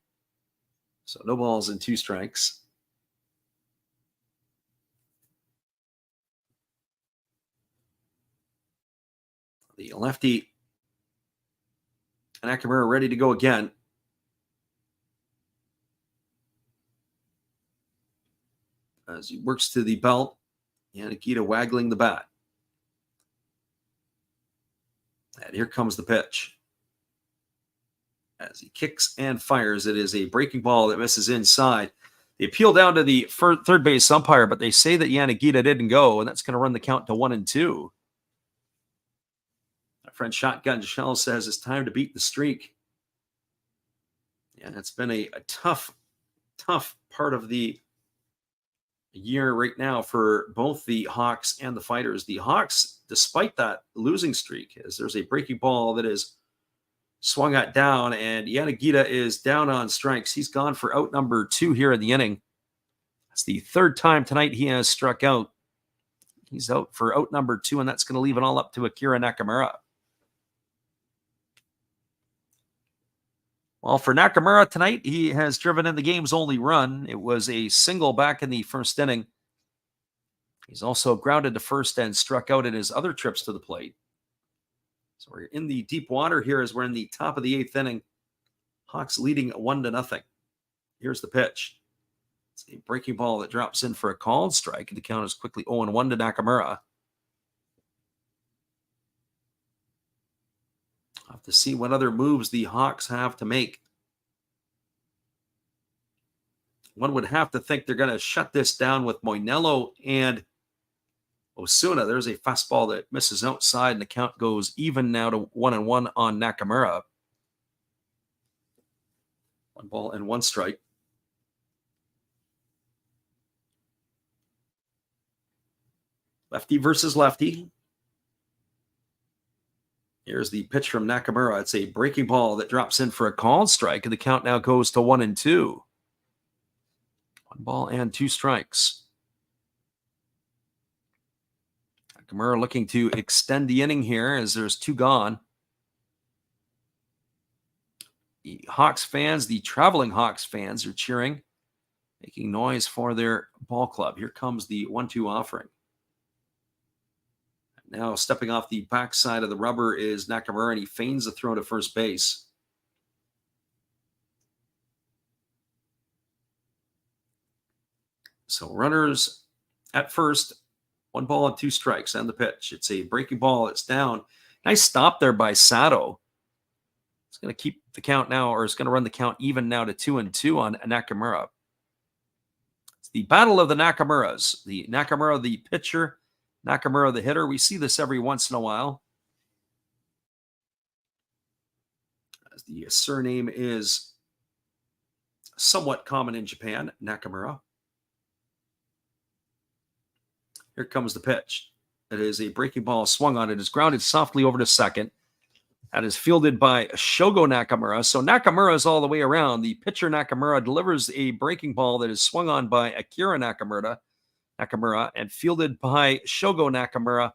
So no balls and 2 strikes. The lefty, Nakamura, ready to go again. As he works to the belt, Yanagita waggling the bat. And here comes the pitch. As he kicks and fires, it is a breaking ball that misses inside. They appeal down to the third base umpire, but they say that Yanagita didn't go, and that's going to run the count to 1-2. My friend Shotgun Shell says it's time to beat the streak. Yeah, it's been a tough part of the year right now for both the Hawks and the Fighters. The Hawks, despite that losing streak, as there's a breaking ball that is swung at down, and Yanagita is down on strikes. He's gone for out number 2 here in the inning. That's the 3rd time tonight he has struck out. He's out for out number 2, and that's going to leave it all up to Akira Nakamura. Well, for Nakamura tonight, he has driven in the game's only run. It was a single back in the 1st inning. He's also grounded to first and struck out in his other trips to the plate. So we're in the deep water here as we're in the top of the 8th inning. Hawks leading 1-0. Here's the pitch. It's a breaking ball that drops in for a called strike, and the count is quickly 0-1 to Nakamura. I'll have to see what other moves the Hawks have to make. One would have to think they're going to shut this down with Moinello and Osuna. There's a fastball that misses outside, and the count goes even now to 1-1 on Nakamura. 1 ball and 1 strike. Lefty versus lefty. Here's the pitch from Nakamura. It's a breaking ball that drops in for a called strike, and the count now goes to 1-2. 1 ball and 2 strikes. Nakamura looking to extend the inning here as there's 2 gone. The Hawks fans, the traveling Hawks fans, are cheering, making noise for their ball club. Here comes the 1-2 offering. Now stepping off the backside of the rubber is Nakamura, and he feigns a throw to first base. So runners at first, 1 ball and 2 strikes on the pitch. It's a breaking ball. It's down. Nice stop there by Sato. It's going to keep the count now, or it's going to run the count even now to 2-2 on Nakamura. It's the battle of the Nakamuras. The Nakamura, the pitcher, Nakamura, the hitter. We see this every once in a while. As the surname is somewhat common in Japan, Nakamura. Here comes the pitch. It is a breaking ball swung on. It is grounded softly over to second. That is fielded by Shogo Nakamura. So Nakamura is all the way around. The pitcher Nakamura delivers a breaking ball that is swung on by Akira Nakamura and fielded by Shogo Nakamura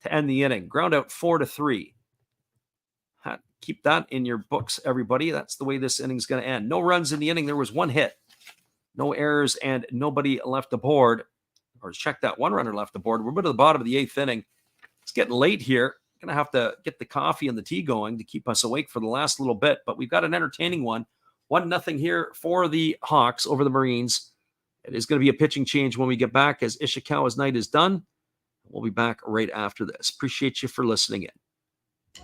to end the inning. Ground out 4-3. Keep that in your books, everybody. That's the way this inning is going to end. No runs in the inning. There was 1 hit, no errors, and nobody left the board. Or check that, 1 runner left the board. We're at the bottom of the 8th inning. It's getting late here. Going to have to get the coffee and the tea going to keep us awake for the last little bit. But we've got an entertaining one. 1-0 here for the Hawks over the Marines. It is going to be a pitching change when we get back as Ishikawa's night is done. We'll be back right after this. Appreciate you for listening in.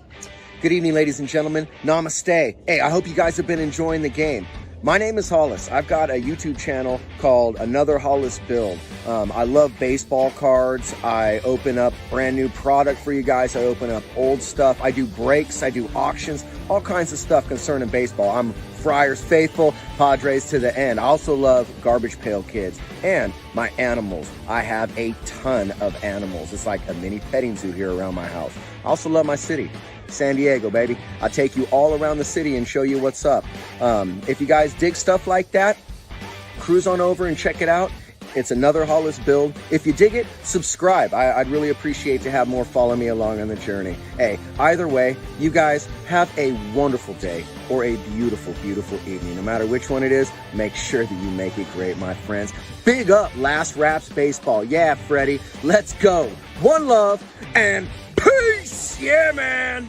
Good evening, ladies and gentlemen. Namaste. Hey, I hope you guys have been enjoying the game. My name is Hollis. I've got a YouTube channel called Another Hollis Build. I love baseball cards. I open up brand new product for you guys. I open up old stuff. I do breaks. I do auctions. All kinds of stuff concerning baseball. I'm Friars faithful, Padres to the end. I also love Garbage Pail Kids and my animals. I have a ton of animals. It's like a mini petting zoo here around my house. I also love my city. San Diego, baby. I'll take you all around the city and show you what's up. If you guys dig stuff like that, cruise on over and check it out. It's Another Hollis Build. If you dig it, subscribe. I'd really appreciate to have more follow me along on the journey. Hey, either way, you guys have a wonderful day or a beautiful, beautiful evening. No matter which one it is, make sure that you make it great, my friends. Big up Last Raps Baseball. Yeah, Freddie, let's go. One love and peace. Yeah, man.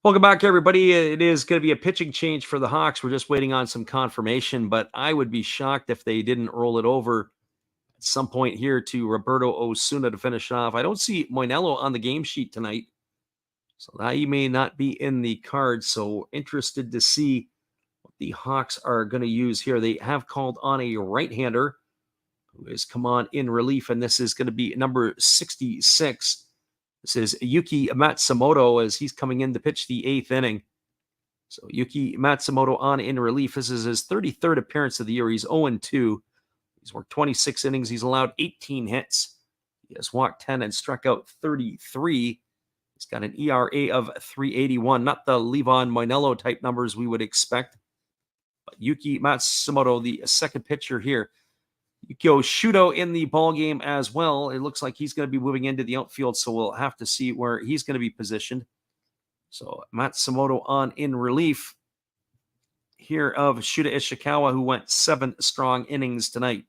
Welcome back, everybody. It is going to be a pitching change for the Hawks. We're just waiting on some confirmation, but I would be shocked if they didn't roll it over at some point here to Roberto Osuna to finish off. I don't see Moinello on the game sheet tonight, so that he may not be in the card. So interested to see what the Hawks are going to use here. They have called on a right-hander who has come on in relief, and this is going to be number 66. This is Yuki Matsumoto as he's coming in to pitch the 8th inning. So Yuki Matsumoto on in relief. This is his 33rd appearance of the year. He's 0-2. He's worked 26 innings. He's allowed 18 hits. He has walked 10 and struck out 33. He's got an ERA of 3.81. Not the Levon Moinello type numbers we would expect. But Yuki Matsumoto, the second pitcher here. Yukio Shudo in the ball game as well. It looks like he's going to be moving into the outfield, so we'll have to see where he's going to be positioned. So Matsumoto on in relief here of Shuda Ishikawa, who went 7 strong innings tonight.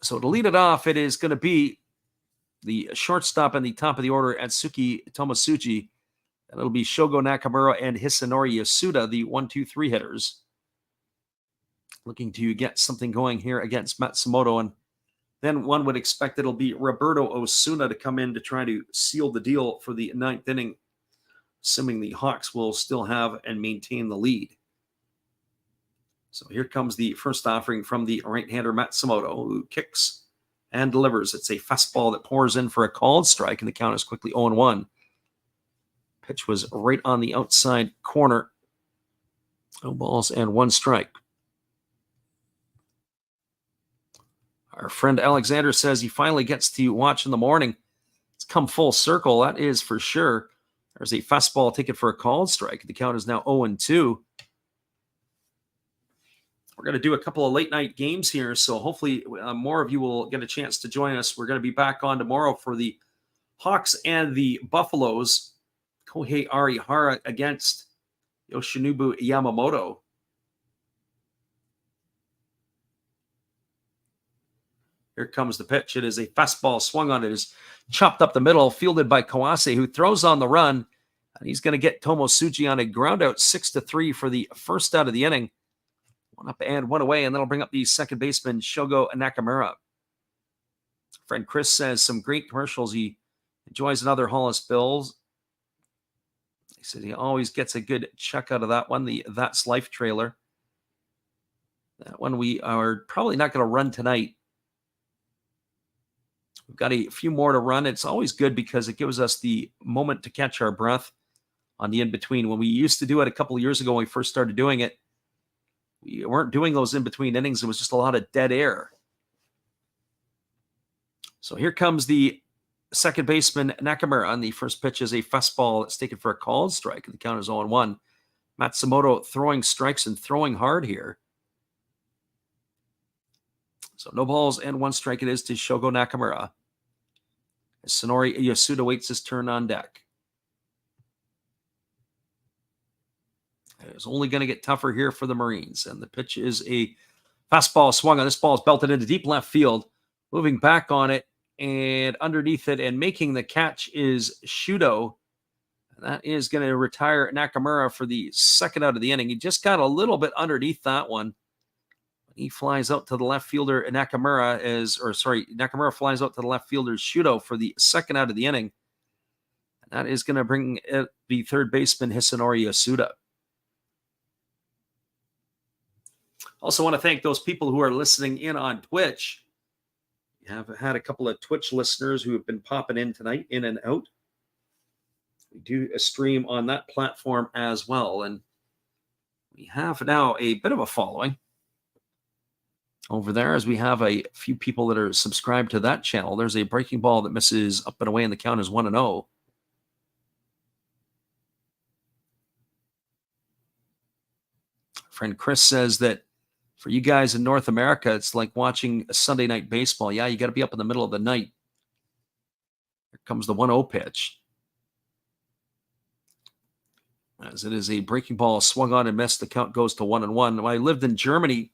So to lead it off, it is going to be the shortstop in the top of the order, Atsuki Tomasuji. And it'll be Shogo Nakamura and Hisanori Yasuda, the 1-2-3 hitters. Looking to get something going here against Matsumoto. And then one would expect it'll be Roberto Osuna to come in to try to seal the deal for the 9th inning, assuming the Hawks will still have and maintain the lead. So here comes the first offering from the right-hander Matsumoto, who kicks and delivers. It's a fastball that pours in for a called strike, and the count is quickly 0-1. Pitch was right on the outside corner. 0 balls and 1 strike. Our friend Alexander says he finally gets to watch in the morning. It's come full circle, that is for sure. There's a fastball ticket for a called strike. The count is now 0-2. We're going to do a couple of late night games here, so hopefully more of you will get a chance to join us. We're going to be back on tomorrow for the Hawks and the Buffaloes. Kohei Arihara against Yoshinobu Yamamoto. Here comes the pitch. It is a fastball swung on. It is chopped up the middle, fielded by Kawase, who throws on the run. And he's going to get Tomosuji on a ground out 6-3 for the first out of the inning. One up and one away, and that'll bring up the second baseman, Shogo Nakamura. Friend Chris says some great commercials. He enjoys another Hollis Bills. He said he always gets a good check out of that one, the That's Life trailer. That one we are probably not going to run tonight. We've got a few more to run. It's always good because it gives us the moment to catch our breath on the in-between. When we used to do it a couple of years ago when we first started doing it, we weren't doing those in-between innings. It was just a lot of dead air. So here comes the second baseman, Nakamura, on the first pitch is a fastball that's taken for a called strike. The count is 0-1. Matsumoto throwing strikes and throwing hard here. So no balls and one strike it is to Shogo Nakamura. As Sonori Yasuda waits his turn on deck. It's only going to get tougher here for the Marines. And the pitch is a fastball swung on. This ball is belted into deep left field. Moving back on it and underneath it and making the catch is Shudo. That is going to retire Nakamura for the second out of the inning. He just got a little bit underneath that one. He flies out to the left fielder, Nakamura flies out to the left fielder, Shudo, for the second out of the inning. And that is going to bring the third baseman, Hisanori Yasuda. Also want to thank those people who are listening in on Twitch. We have had a couple of Twitch listeners who have been popping in tonight, in and out. We do a stream on that platform as well. And we have now a bit of a following over there, as we have a few people that are subscribed to that channel. There's a breaking ball that misses up and away, and the count is 1-0. Friend Chris says that for you guys in North America, it's like watching a Sunday night baseball. Yeah, you got to be up in the middle of the night. Here comes the 1-0 pitch. As it is a breaking ball swung on and missed, the count goes to 1-1. When I lived in Germany,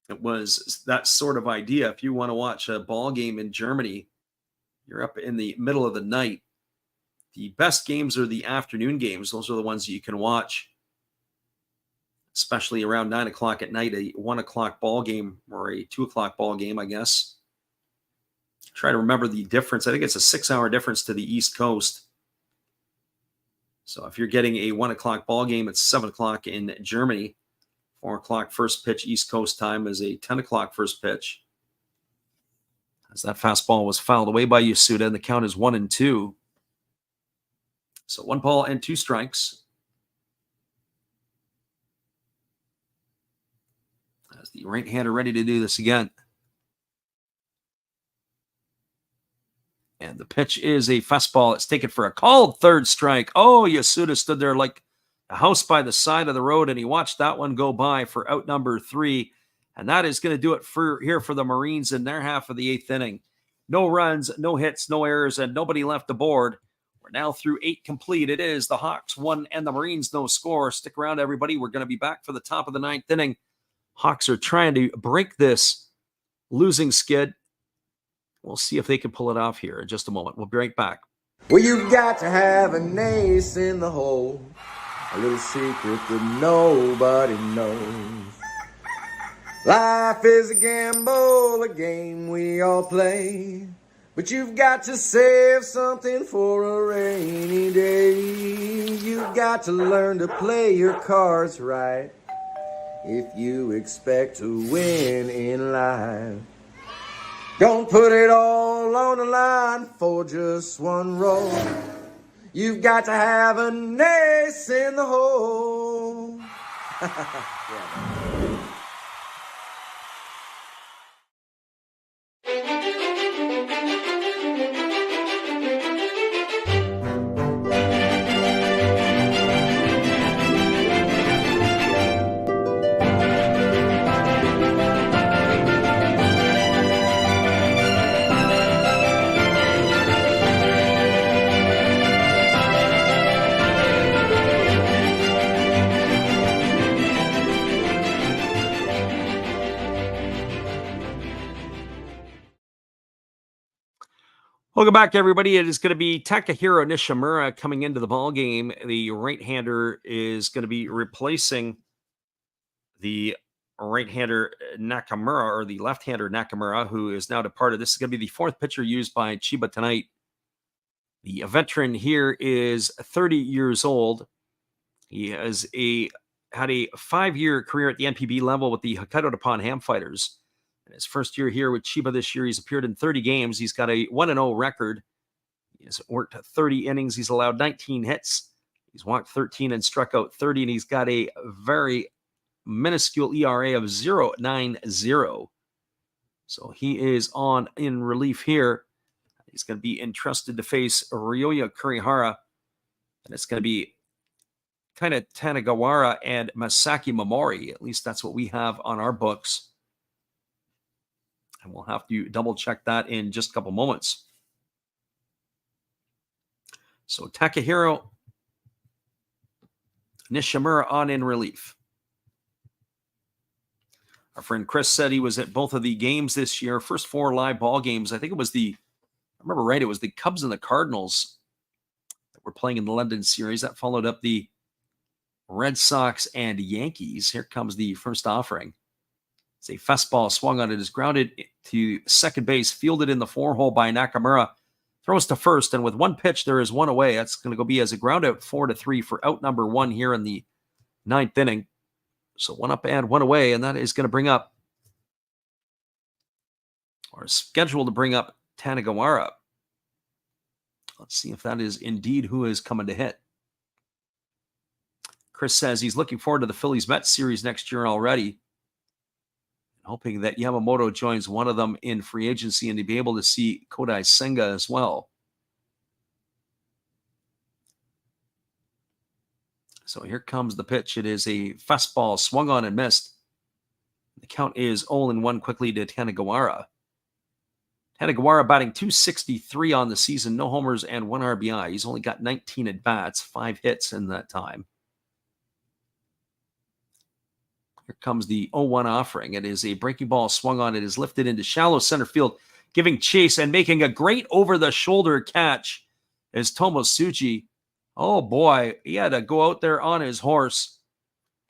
it was that sort of idea. If you want to watch a ball game in Germany, you're up in the middle of the night. The best games are the afternoon games. Those are the ones that you can watch, especially around 9 o'clock at night, a 1 o'clock ball game or a 2 o'clock ball game, I guess. Try to remember the difference. I think it's a 6-hour difference to the East Coast. So if you're getting a 1 o'clock ball game, it's 7 o'clock in Germany. 4 o'clock first pitch East Coast time is a 10 o'clock first pitch. As that fastball was fouled away by Yasuda, and the count is 1-2. So 1 ball and 2 strikes. As the right-hander ready to do this again. And the pitch is a fastball. It's taken for a called third strike. Oh, Yasuda stood there like a house by the side of the road, and he watched that one go by for out number 3. And that is going to do it for the Marines in their half of the 8th inning. No runs, no hits, no errors, and nobody left aboard. We're now through 8 complete. It is the Hawks 1 and the Marines no score. Stick around, everybody. We're going to be back for the top of the 9th inning. Hawks are trying to break this losing skid. We'll see if they can pull it off here in just a moment. We'll be right back. Well, you've got to have an ace in the hole. A little secret that nobody knows. Life is a gamble, a game we all play. But you've got to save something for a rainy day. You've got to learn to play your cards right if you expect to win in life. Don't put it all on the line for just one roll. You've got to have an ace in the hole. Yeah. Welcome back, everybody. It is going to be Takahiro Nishimura coming into the ball game. The right-hander is going to be replacing the right-hander Nakamura, or the left-hander Nakamura, who is now departed. This is going to be the fourth pitcher used by Chiba tonight. The veteran here is 30 years old. He had a 5-year career at the NPB level with the Hokkaido Nippon Ham Fighters. In his first year here with Chiba this year, he's appeared in 30 games. He's got a 1-0 record. He has worked 30 innings. He's allowed 19 hits. He's walked 13 and struck out 30, and he's got a very minuscule ERA of 0.90. So he is on in relief here. He's going to be entrusted to face Ryoya Kurihara, and it's going to be kind of Tanagawara and Masaki Momori. At least that's what we have on our books. And we'll have to double check that in just a couple moments. So Takahiro Nishimura on in relief. Our friend Chris said he was at both of the games this year. First 4 live ball games. I think it was I remember right, it was the Cubs and the Cardinals that were playing in the London series. That followed up the Red Sox and Yankees. Here comes the first offering. It's a fastball swung on it, is grounded to second base, fielded in the 4-hole by Nakamura. Throws to first, and with one pitch, there is one away. That's going to be as a ground out 4-3 for out number 1 here in the 9th inning. So 1 up and 1 away, and that is going to bring up, or scheduled to bring up, Tanagawara. Let's see if that is indeed who is coming to hit. Chris says he's looking forward to the Phillies-Mets series next year already, hoping that Yamamoto joins one of them in free agency and to be able to see Kodai Senga as well. So here comes the pitch. It is a fastball swung on and missed. The count is 0-1 quickly to Tanagawara. Tanagawara batting .263 on the season, no homers and 1 RBI. He's only got 19 at-bats, 5 hits in that time. Here comes the 0-1 offering. It is a breaking ball swung on. It is lifted into shallow center field, giving chase and making a great over-the-shoulder catch is Tomosuji. Oh, boy, he had to go out there on his horse.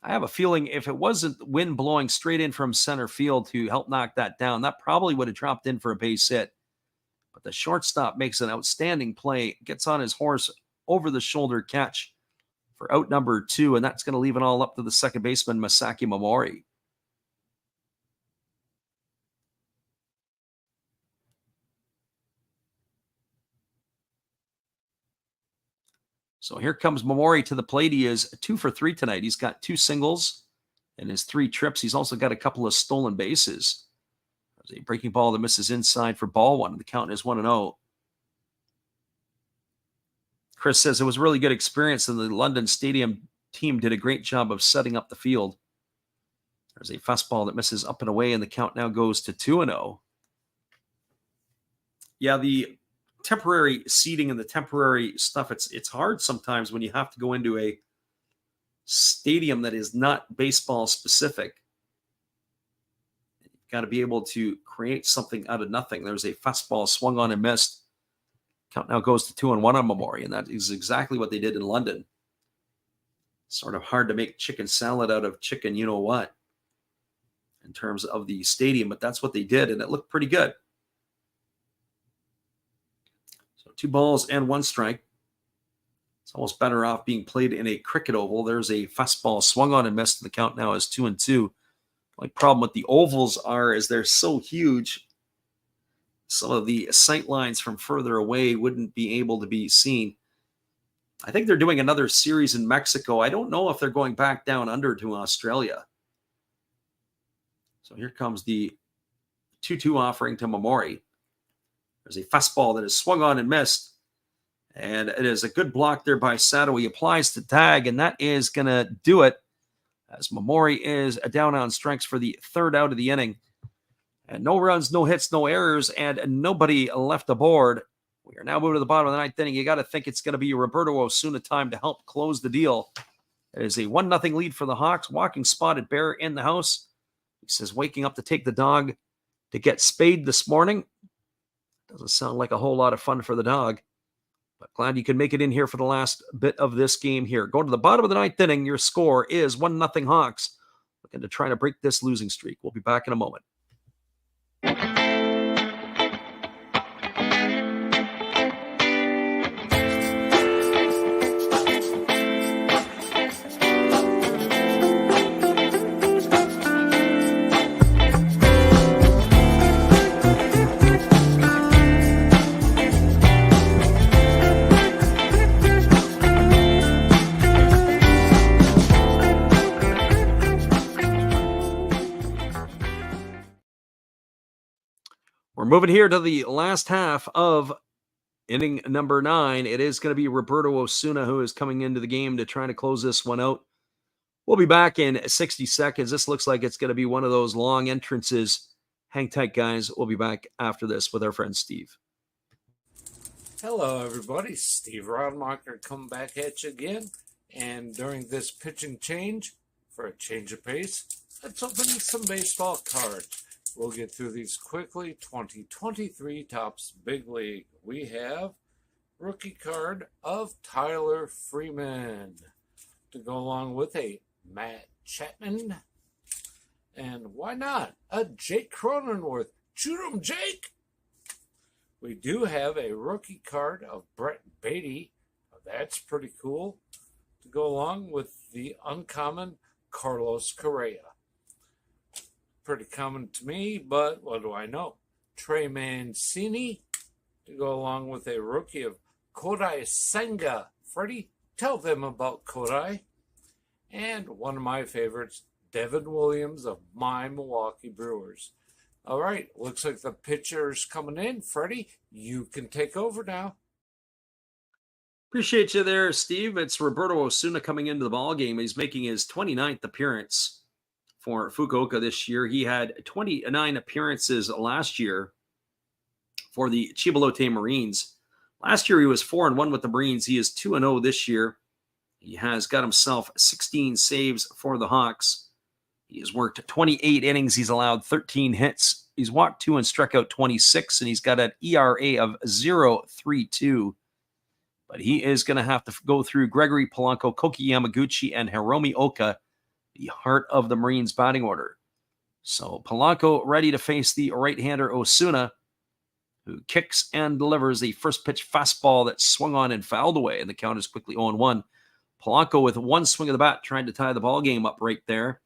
I have a feeling if it wasn't wind blowing straight in from center field to help knock that down, that probably would have dropped in for a base hit. But the shortstop makes an outstanding play, gets on his horse, over-the-shoulder catch for out number 2, and that's going to leave it all up to the second baseman, Masaki Momori. So here comes Momori to the plate. He is 2 for 3 tonight. He's got 2 singles and his 3 trips. He's also got a couple of stolen bases. There's a breaking ball that misses inside for ball 1. The count is 1-0. Chris says it was a really good experience, and the London Stadium team did a great job of setting up the field. There's a fastball that misses up and away, and the count now goes to 2-0. Yeah, the temporary seating and the temporary stuff, it's hard sometimes when you have to go into a stadium that is not baseball specific. You've got to be able to create something out of nothing. There's a fastball swung on and missed. Count now goes to 2-1 on Momori, and that is exactly what they did in London. Sort of hard to make chicken salad out of chicken you-know-what in terms of the stadium, but that's what they did, and it looked pretty good. So 2 balls and 1 strike. It's almost better off being played in a cricket oval. There's a fastball swung on and missed. The count now is 2-2. The only problem with the ovals is they're so huge. Some of the sight lines from further away wouldn't be able to be seen. I think they're doing another series in Mexico. I don't know if they're going back down under to Australia. So here comes the 2-2 offering to Momori. There's a fastball that is swung on and missed. And it is a good block there by Sato. He applies to tag, and that is going to do it, as Momori is down on strikes for the 3rd out of the inning. And no runs, no hits, no errors, and nobody left aboard. We are now moving to the bottom of the 9th inning. You got to think it's going to be Roberto Osuna time to help close the deal. It is a 1-0 lead for the Hawks. Walking spotted bear in the house. He says waking up to take the dog to get spayed this morning. Doesn't sound like a whole lot of fun for the dog. But glad you can make it in here for the last bit of this game here. Going to the bottom of the ninth inning, your score is 1-0 Hawks. Looking to try to break this losing streak. We'll be back in a moment. We're moving here to the last half of inning number 9. It is going to be Roberto Osuna who is coming into the game to try to close this one out. We'll be back in 60 seconds. This looks like it's going to be one of those long entrances. Hang tight, guys. We'll be back after this with our friend Steve. Hello, everybody. Steve Rodmacher coming back at you again. And during this pitching change, for a change of pace, let's open some baseball cards. We'll get through these quickly. 2023 Topps Big League. We have rookie card of Tyler Freeman to go along with a Matt Chapman. And why not a Jake Cronenworth? Shoot 'em, Jake! We do have a rookie card of Brett Beatty. That's pretty cool. To go along with the uncommon Carlos Correa. Pretty common to me, but what do I know? Trey Mancini to go along with a rookie of Kodai Senga. Freddie, tell them about Kodai. And one of my favorites, Devin Williams of my Milwaukee Brewers. All right, looks like the pitcher's coming in. Freddie, you can take over now. Appreciate you there, Steve. It's Roberto Osuna coming into the ball game. He's making his 29th appearance for Fukuoka this year. He had 29 appearances last year for the Chiba Lotte Marines. Last year, he was 4-1 with the Marines. He is 2-0 this year. He has got himself 16 saves for the Hawks. He has worked 28 innings. He's allowed 13 hits. He's walked 2 and struck out 26, and he's got an ERA of 0.32. But he is going to have to go through Gregory Polanco, Koki Yamaguchi, and Hiromi Oka, the heart of the Marines batting order. So Polanco ready to face the right-hander Osuna, who kicks and delivers the first pitch fastball that swung on and fouled away, and the count is quickly 0-1. Polanco with one swing of the bat trying to tie the ball game up right there.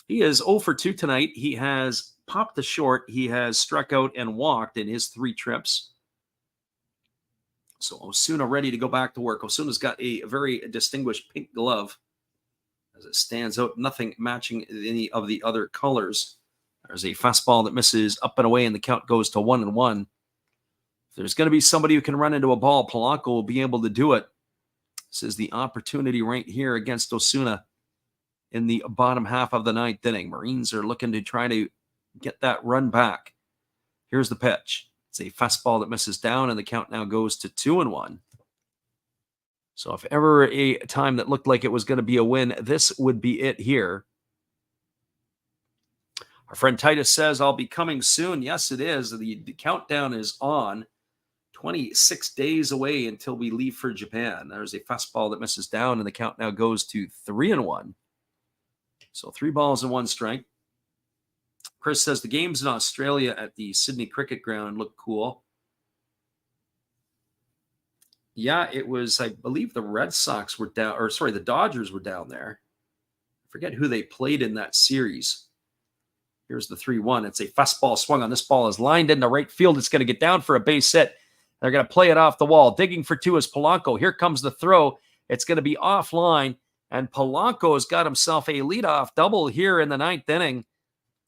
He is 0 for 2 tonight. He has popped the short. He has struck out and walked in his 3 trips. So Osuna ready to go back to work. Osuna's got a very distinguished pink glove as it stands out, nothing matching any of the other colors. There's a fastball that misses up and away, and the count goes to 1-1. If there's going to be somebody who can run into a ball, Polanco will be able to do it. This is the opportunity right here against Osuna in the bottom half of the 9th inning. Marines are looking to try to get that run back. Here's the pitch. It's a fastball that misses down, and the count now goes to 2-1. So if ever a time that looked like it was going to be a win, this would be it here. Our friend Titus says, I'll be coming soon. Yes, it is. The countdown is on. 26 days away until we leave for Japan. There's a fastball that misses down, and the count now goes to 3-1. So 3 balls and 1 strike. Chris says the games in Australia at the Sydney Cricket Ground look cool. Yeah, it was, I believe the Red Sox were down, or sorry, the Dodgers were down there. I forget who they played in that series. Here's the 3-1. It's a fastball swung on. This ball is lined into right field. It's going to get down for a base hit. They're going to play it off the wall. Digging for 2 is Polanco. Here comes the throw. It's going to be offline, and Polanco has got himself a leadoff double here in the 9th inning.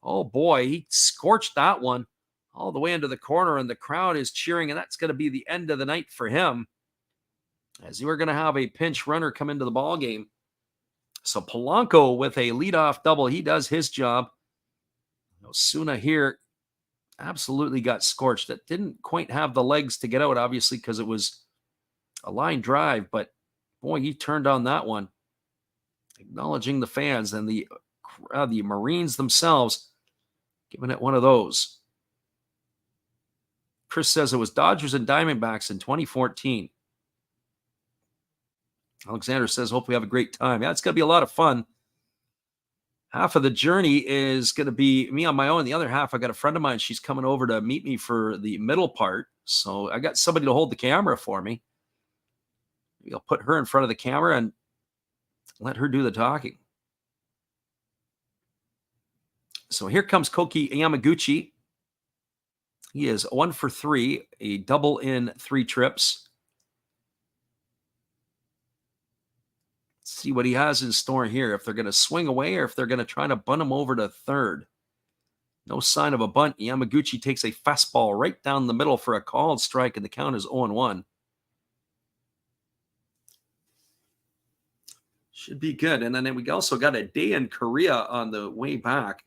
Oh, boy, he scorched that one all the way into the corner, and the crowd is cheering, and that's going to be the end of the night for him, as we're going to have a pinch runner come into the ball game. So Polanco with a leadoff double. He does his job. Osuna here absolutely got scorched. That didn't quite have the legs to get out, obviously, because it was a line drive. But, boy, he turned on that one. Acknowledging the fans and the Marines themselves, giving it one of those. Chris says it was Dodgers and Diamondbacks in 2014. Alexander says, hope we have a great time. Yeah, it's going to be a lot of fun. Half of the journey is going to be me on my own. The other half, I got a friend of mine. She's coming over to meet me for the middle part. So I got somebody to hold the camera for me. Maybe I'll put her in front of the camera and let her do the talking. So here comes Koki Yamaguchi. He is 1 for 3, a double in 3 trips. Let's see what he has in store here. If they're going to swing away or if they're going to try to bunt him over to third. No sign of a bunt. Yamaguchi takes a fastball right down the middle for a called strike, and the count is 0-1. Should be good. And then we also got a day in Korea on the way back.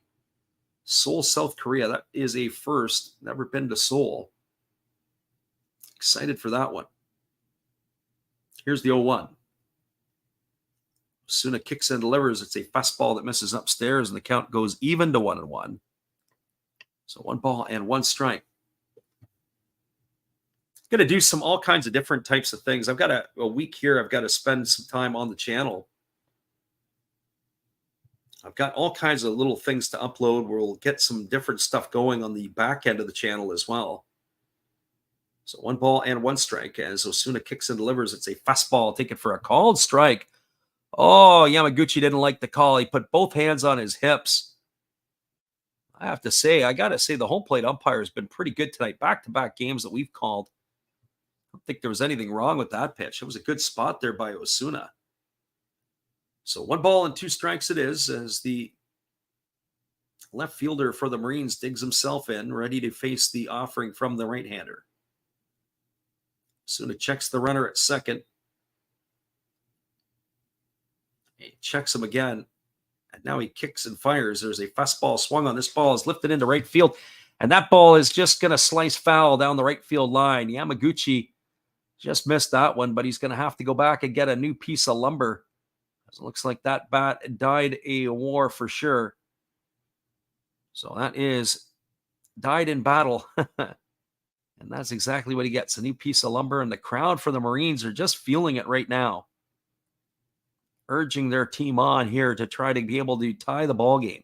Seoul, South Korea. That is a first. Never been to Seoul. Excited for that one. Here's the 0-1. Osuna kicks and delivers. It's a fastball that misses upstairs, and the count goes even to 1-1. So 1 ball and 1 strike. Going to do all kinds of different types of things. I've got a week here. I've got to spend some time on the channel. I've got all kinds of little things to upload. We'll get some different stuff going on the back end of the channel as well. So 1 ball and 1 strike as Osuna kicks and delivers. It's a fastball taken for a called strike. Oh, Yamaguchi didn't like the call. He put both hands on his hips. I got to say, the home plate umpire has been pretty good tonight. Back-to-back games that we've called. I don't think there was anything wrong with that pitch. It was a good spot there by Osuna. So 1 ball and 2 strikes it is as the left fielder for the Marines digs himself in, ready to face the offering from the right-hander. Osuna checks the runner at second. He checks him again, and now he kicks and fires. There's a fastball swung on. This ball is lifted into right field, and that ball is just going to slice foul down the right field line. Yamaguchi just missed that one, but he's going to have to go back and get a new piece of lumber. It looks like that bat died a war for sure. So that is died in battle. And that's exactly what he gets, a new piece of lumber. And the crowd for the Marines are just feeling it right now, urging their team on here to try to be able to tie the ball game.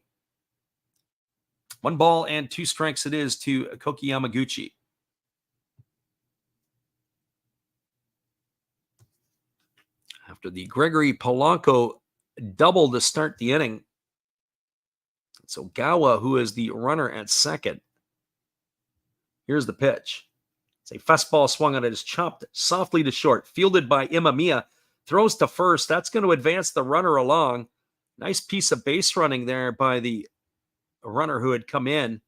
1 ball and 2 strikes it is to Koki Yamaguchi. After the Gregory Polanco double to start the inning, it's Ogawa who is the runner at second. Here's the pitch. It's a fastball swung on it. Is chopped softly to short. Fielded by Imamiya. Throws to first. That's going to advance the runner along. Nice piece of base running there by the runner who had come in.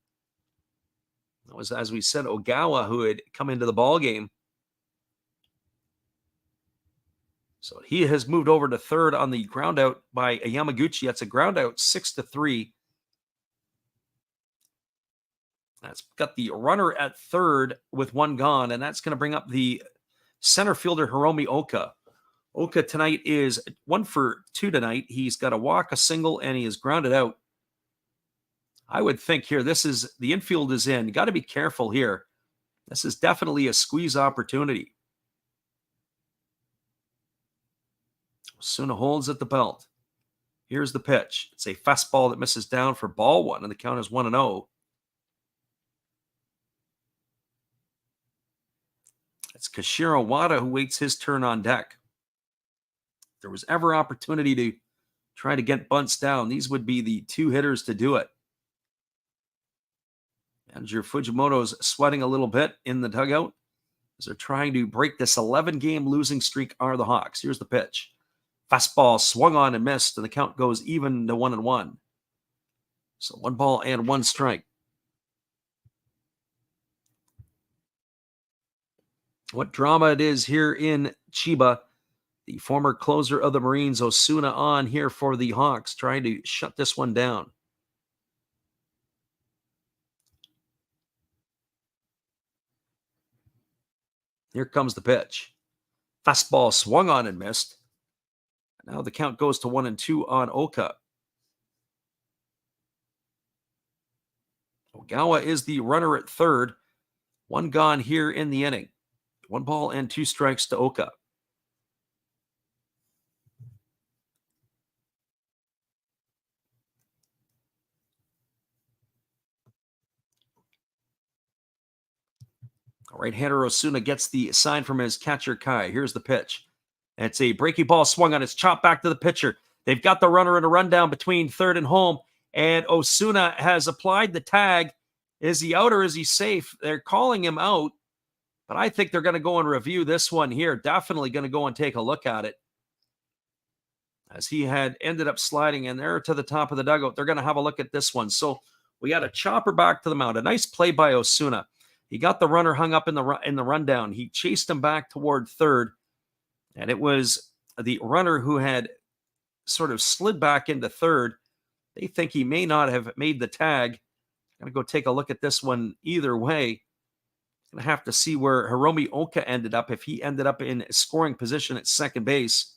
That was, as we said, Ogawa who had come into the ball game. So he has moved over to third on the ground out by Yamaguchi. That's a ground out, 6-3. That's got the runner at third with 1 gone, and that's going to bring up the center fielder Hiromi Oka. Oka tonight is 1 for 2 tonight. He's got a walk, a single, and he is grounded out. I would think here, the infield is in. You got to be careful here. This is definitely a squeeze opportunity. Osuna holds at the belt. Here's the pitch. It's a fastball that misses down for ball 1, and the count is 1-0. It's Kashiro Wada who waits his turn on deck. If there was ever opportunity to try to get bunts down, these would be the 2 hitters to do it. Manager Fujimoto's sweating a little bit in the dugout as they're trying to break this 11-game losing streak are the Hawks. Here's the pitch. Fastball swung on and missed, and the count goes even to 1-1. So 1 ball and 1 strike. What drama it is here in Chiba. The former closer of the Marines, Osuna, on here for the Hawks, trying to shut this one down. Here comes the pitch. Fastball swung on and missed. Now the count goes to 1-2 on Oka. Ogawa is the runner at third. One gone here in the inning. 1 ball and 2 strikes to Oka. Right-hander Osuna gets the sign from his catcher, Kai. Here's the pitch. It's a breaking ball swung on. It's chopped back to the pitcher. They've got the runner in a rundown between third and home, and Osuna has applied the tag. Is he out or is he safe? They're calling him out, but I think they're going to go and review this one here. Definitely going to go and take a look at it. As he had ended up sliding in there to the top of the dugout, they're going to have a look at this one. So we got a chopper back to the mound. A nice play by Osuna. He got the runner hung up in the rundown. He chased him back toward third, and it was the runner who had sort of slid back into third. They think he may not have made the tag. I'm going to go take a look at this one either way. Going to have to see where Hiromi Oka ended up, if he ended up in scoring position at second base.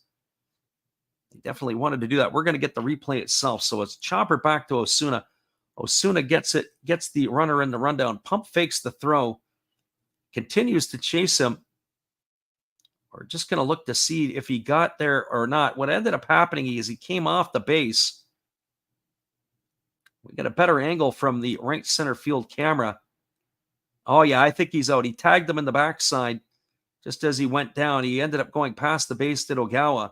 He definitely wanted to do that. We're going to get the replay itself. So it's chopper back to Osuna. Osuna gets the runner in the rundown, pump fakes the throw, continues to chase him. We're just going to look to see if he got there or not. What ended up happening is he came off the base. We got a better angle from the right center field camera. Oh, yeah, I think he's out. He tagged him in the backside just as he went down. He ended up going past the base to Ogawa.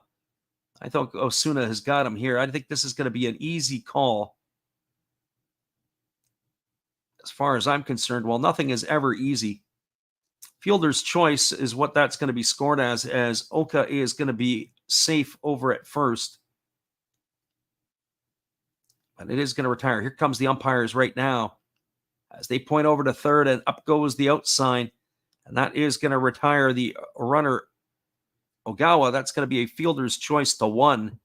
I thought Osuna has got him here. I think this is going to be an easy call. As far as I'm concerned, well, nothing is ever easy. Fielder's choice is what that's going to be scored as Oka is going to be safe over at first. But it is going to retire. Here comes the umpires right now as they point over to third, and up goes the out sign. And that is going to retire the runner, Ogawa. That's going to be a fielder's choice to 1.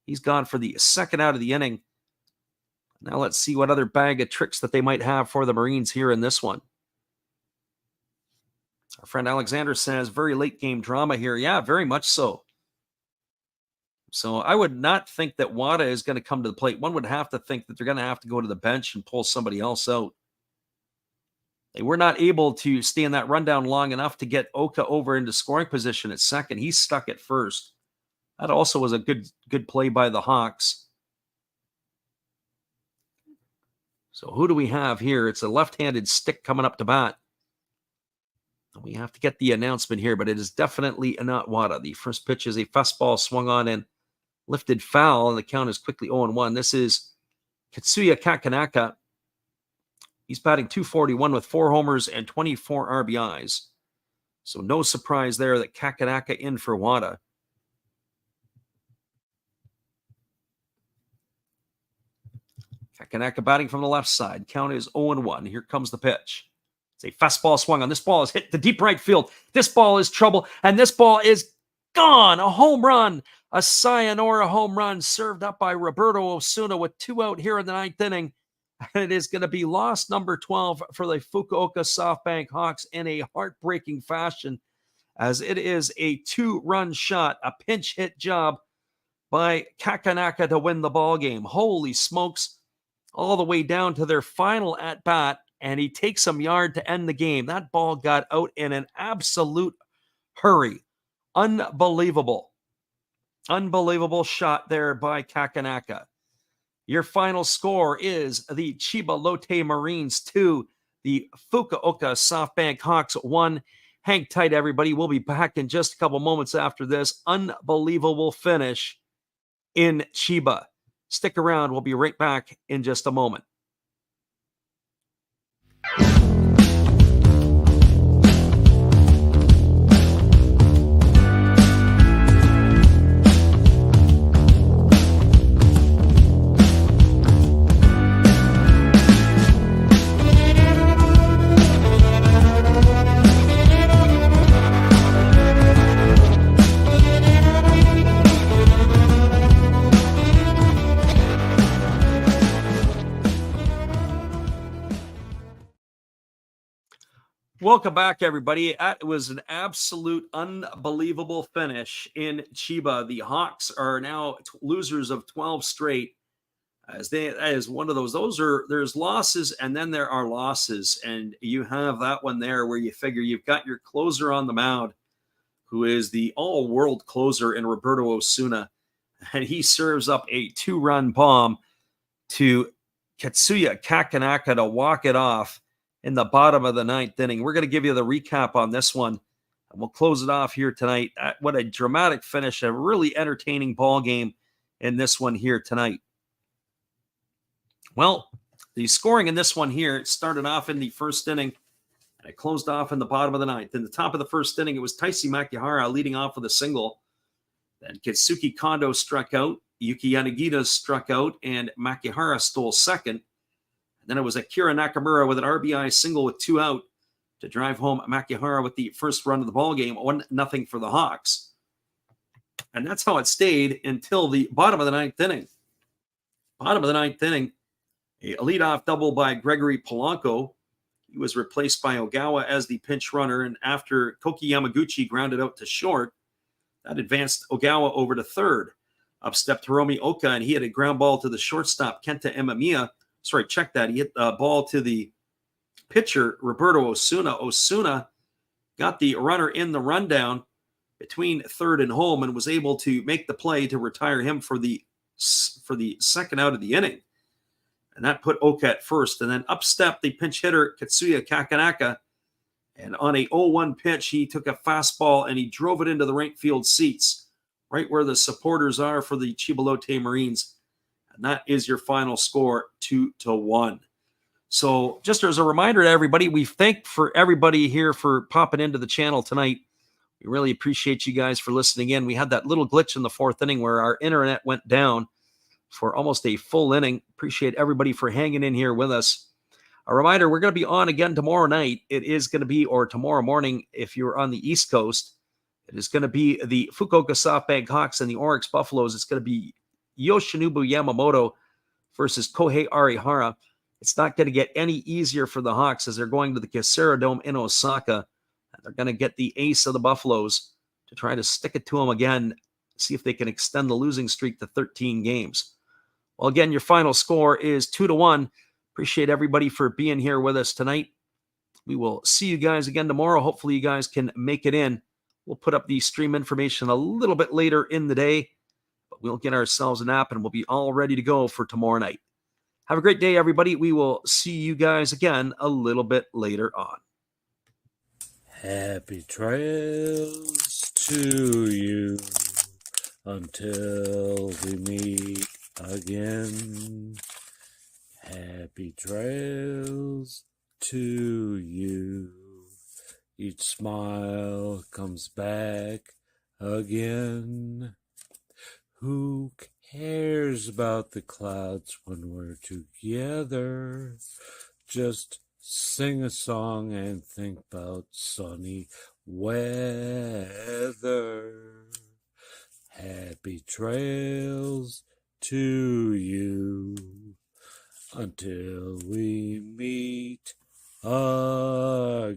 He's gone for the second out of the inning. Now let's see what other bag of tricks that they might have for the Marines here in this one. Our friend Alexander says, very late game drama here. Yeah, very much so. So I would not think that Wada is going to come to the plate. One would have to think that they're going to have to go to the bench and pull somebody else out. They were not able to stay in that rundown long enough to get Oka over into scoring position at second. He's stuck at first. That also was a good play by the Hawks. So who do we have here? It's a left-handed stick coming up to bat. We have to get the announcement here, but it is definitely not Wada. The first pitch is a fastball swung on and lifted foul, and the count is quickly 0-1. This is Katsuya Kakanaka. He's batting .241 with 4 homers and 24 RBIs. So no surprise there that Kakanaka in for Wada. Kakanaka batting from the left side. Count is 0-1. Here comes the pitch. It's a fastball swung on. This ball is hit to deep right field. This ball is trouble, and this ball is gone. A home run. A sayonara home run served up by Roberto Osuna with 2 out here in the 9th inning. And it is going to be loss number 12 for the Fukuoka SoftBank Hawks in a heartbreaking fashion, as it is a 2-run shot, a pinch hit job by Kakanaka to win the ball game. Holy smokes. All the way down to their final at-bat, and he takes some yard to end the game. That ball got out in an absolute hurry. Unbelievable. Unbelievable shot there by Kakanaka. Your final score is the Chiba Lotte Marines 2, the Fukuoka SoftBank Hawks 1. Hang tight, everybody. We'll be back in just a couple moments after this unbelievable finish in Chiba. Stick around. We'll be right back in just a moment. Welcome back, everybody. That was an absolute unbelievable finish in Chiba. The Hawks are now losers of 12 straight. as one of those. There's losses and then there are losses, and you have that one there where you figure you've got your closer on the mound, who is the all-world closer in Roberto Osuna, and he serves up a 2-run bomb to Katsuya Kakanaka to walk it off in the bottom of the 9th inning. We're going to give you the recap on this one, and we'll close it off here tonight. What a dramatic finish, a really entertaining ball game in this one here tonight. Well, the scoring in this one here, it started off in the first inning, and it closed off in the bottom of the 9th. In the top of the first inning, it was Taisi Makihara leading off with a single. Then Kitsuki Kondo struck out, Yuki Yanagita struck out, and Makihara stole second. And then it was Akira Nakamura with an RBI single with 2 out to drive home Makihara with the first run of the ballgame, 1-0 for the Hawks. And that's how it stayed until the bottom of the 9th inning. Bottom of the 9th inning, a leadoff double by Gregory Polanco. He was replaced by Ogawa as the pinch runner, and after Koki Yamaguchi grounded out to short, that advanced Ogawa over to third. Up stepped Hiromi Oka, and he had a ground ball to the shortstop, Kenta Imamiya. Sorry, check that. He hit a ball to the pitcher, Roberto Osuna. Osuna got the runner in the rundown between third and home and was able to make the play to retire him for the second out of the inning. And that put Oka at first. And then up stepped the pinch hitter, Katsuya Kakanaka. And on a 0-1 pitch, he took a fastball and he drove it into the right field seats, right where the supporters are for the Chiba Lotte Marines. And that is your final score, 2-1. So just as a reminder to everybody, we thank for everybody here for popping into the channel tonight. We really appreciate you guys for listening in. We had that little glitch in the 4th inning where our internet went down for almost a full inning. Appreciate everybody for hanging in here with us. A reminder, we're going to be on again tomorrow night. It is going to be, or tomorrow morning if you're on the East Coast, it is going to be the Fukuoka SoftBank Hawks and the Oryx Buffaloes. It's going to be Yoshinobu Yamamoto versus Kohei Arihara. It's not going to get any easier for the Hawks as they're going to the Kisara Dome in Osaka. They're going to get the ace of the Buffaloes to try to stick it to them again, see if they can extend the losing streak to 13 games. Well, again, your final score is 2-1. Appreciate everybody for being here with us tonight. We will see you guys again tomorrow. Hopefully you guys can make it in. We'll put up the stream information a little bit later in the day, but we'll get ourselves an app and we'll be all ready to go for tomorrow night. Have a great day, everybody. We will see you guys again a little bit later on. Happy trails to you until we meet again. Happy trails to you. Each smile comes back again. Who cares about the clouds when we're together? Just sing a song and think about sunny weather. Happy trails to you until we meet again.